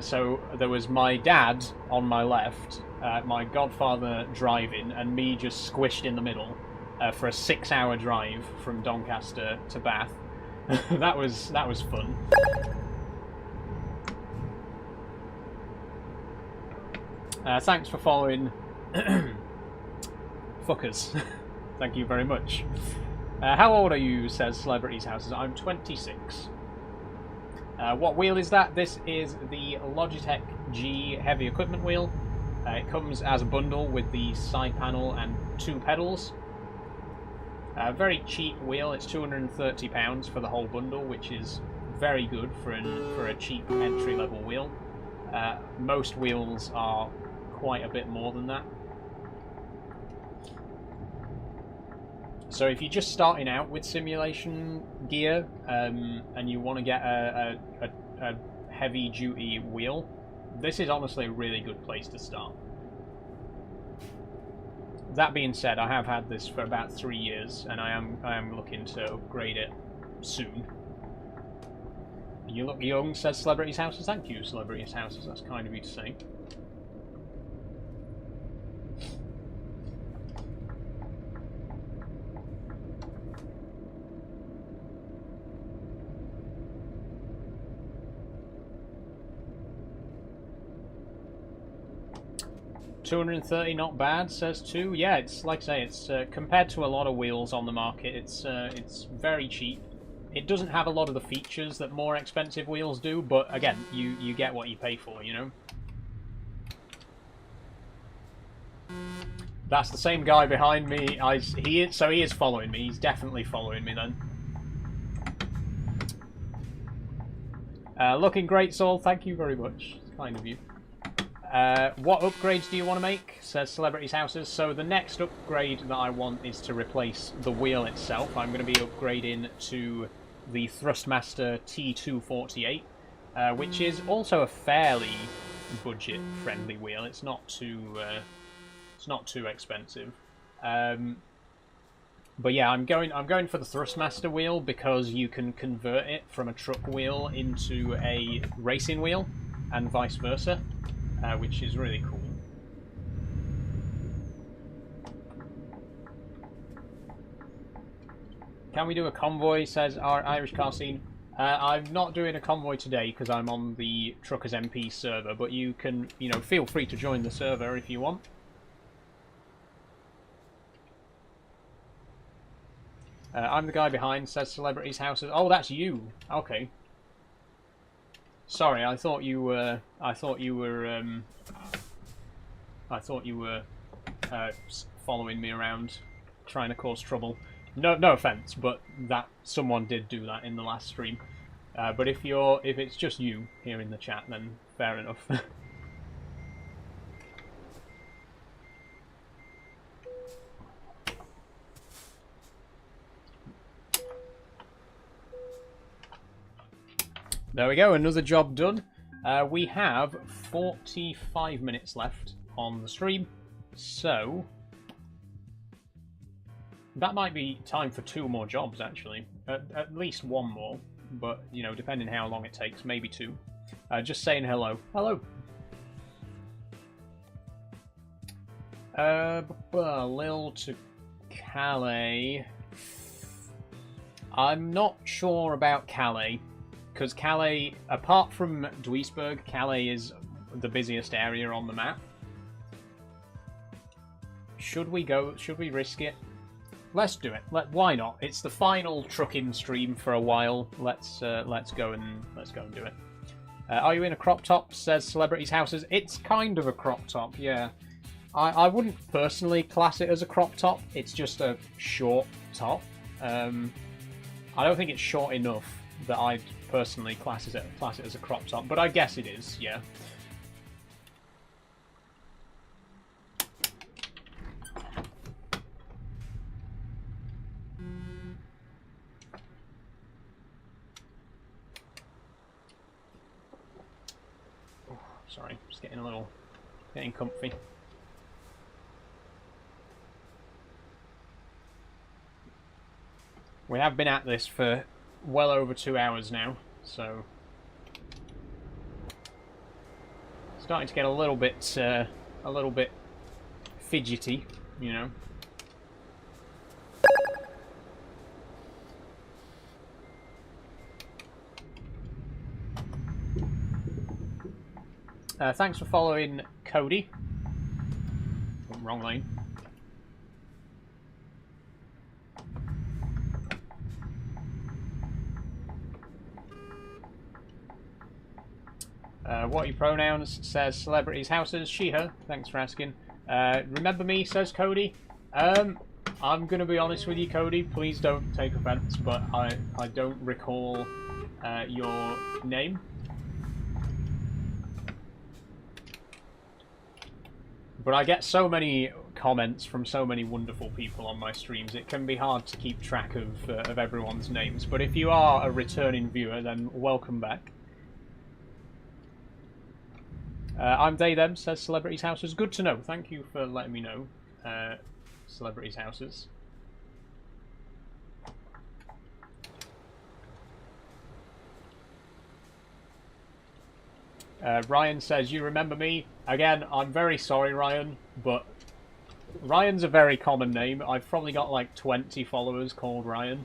So there was my dad on my left, my godfather driving, and me just squished in the middle for a 6-hour drive from Doncaster to Bath. that was fun. Thanks for following, fuckers. Thank you very much. How old are you, says Celebrities Houses. I'm 26. What wheel is that? This is the Logitech G heavy equipment wheel. It comes as a bundle with the side panel and 2 pedals. Very cheap wheel. It's £230 for the whole bundle, which is very good for a cheap entry-level wheel. Most wheels are quite a bit more than that. So if you're just starting out with simulation gear and you want to get a heavy-duty wheel, this is honestly a really good place to start. That being said, I have had this for about 3 years, and I am looking to upgrade it soon. You look young, says Celebrities Houses. Thank you, Celebrities Houses. That's kind of you to say. $230, not bad, says 2. Yeah, it's like I say, it's compared to a lot of wheels on the market, it's very cheap. It doesn't have a lot of the features that more expensive wheels do, but again, you get what you pay for, you know? That's the same guy behind me. He is following me. He's definitely following me then. Looking great, Saul. Thank you very much. It's kind of you. What upgrades do you want to make? Says Celebrities Houses. So the next upgrade that I want is to replace the wheel itself. I'm going to be upgrading to the Thrustmaster T248, which is also a fairly budget-friendly wheel. It's not too expensive. But yeah, I'm going for the Thrustmaster wheel because you can convert it from a truck wheel into a racing wheel, and vice versa. Which is really cool. Can we do a convoy, says our Irish car scene. I'm not doing a convoy today because I'm on the Truckers MP server, but you can, feel free to join the server if you want. I'm the guy behind, says Celebrities Houses. Oh, that's you. Okay. Sorry, I thought you were following me around, trying to cause trouble. No offense, but that someone did do that in the last stream. But if it's just you here in the chat, then fair enough. There we go, another job done. We have 45 minutes left on the stream, so that might be time for 2 more jobs, actually. At least 1 more, but, depending how long it takes, maybe 2. Just saying hello. Hello! Lille to Calais. I'm not sure about Calais. Because Calais, apart from Duisburg, Calais is the busiest area on the map. Should we risk it? Let's do it. Why not? It's the final trucking stream for a while. Let's go and do it. Are you in a crop top? Says Celebrities Houses. It's kind of a crop top, yeah. I wouldn't personally class it as a crop top. It's just a short top. I don't think it's short enough that I'd personally class it as a crop top, but I guess it is, yeah. Oh, sorry, just getting comfy. We have been at this for well over 2 hours now, so starting to get a little bit fidgety, Thanks for following Cody. Oh, wrong lane. What are your pronouns? Says celebrities, houses, she, her. Thanks for asking. Remember me? Says Cody. I'm gonna be honest with you, Cody. Please don't take offense, but I don't recall your name. But I get so many comments from so many wonderful people on my streams, it can be hard to keep track of everyone's names. But if you are a returning viewer, then welcome back. I'm they, them, says Celebrities Houses. Good to know. Thank you for letting me know, Celebrities Houses. Ryan says, you remember me? Again, I'm very sorry, Ryan, but Ryan's a very common name. I've probably got like 20 followers called Ryan.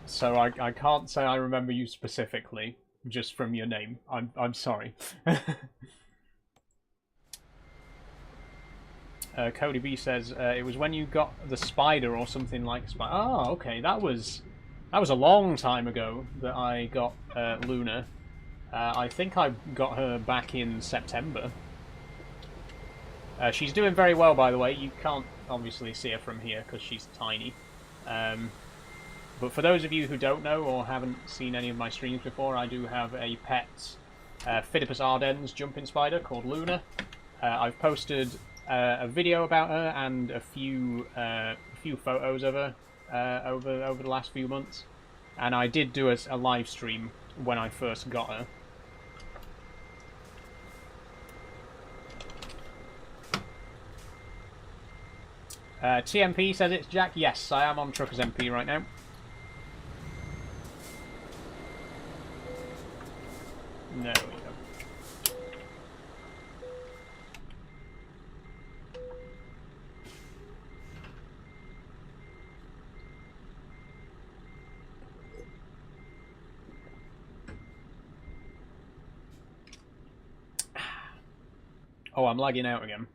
So I can't say I remember you specifically, just from your name. I'm sorry. Cody B says, it was when you got the spider or something like spider. Oh, okay, that was a long time ago that I got Luna. I think I got her back in September. She's doing very well, by the way. You can't obviously see her from here because she's tiny. But for those of you who don't know or haven't seen any of my streams before, I do have a pet Phidippus ardens jumping spider called Luna. I've posted a video about her and a few photos of her over the last few months. And I did do a live stream when I first got her. TMP says it's Jack. Yes, I am on Truckers MP right now. There we go. Oh, I'm lagging out again.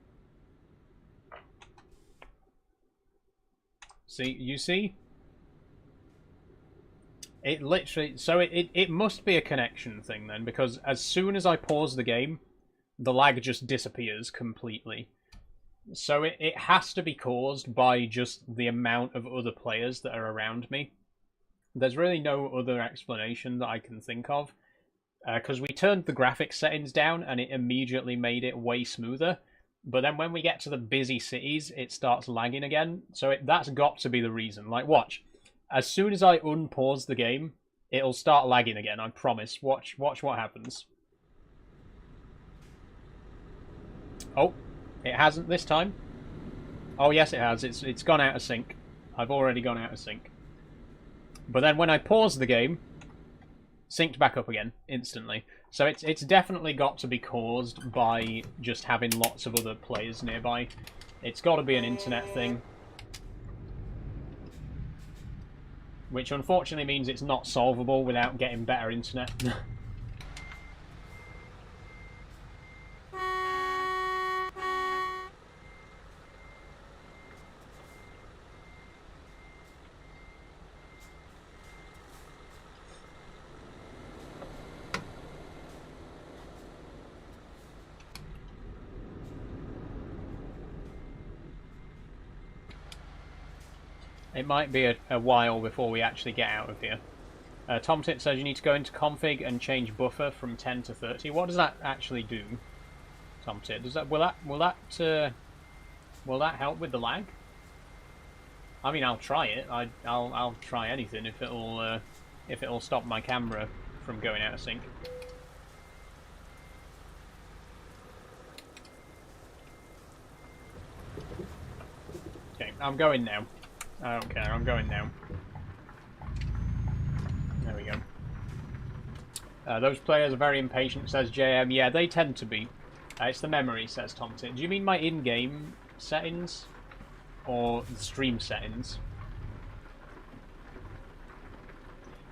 See, you see? It literally... So it must be a connection thing then, because as soon as I pause the game, the lag just disappears completely. So it has to be caused by just the amount of other players that are around me. There's really no other explanation that I can think of. Because we turned the graphics settings down and it immediately made it way smoother. But then when we get to the busy cities, it starts lagging again. So that's got to be the reason. Like, watch. As soon as I unpause the game, it'll start lagging again, I promise. Watch what happens. Oh, it hasn't this time. Oh, yes, it has. It's gone out of sync. I've already gone out of sync. But then when I pause the game, synced back up again, instantly. So it's definitely got to be caused by just having lots of other players nearby. It's got to be an internet thing. Which unfortunately means it's not solvable without getting better internet. It might be a while before we actually get out of here. Tomtit says you need to go into config and change buffer from 10 to 30. What does that actually do, Tomtit? Does that will that help with the lag? I mean, I'll try it. I'll try anything if it'll stop my camera from going out of sync. Okay, I'm going now. I don't care, I'm going now. There we go. Those players are very impatient, says JM. Yeah, they tend to be. It's the memory, says Tomtit. Do you mean my in-game settings? Or the stream settings?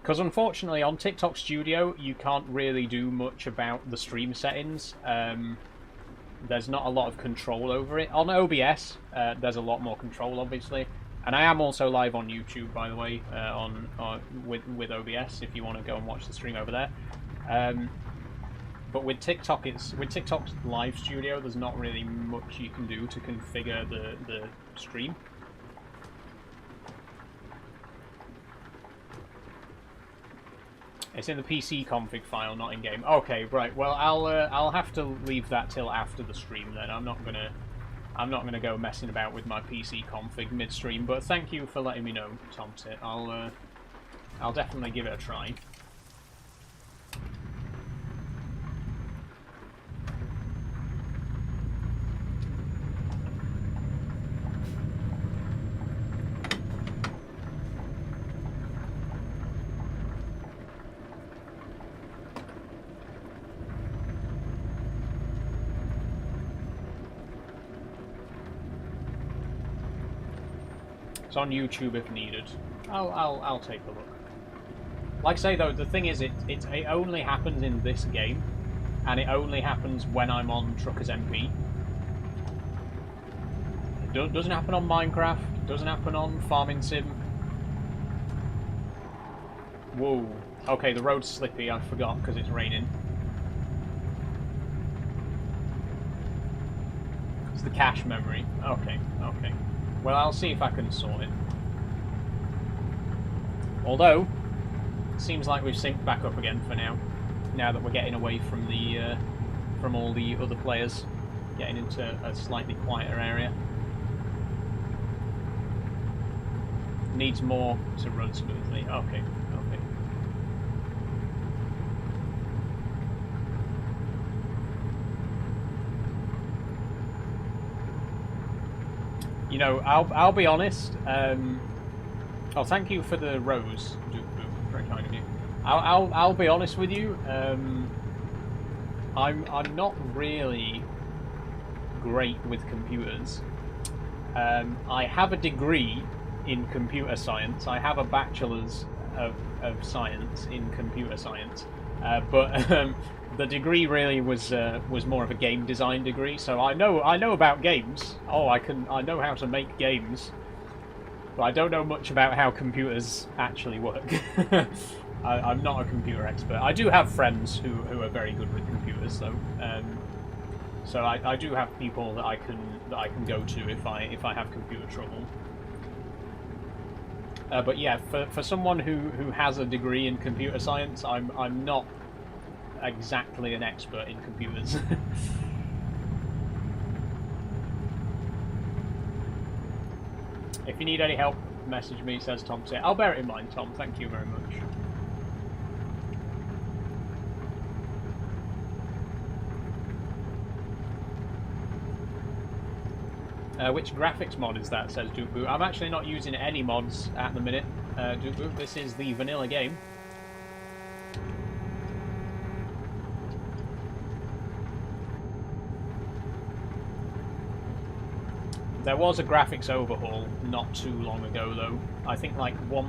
Because unfortunately, on TikTok Studio, you can't really do much about the stream settings. There's not a lot of control over it. On OBS, there's a lot more control, obviously. And I am also live on YouTube, by the way, with OBS, if you want to go and watch the stream over there. But with TikTok, with TikTok's live studio, there's not really much you can do to configure the stream. It's in the PC config file, not in game. Okay, right. Well, I'll have to leave that till after the stream then. I'm not gonna go messing about with my PC config midstream. But thank you for letting me know, Tomtit. I'll definitely give it a try. It's on YouTube if needed. I'll take a look. Like I say though, the thing is, it only happens in this game, and it only happens when I'm on Truckers MP. It doesn't happen on Minecraft. It doesn't happen on Farming Sim. Whoa. Okay, the road's slippy. I forgot because it's raining. It's the cache memory. Okay. Okay. Well, I'll see if I can sort it. Although, it seems like we've synced back up again for now. Now that we're getting away from the from all the other players, getting into a slightly quieter area. Needs more to run smoothly. Okay. Okay. You know, I'll be honest. Oh, thank you for the rose. Very kind of you. I'll be honest with you. I'm not really great with computers. I have a degree in computer science. I have a bachelor's of science in computer science, but the degree really was more of a game design degree. So I know about games. Oh, I know how to make games, but I don't know much about how computers actually work. I'm not a computer expert. I do have friends who are very good with computers, though. So I do have people that I can go to if I have computer trouble. But yeah, for someone who has a degree in computer science, I'm not exactly an expert in computers. If you need any help, message me, says Tom. I'll bear it in mind, Tom. Thank you very much. Which graphics mod is that, says Duke. I'm actually not using any mods at the minute, Duke. This is the vanilla game. There was a graphics overhaul not too long ago, though. I think like was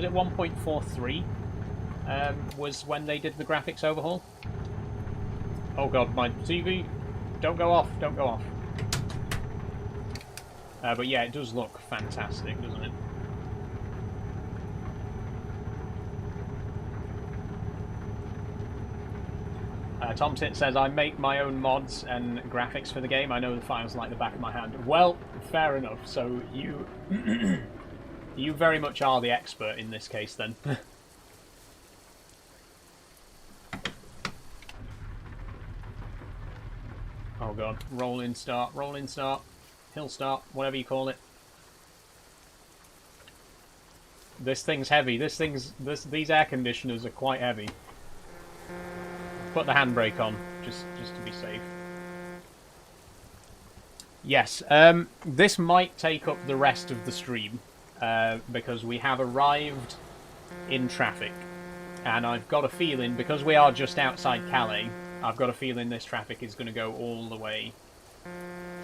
it 1.43 was when they did the graphics overhaul? Oh god, my TV! Don't go off! Don't go off! But yeah, it does look fantastic, doesn't it? Tom Tit says, I make my own mods and graphics for the game. I know the files like the back of my hand. Well, fair enough. So you you very much are the expert in this case then. Oh god, rolling start, hill start, whatever you call it. This thing's heavy. These air conditioners are quite heavy. Put the handbrake on, just to be safe. Yes, this might take up the rest of the stream, because we have arrived in traffic. And I've got a feeling, because we are just outside Calais, I've got a feeling this traffic is going to go all the way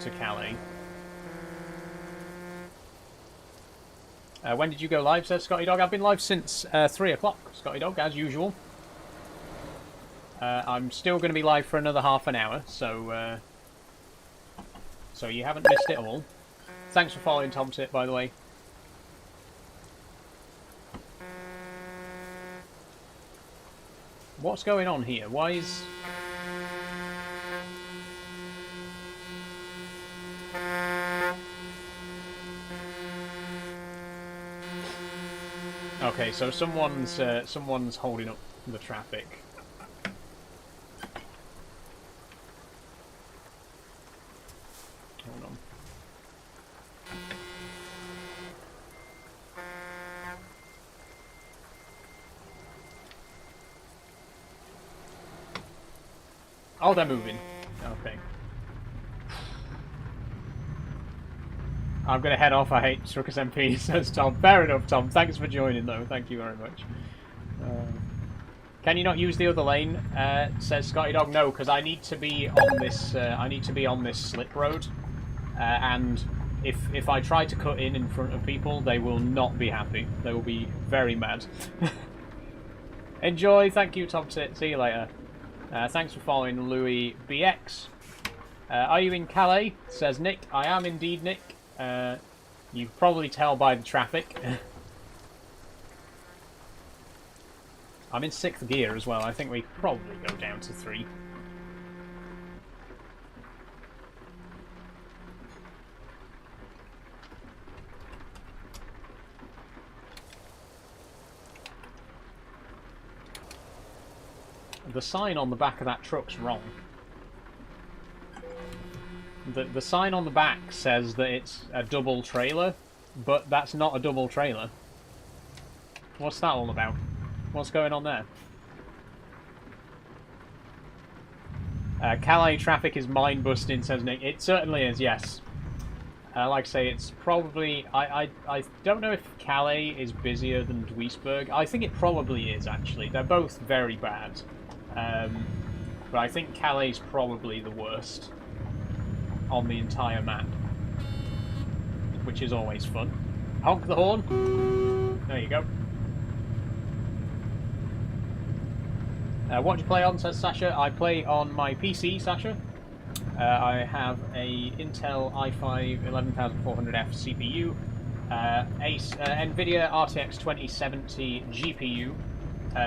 to Calais. When did you go live, says Scotty Dog? I've been live since 3 o'clock, Scotty Dog, as usual. I'm still going to be live for another half an hour, so so you haven't missed it all. Thanks for following Tom Tit, by the way. What's going on here? Why is... Okay, so someone's holding up the traffic. Hold on. Oh, they're moving. Okay. I'm going to head off. I hate Struckers MP, says Tom. Fair enough, Tom. Thanks for joining, though. Thank you very much. Can you not use the other lane? Says Scotty Dog. No, because I need to be on this. I need to be on this slip road, and if I try to cut in front of people, they will not be happy. They will be very mad. Enjoy. Thank you, Tom. See you later. Thanks for following Louis BX. Are you in Calais? Says Nick. I am indeed, Nick. You can probably tell by the traffic. I'm in 6th gear as well. I think we could probably go down to 3. The sign on the back of that truck's wrong. The sign on the back says that it's a double trailer, but that's not a double trailer. What's that all about? What's going on there? Calais traffic is mind-busting, says Nick. It certainly is, yes. Like I say, it's probably... I don't know if Calais is busier than Duisburg. I think it probably is, actually. They're both very bad. But I think Calais is probably the worst on the entire map, which is always fun. Honk the horn. There you go. What do you play on, says Sasha? I play on my PC, Sasha. I have a Intel i5 11400F CPU, NVIDIA RTX 2070 GPU,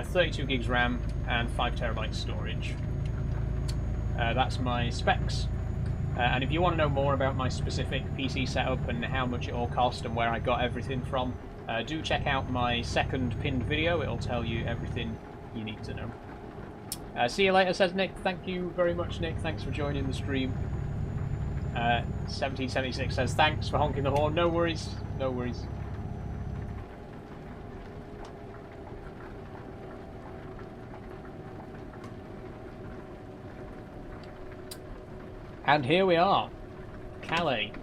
32 gigs RAM, and 5 terabytes storage. That's my specs. And if you want to know more about my specific PC setup and how much it all cost and where I got everything from, do check out my second pinned video. It'll tell you everything you need to know. See you later, says Nick. Thank you very much, Nick. Thanks for joining the stream. 1776 says, thanks for honking the horn. No worries. No worries. And here we are. Calais.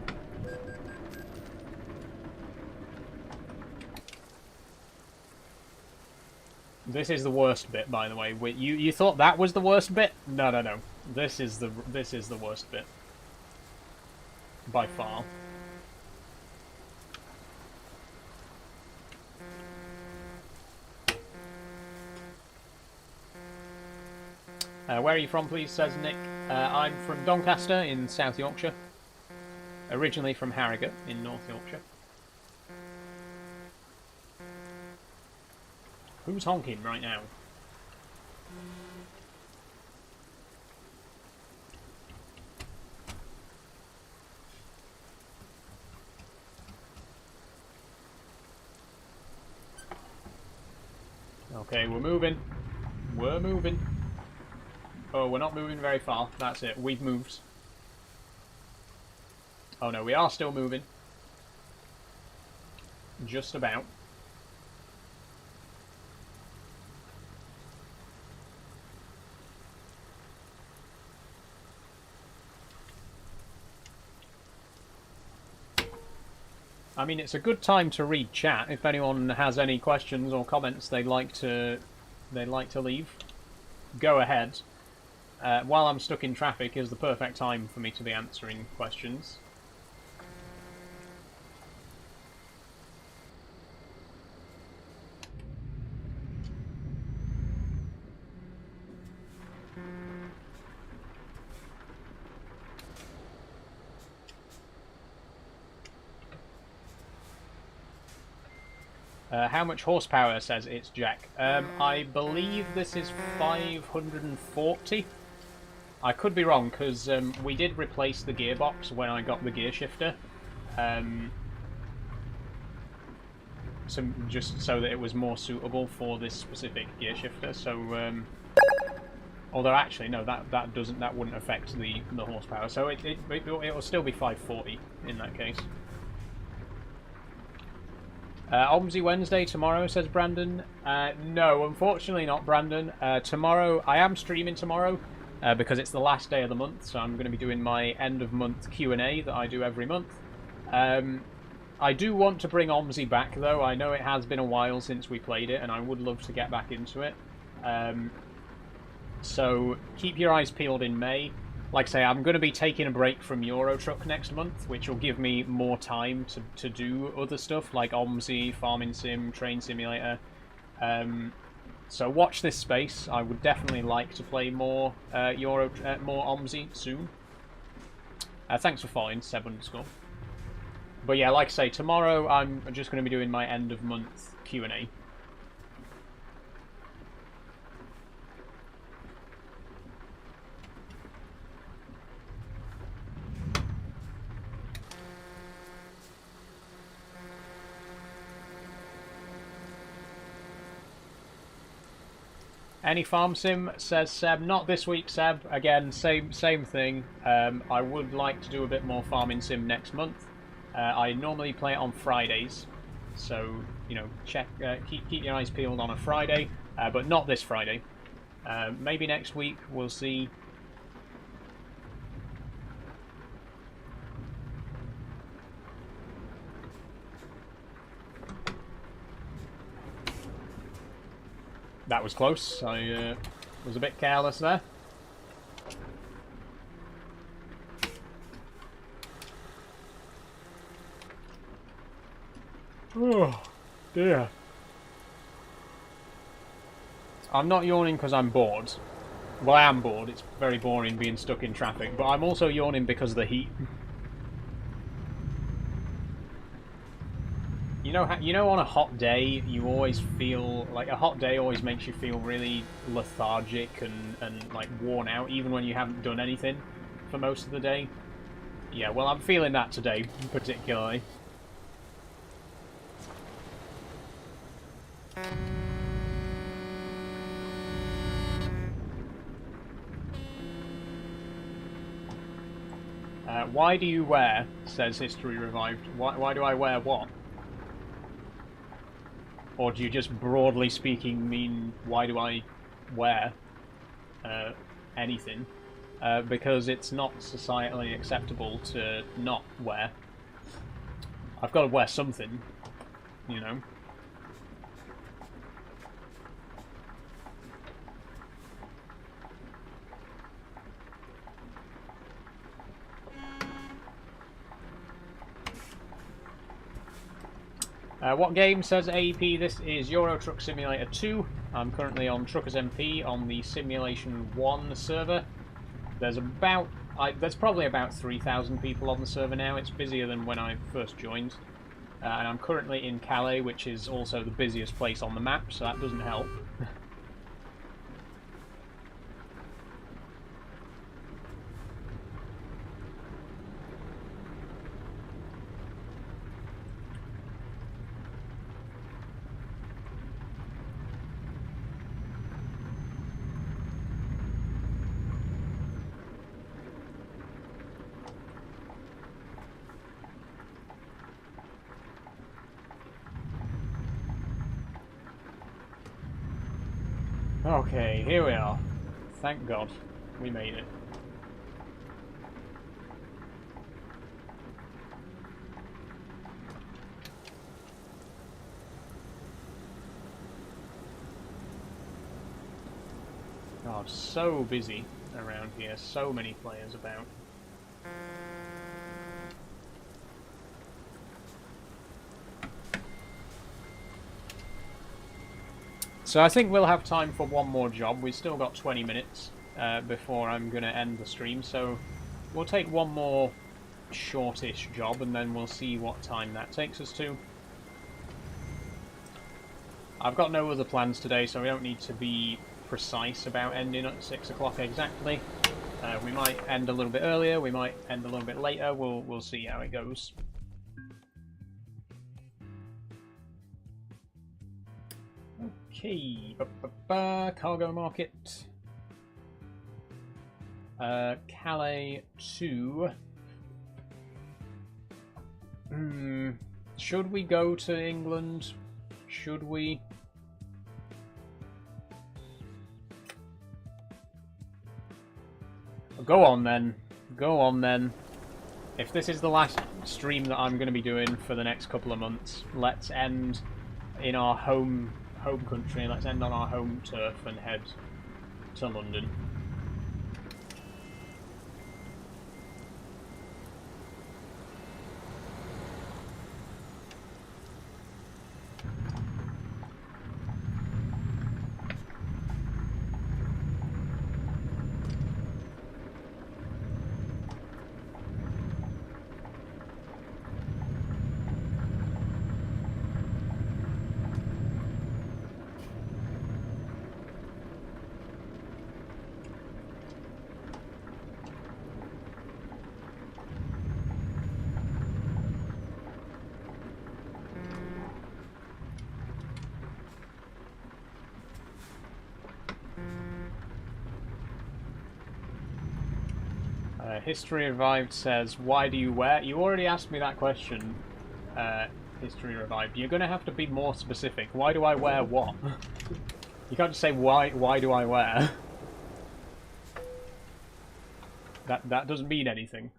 This is the worst bit, by the way. You thought that was the worst bit? No, no, no. This is the worst bit. By far. Where are you from, please, says Nick. I'm from Doncaster in South Yorkshire. Originally from Harrogate in North Yorkshire. Who's honking right now? Okay, we're moving. We're moving. Oh, we're not moving very far. That's it. We've moved. Oh no, we are still moving. Just about. I mean, it's a good time to read chat. If anyone has any questions or comments they'd like to leave, go ahead. While I'm stuck in traffic is the perfect time for me to be answering questions. How much horsepower, says it's Jack. I believe this is 540. I could be wrong, because we did replace the gearbox when I got the gear shifter. Just so that it was more suitable for this specific gear shifter. So, although actually no, that wouldn't affect the horsepower. So it'll still be 540 in that case. Omsy Wednesday tomorrow, says Brandon. No, unfortunately not, Brandon. Tomorrow, I am streaming tomorrow because it's the last day of the month, so I'm going to be doing my end of month Q&A that I do every month. I do want to bring Omsy back, though. I know it has been a while since we played it, and I would love to get back into it. So keep your eyes peeled in May. Like I say, I'm going to be taking a break from Euro Truck next month, which will give me more time to do other stuff like Omsy, Farming Sim, Train Simulator. So watch this space. I would definitely like to play more more Omsy soon. Thanks for following, Seb_. But yeah, like I say, tomorrow I'm just going to be doing my end of month Q&A. Any farm sim, says Seb. Not this week, Seb. Again, same thing. I would like to do a bit more farming sim next month. I normally play it on Fridays, so you know, keep your eyes peeled on a Friday, but not this Friday. Maybe next week. We'll see. That was close. I was a bit careless there. Oh, dear. I'm not yawning because I'm bored. Well, I am bored. It's very boring being stuck in traffic. But I'm also yawning because of the heat. You know, on a hot day, you always feel like a hot day always makes you feel really lethargic and like worn out, even when you haven't done anything for most of the day. Yeah, well, I'm feeling that today, particularly. Why do you wear, says History Revived. Why do I wear what? Or do you just broadly speaking mean why do I wear anything? Because it's not societally acceptable to not wear. I've got to wear something, you know. What game, says AEP? This is Euro Truck Simulator 2. I'm currently on Truckers MP on the Simulation 1 server. There's probably about 3,000 people on the server now. It's busier than when I first joined. And I'm currently in Calais, which is also the busiest place on the map, so that doesn't help. Okay, here we are. Thank God, we made it. God, so busy around here, so many players about. So I think we'll have time for one more job. We've still got 20 minutes before I'm going to end the stream, so we'll take one more shortish job and then we'll see what time that takes us to. I've got no other plans today, so we don't need to be precise about ending at 6 o'clock exactly. We might end a little bit earlier, we might end a little bit later, we'll see how it goes. Okay, cargo market. Calais to... Should we go to England? Should we? Go on then. Go on then. If this is the last stream that I'm going to be doing for the next couple of months, let's end in our home country. Let's end on our home turf and head to London. History Revived says, why do you wear... You already asked me that question, History Revived. You're going to have to be more specific. Why do I wear what? You can't just say, why do I wear? That doesn't mean anything.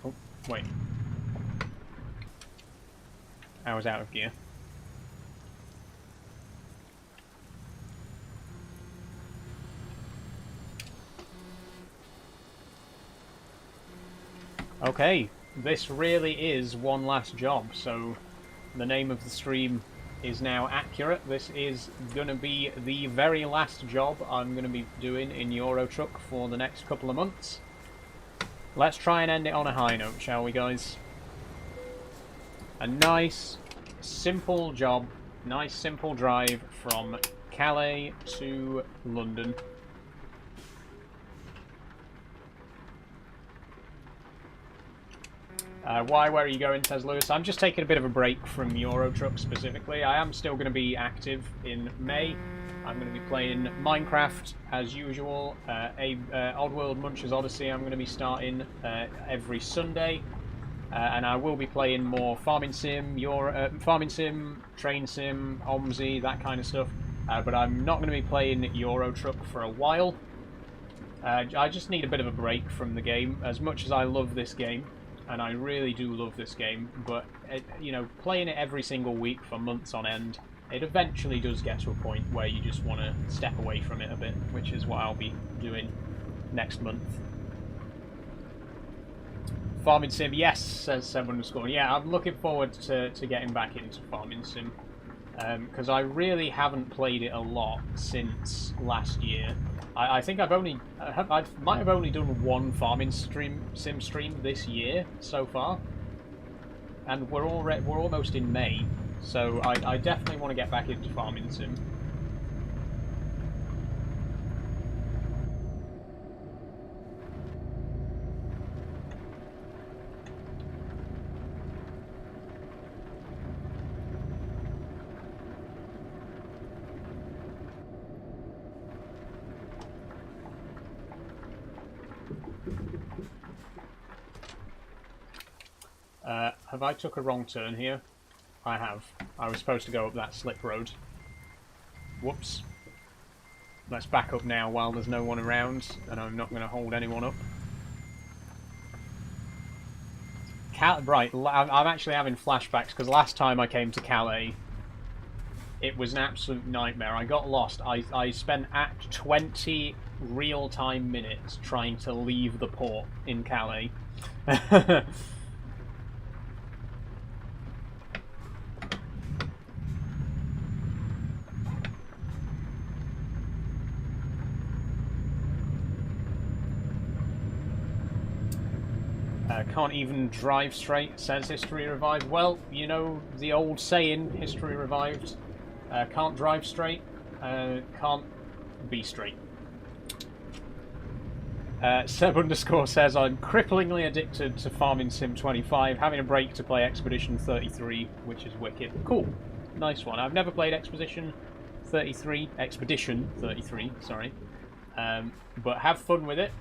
Oh, wait. I was out of gear. Okay, this really is one last job, so the name of the stream is now accurate. This is going to be the very last job I'm going to be doing in Euro Truck for the next couple of months. Let's try and end it on a high note, shall we, guys? A nice, simple job, nice, simple drive from Calais to London. Where are you going, says Lewis? I'm just taking a bit of a break from Euro Truck specifically. I am still going to be active in May. I'm going to be playing Minecraft as usual. Oddworld Munch's Odyssey I'm going to be starting every Sunday. And I will be playing more Farming Sim, Train Sim, OMSI, that kind of stuff. But I'm not going to be playing Euro Truck for a while. I just need a bit of a break from the game, as much as I love this game. And I really do love this game, but you know, playing it every single week for months on end, it eventually does get to a point where you just want to step away from it a bit, which is what I'll be doing next month. Farming Sim, yes, says 7_. Yeah, I'm looking forward to getting back into Farming Sim, because I really haven't played it a lot since last year. I think I might have only done one Farming Sim stream this year so far, and we're almost in May, so I definitely want to get back into Farming Sim. Have I took a wrong turn here? I have. I was supposed to go up that slip road. Whoops. Let's back up now while there's no one around, and I'm not going to hold anyone up. Right, I'm actually having flashbacks, because last time I came to Calais, it was an absolute nightmare. I got lost. I spent 20 real-time minutes trying to leave the port in Calais. Can't even drive straight, says History Revived. Well, you know the old saying, History Revived. Can't drive straight, can't be straight. Seb underscore says, I'm cripplingly addicted to Farming Sim 25, having a break to play Expedition 33, which is wicked. Cool. Nice one. I've never played Expedition 33, sorry. But have fun with it.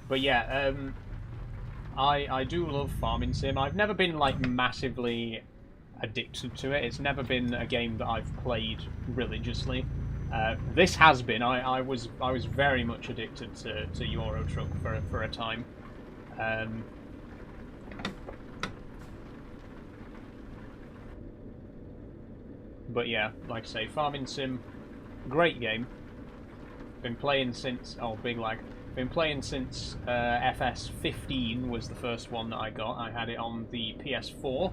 But yeah, I do love Farming Sim. I've never been like massively addicted to it. It's never been a game that I've played religiously. This has been. I was very much addicted to Euro Truck for a time. But yeah, like I say, Farming Sim, great game. Been playing since big lag. Been playing since FS15 was the first one that I got. I had it on the PS4.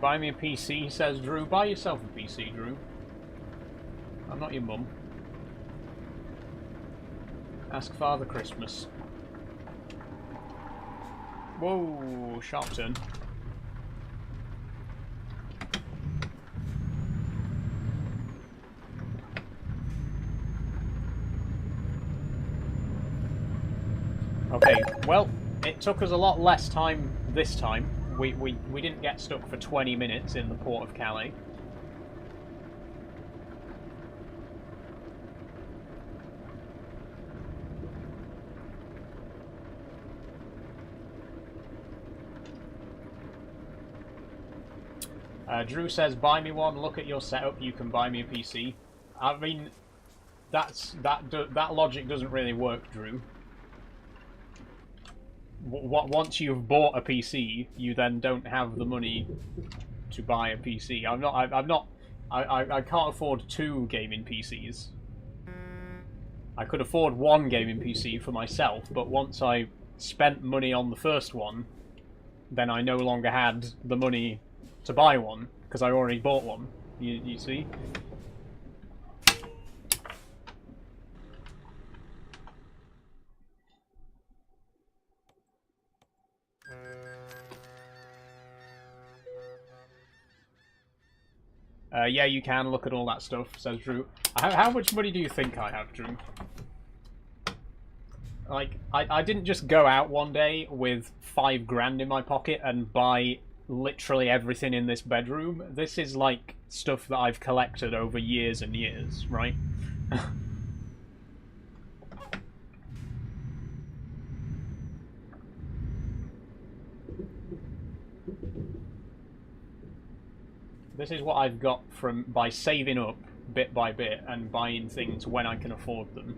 Buy me a PC, says Drew. Buy yourself a PC, Drew. I'm not your mum. Ask Father Christmas. Whoa, sharp turn. Okay, well, it took us a lot less time this time. We didn't get stuck for 20 minutes in the port of Calais. Drew says, buy me one, look at your setup, you can buy me a PC. I mean, that logic doesn't really work, Drew. Once you've bought a PC, you then don't have the money to buy a PC. I can't afford 2 gaming PCs. I could afford 1 gaming PC for myself, but once I spent money on the first one, then I no longer had the money to buy one, because I already bought one. You see? Yeah, you can look at all that stuff, says Drew. How much money do you think I have, Drew? Like, I didn't just go out one day with 5 grand in my pocket and buy literally everything in this bedroom. This is like stuff that I've collected over years and years, right? This is what I've got by saving up bit by bit and buying things when I can afford them.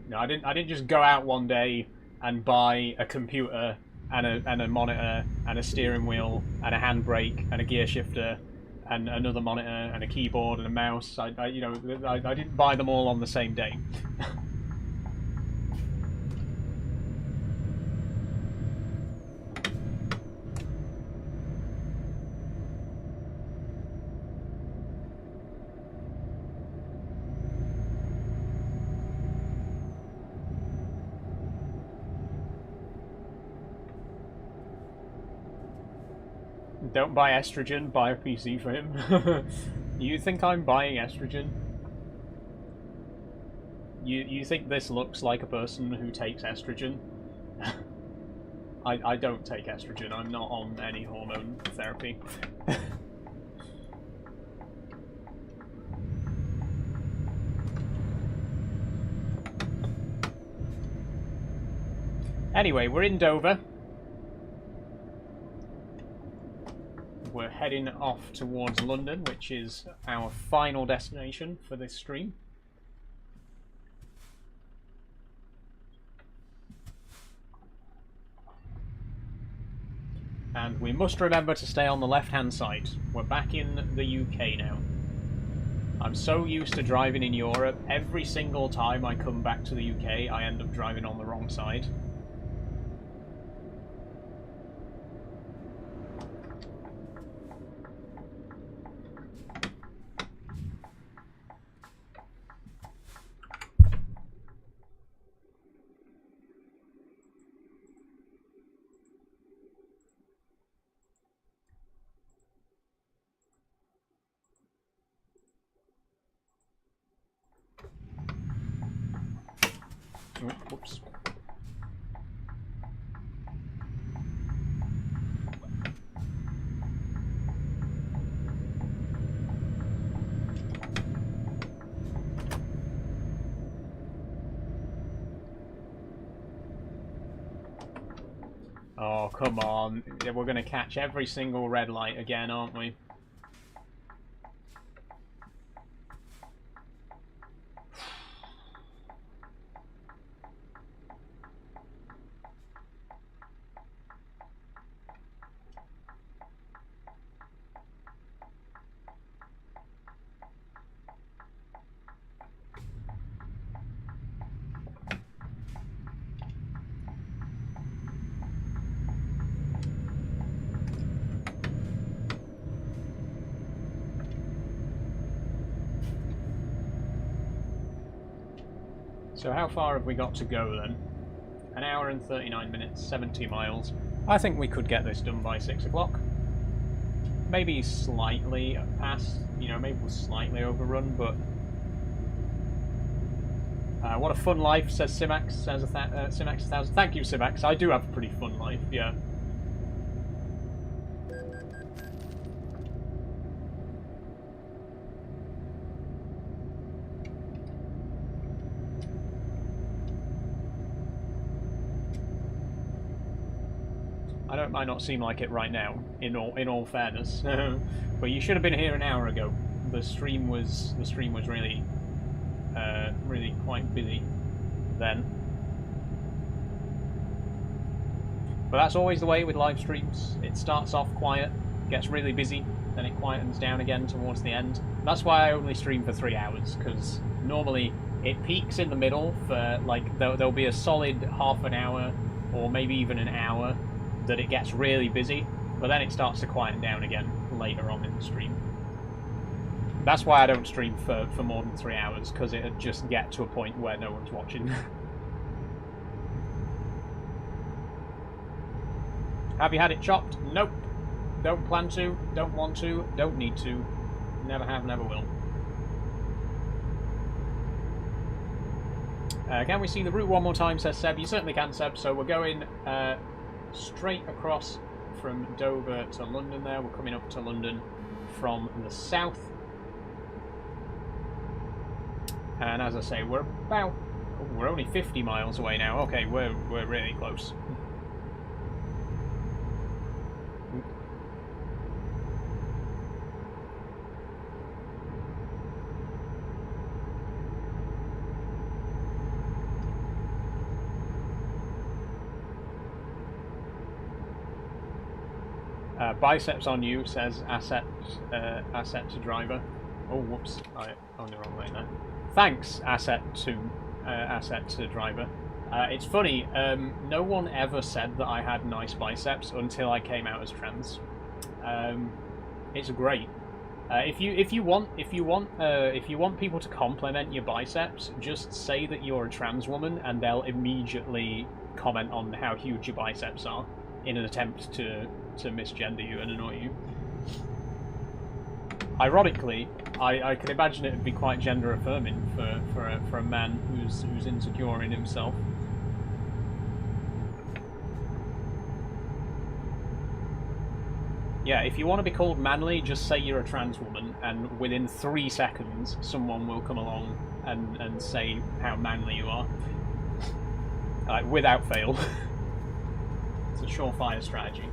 No, I didn't just go out one day and buy a computer and a monitor and a steering wheel and a handbrake and a gear shifter and another monitor and a keyboard and a mouse. I didn't buy them all on the same day. Don't buy estrogen, buy a PC for him. You think I'm buying estrogen? You think this looks like a person who takes estrogen? I don't take estrogen, I'm not on any hormone therapy. Anyway, we're in Dover. We're heading off towards London, which is our final destination for this stream. And we must remember to stay on the left-hand side. We're back in the UK now. I'm so used to driving in Europe, every single time I come back to the UK, I end up driving on the wrong side. Whoops. Oh, come on. We're going to catch every single red light again, aren't we? So how far have we got to go then? An hour and 39 minutes, 70 miles. I think we could get this done by 6 o'clock. Maybe slightly past, you know, maybe we'll slightly overrun, but... what a fun life, says Simax, says Simax 1000. Thank you, Simax. I do have a pretty fun life, yeah. It might not seem like it right now, in all fairness, but you should have been here an hour ago. The stream was really really quite busy then. But that's always the way with live streams. It starts off quiet, gets really busy, then it quietens down again towards the end. That's why I only stream for 3 hours, because normally it peaks in the middle for like there'll be a solid half an hour or maybe even an hour that it gets really busy, but then it starts to quieten down again later on in the stream. That's why I don't stream for more than 3 hours, because it'd just get to a point where no one's watching. Have you had it chopped? Nope. Don't plan to, don't want to, don't need to. Never have, never will. Can we see the route one more time, says Seb? You certainly can, Seb. So we're going straight across from Dover to London there. We're coming up to London from the south. And as I say, we're only 50 miles away now. Okay, we're really close. Biceps on you, says asset to driver. Oh, whoops! I'm on the wrong way now. Thanks, asset to driver. It's funny. No one ever said that I had nice biceps until I came out as trans. It's great. If you want people to compliment your biceps, just say that you're a trans woman, and they'll immediately comment on how huge your biceps are in an attempt to misgender you and annoy you. Ironically, I can imagine it would be quite gender affirming for a man who's insecure in himself. Yeah, if you want to be called manly, just say you're a trans woman, and within 3 seconds, someone will come along and say how manly you are. Like, without fail. It's a surefire strategy.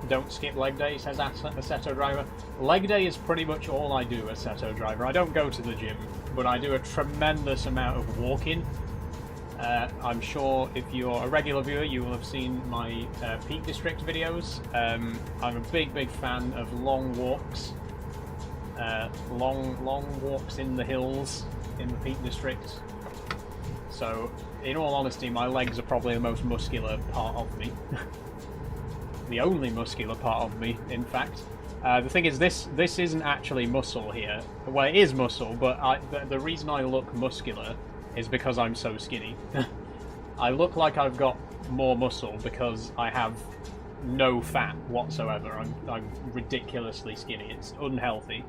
Don't skip leg day, says Assetto Driver. Leg day is pretty much all I do, Assetto Driver. I don't go to the gym, but I do a tremendous amount of walking. I'm sure if you're a regular viewer, you will have seen my Peak District videos. I'm a big fan of long walks. Long walks in the hills in the Peak District. So, in all honesty, my legs are probably the most muscular part of me. the only muscular part of me, in fact. The thing is, this isn't actually muscle here. Well, it is muscle, but the reason I look muscular is because I'm so skinny. I look like I've got more muscle because I have no fat whatsoever. I'm ridiculously skinny. It's unhealthy.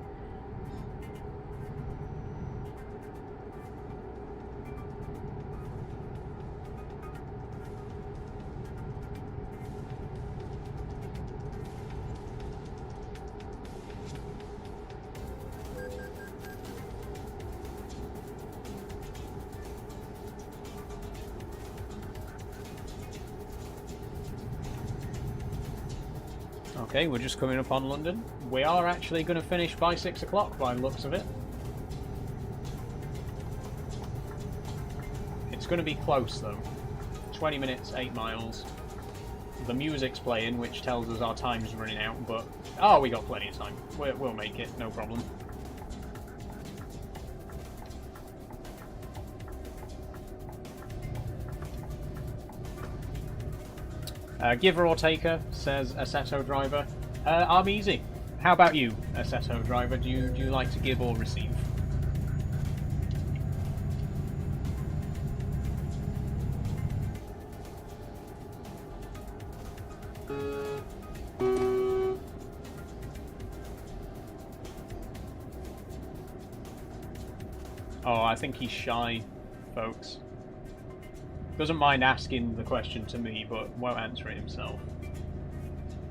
Okay, we're just coming up on London. We are actually going to finish by 6 o'clock by the looks of it. It's going to be close though. 20 minutes, 8 miles. The music's playing, which tells us our time's running out, but... Oh, we got plenty of time. We'll make it, no problem. Giver or taker, says Assetto Driver. I'm easy. How about you, Assetto Driver? Do you like to give or receive? Oh, I think he's shy, folks. Doesn't mind asking the question to me, but won't answer it himself.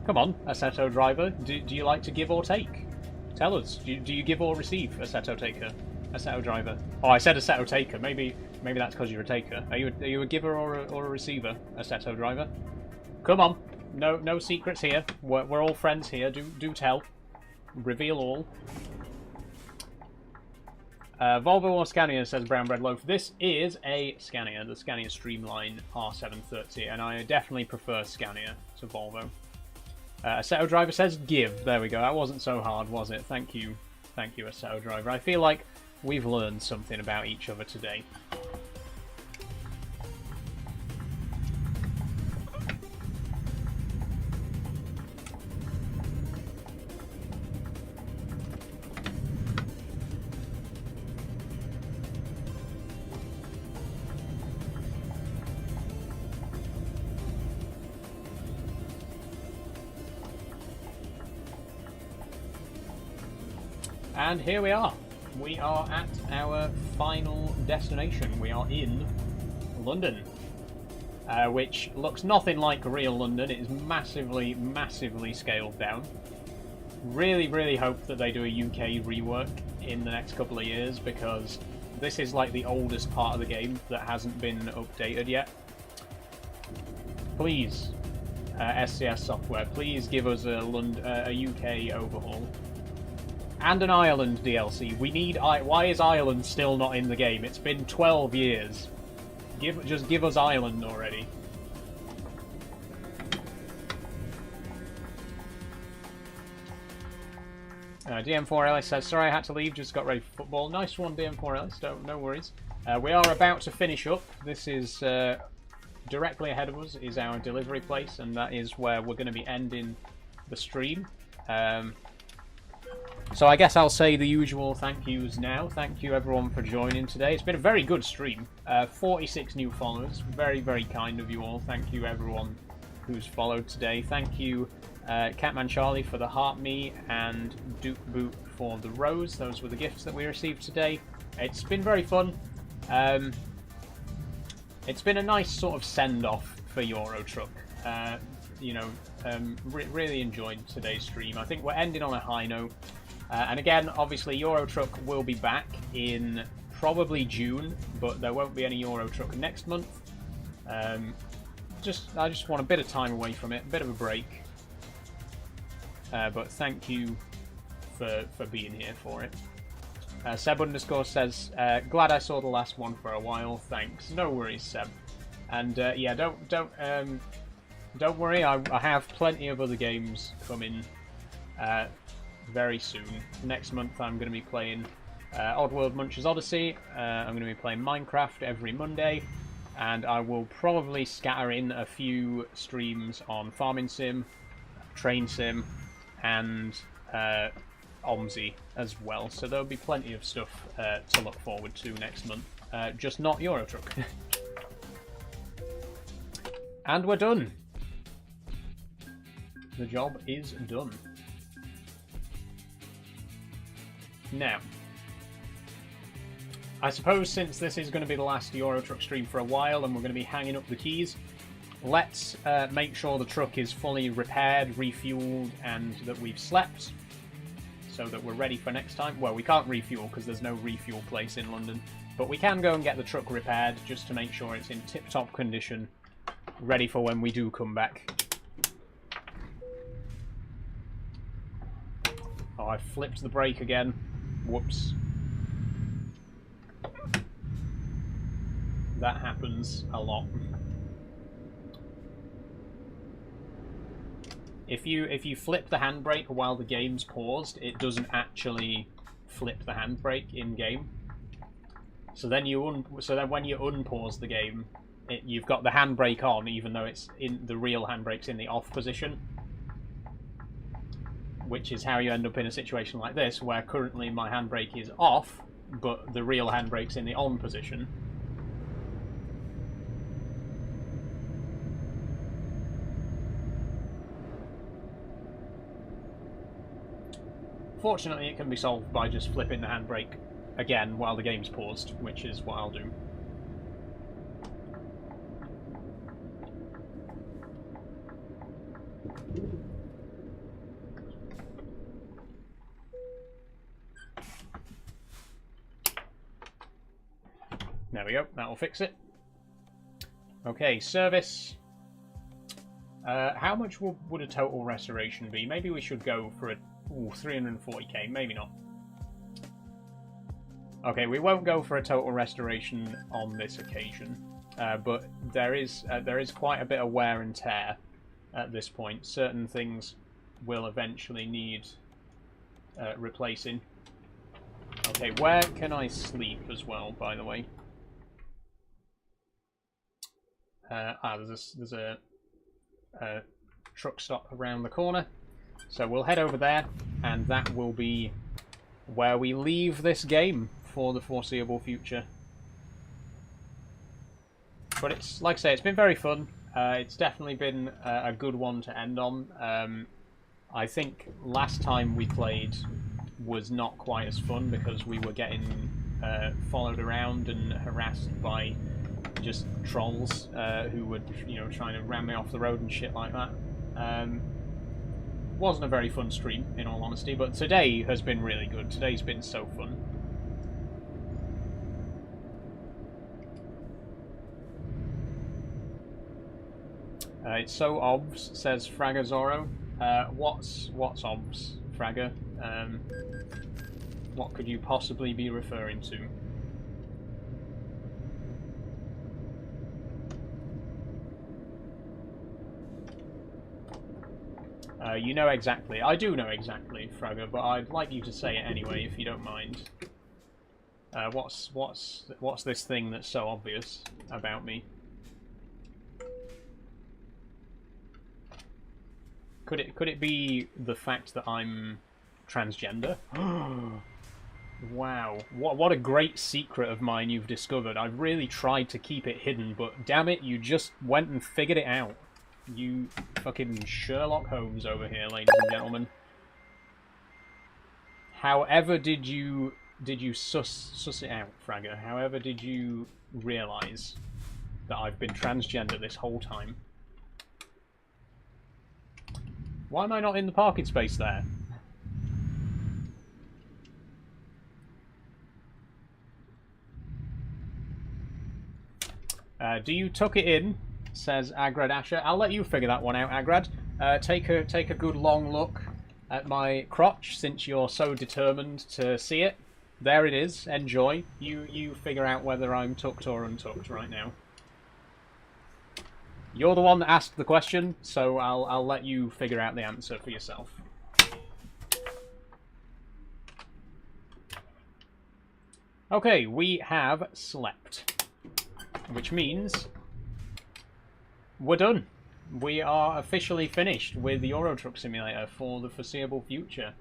Come on, Assetto Driver. Do you like to give or take? Tell us. Do you give or receive, Assetto Taker? Assetto Driver. Oh, I said Assetto Taker. Maybe that's because you're a taker. Are you a giver or a receiver, Assetto Driver? Come on. No secrets here. We're all friends here. Do tell. Reveal all. Volvo or Scania, says Brown Bread Loaf. This is a Scania, the Scania Streamline R730, and I definitely prefer Scania to Volvo. Assetto Driver says give. There we go. That wasn't so hard, was it? Thank you, Assetto Driver. I feel like we've learned something about each other today. And here we are. We are at our final destination. We are in London, which looks nothing like real London. It is massively, massively scaled down. Really hope that they do a UK rework in the next couple of years, because this is like the oldest part of the game that hasn't been updated yet. Please, SCS Software, please give us a UK overhaul. And an Ireland DLC. We need... Why is Ireland still not in the game? It's been 12 years. Just give us Ireland already. DM4LS says, sorry I had to leave, just got ready for football. Nice one, DM4LS, no worries. We are about to finish up. This is... directly ahead of us is our delivery place, and that is where we're going to be ending the stream. So I guess I'll say the usual thank yous now. Thank you everyone for joining today. It's been a very good stream. 46 new followers. Very kind of you all. Thank you everyone who's followed today. Thank you Catman Charlie for the Heart Me and Duke Boot for the Rose. Those were the gifts that we received today. It's been very fun. It's been a nice sort of send-off for Euro Truck. Really enjoyed today's stream. I think we're ending on a high note. And again, obviously, Euro Truck will be back in probably June, but there won't be any Euro Truck next month. I just want a bit of time away from it, a bit of a break. But thank you for being here for it. Seb underscore says, glad I saw the last one for a while. Thanks. No worries, Seb. And yeah, don't worry. I have plenty of other games coming very soon. Next month, I'm going to be playing Oddworld Munch's Odyssey. I'm going to be playing Minecraft every Monday, and I will probably scatter in a few streams on Farming Sim Train Sim, and OMSI as well. So there'll be plenty of stuff to look forward to next month. Just not Euro Truck. And we're done. The job is done. Now, I suppose since this is going to be the last Euro Truck stream for a while and we're going to be hanging up the keys, let's make sure the truck is fully repaired, refueled, and that we've slept, so that we're ready for next time. Well, we can't refuel because there's no refuel place in London, but we can go and get the truck repaired just to make sure it's in tip-top condition, ready for when we do come back. Oh, I flipped the brake again. Whoops. That happens a lot. If you flip the handbrake while the game's paused, it doesn't actually flip the handbrake in game. So then when you unpause the game, you've got the handbrake on, even though it's in the real handbrake's in the off position. Which is how you end up in a situation like this, where currently my handbrake is off, but the real handbrake's in the on position. Fortunately, it can be solved by just flipping the handbrake again while the game's paused, which is what I'll do. There we go, that'll fix it. Okay, service. How much would a total restoration be? Maybe we should go for a 340k, maybe not. Okay, we won't go for a total restoration on this occasion, but there is quite a bit of wear and tear at this point. Certain things will eventually need replacing. Okay, where can I sleep as well, by the way? There's a truck stop around the corner, so we'll head over there, and that will be where we leave this game for the foreseeable future. But it's, like I say, it's been very fun. It's definitely been a good one to end on. I think last time we played was not quite as fun because we were getting followed around and harassed by just trolls who were, trying to ram me off the road and shit like that. Wasn't a very fun stream, in all honesty, but today has been really good. Today's been so fun. It's so obvs, says Fragger Zorro. What's obvs, Fragger? What could you possibly be referring to? You know exactly. I do know exactly, Fragger, but I'd like you to say it anyway, if you don't mind. What's this thing that's so obvious about me? Could it be the fact that I'm transgender? Wow, what a great secret of mine you've discovered. I've really tried to keep it hidden, but damn it, you just went and figured it out. You fucking Sherlock Holmes over here, ladies and gentlemen. However did you suss it out, Fragger? However did you realise that I've been transgender this whole time? Why am I not in the parking space there? Do you tuck it in? Says Agrad Asher. I'll let you figure that one out, Agrad. Take a good long look at my crotch, since you're so determined to see it. There it is. Enjoy. You figure out whether I'm tucked or untucked right now. You're the one that asked the question, so I'll let you figure out the answer for yourself. Okay, we have slept, which means we're done. we are officially finished with the Euro Truck Simulator for the foreseeable future.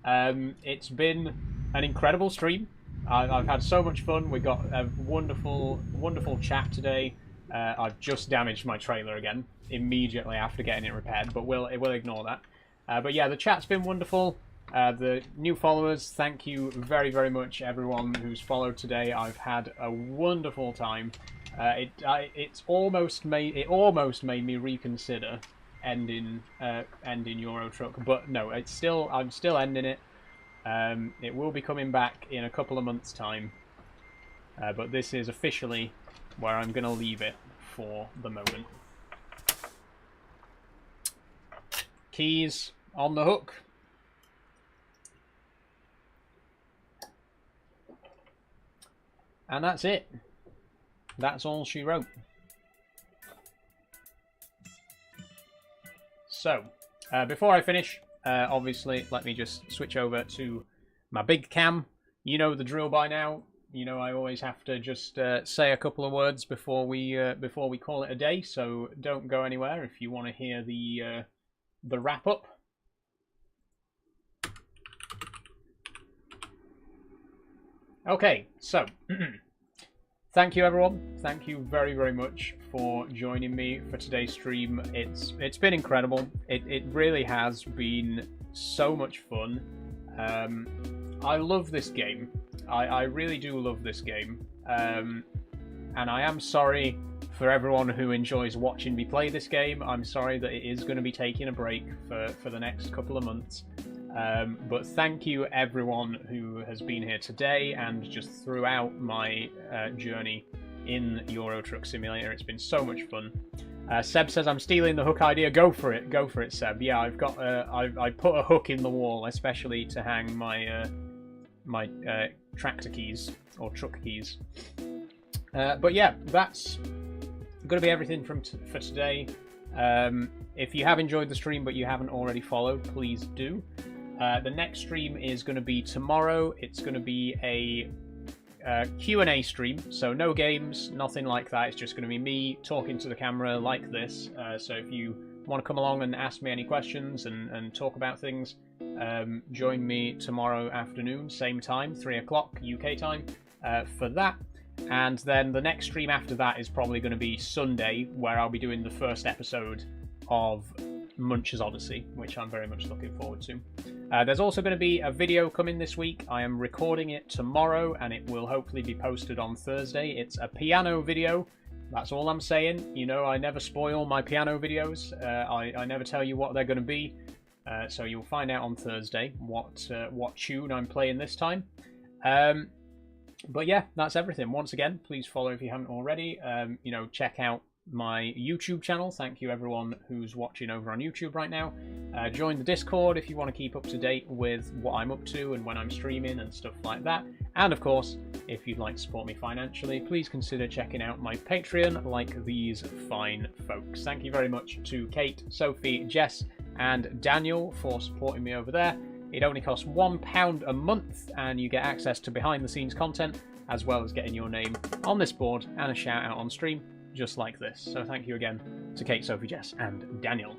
It's been an incredible stream. I've had so much fun. We got a wonderful, wonderful chat today. I've just damaged my trailer again immediately after getting it repaired, but we'll ignore that. But yeah, the chat's been wonderful. The new followers, thank you very, very much, everyone who's followed today. I've had a wonderful time. It almost made me reconsider ending Euro Truck, but no, I'm still ending it. It will be coming back in a couple of months' time, but this is officially where I'm going to leave it for the moment. Keys on the hook. And that's it. That's all she wrote. So, before I finish, obviously, let me just switch over to my big cam. You know the drill by now. You know I always have to just say a couple of words before we call it a day. So don't go anywhere if you want to hear the wrap up. Okay, so thank you everyone. Thank you very, very much for joining me for today's stream. It's been incredible. It really has been so much fun. I love this game. I really do love this game. And I am sorry for everyone who enjoys watching me play this game. I'm sorry that it is going to be taking a break for the next couple of months. But thank you everyone who has been here today and just throughout my journey in Euro Truck Simulator. It's been so much fun. Seb says I'm stealing the hook idea. Go for it, Seb. Yeah, I've got I put a hook in the wall especially to hang my my tractor keys or truck keys. But yeah, that's going to be everything for today. If you have enjoyed the stream but you haven't already followed, please do. The next stream is going to be tomorrow. It's going to be a Q&A stream, so no games, nothing like that. It's just going to be me talking to the camera like this. So if you want to come along and ask me any questions and talk about things, join me tomorrow afternoon, same time, 3 o'clock UK time, for that. And then the next stream after that is probably going to be Sunday, where I'll be doing the first episode of Munch's Odyssey, which I'm very much looking forward to. There's also going to be a video coming this week. I am recording it tomorrow and it will hopefully be posted on Thursday. It's a piano video. That's all I'm saying. You know, I never spoil my piano videos. I never tell you what they're going to be. So you'll find out on Thursday what tune I'm playing this time. But yeah, that's everything. Once again, please follow if you haven't already. You know, check out my YouTube channel. Thank you everyone who's watching over on YouTube right now. Join the Discord if you want to keep up to date with what I'm up to and when I'm streaming and stuff like that. And of course, if you'd like to support me financially, please consider checking out my Patreon like these fine folks. Thank you very much to Kate, Sophie, Jess and Daniel for supporting me over there. It only costs £1 a month and you get access to behind the scenes content as well as getting your name on this board and a shout out on stream just like this. So thank you again to Kate, Sophie, Jess and Daniel.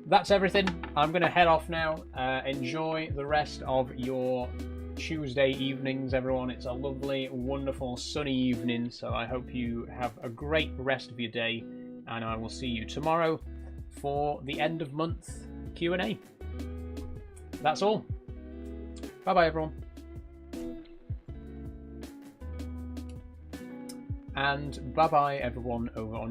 That's everything. I'm going to head off now. Enjoy the rest of your Tuesday evenings, everyone. It's a lovely, wonderful, sunny evening, so I hope you have a great rest of your day, and I will see you tomorrow for the end of month Q&A. That's all. Bye-bye, everyone. And bye-bye, everyone over on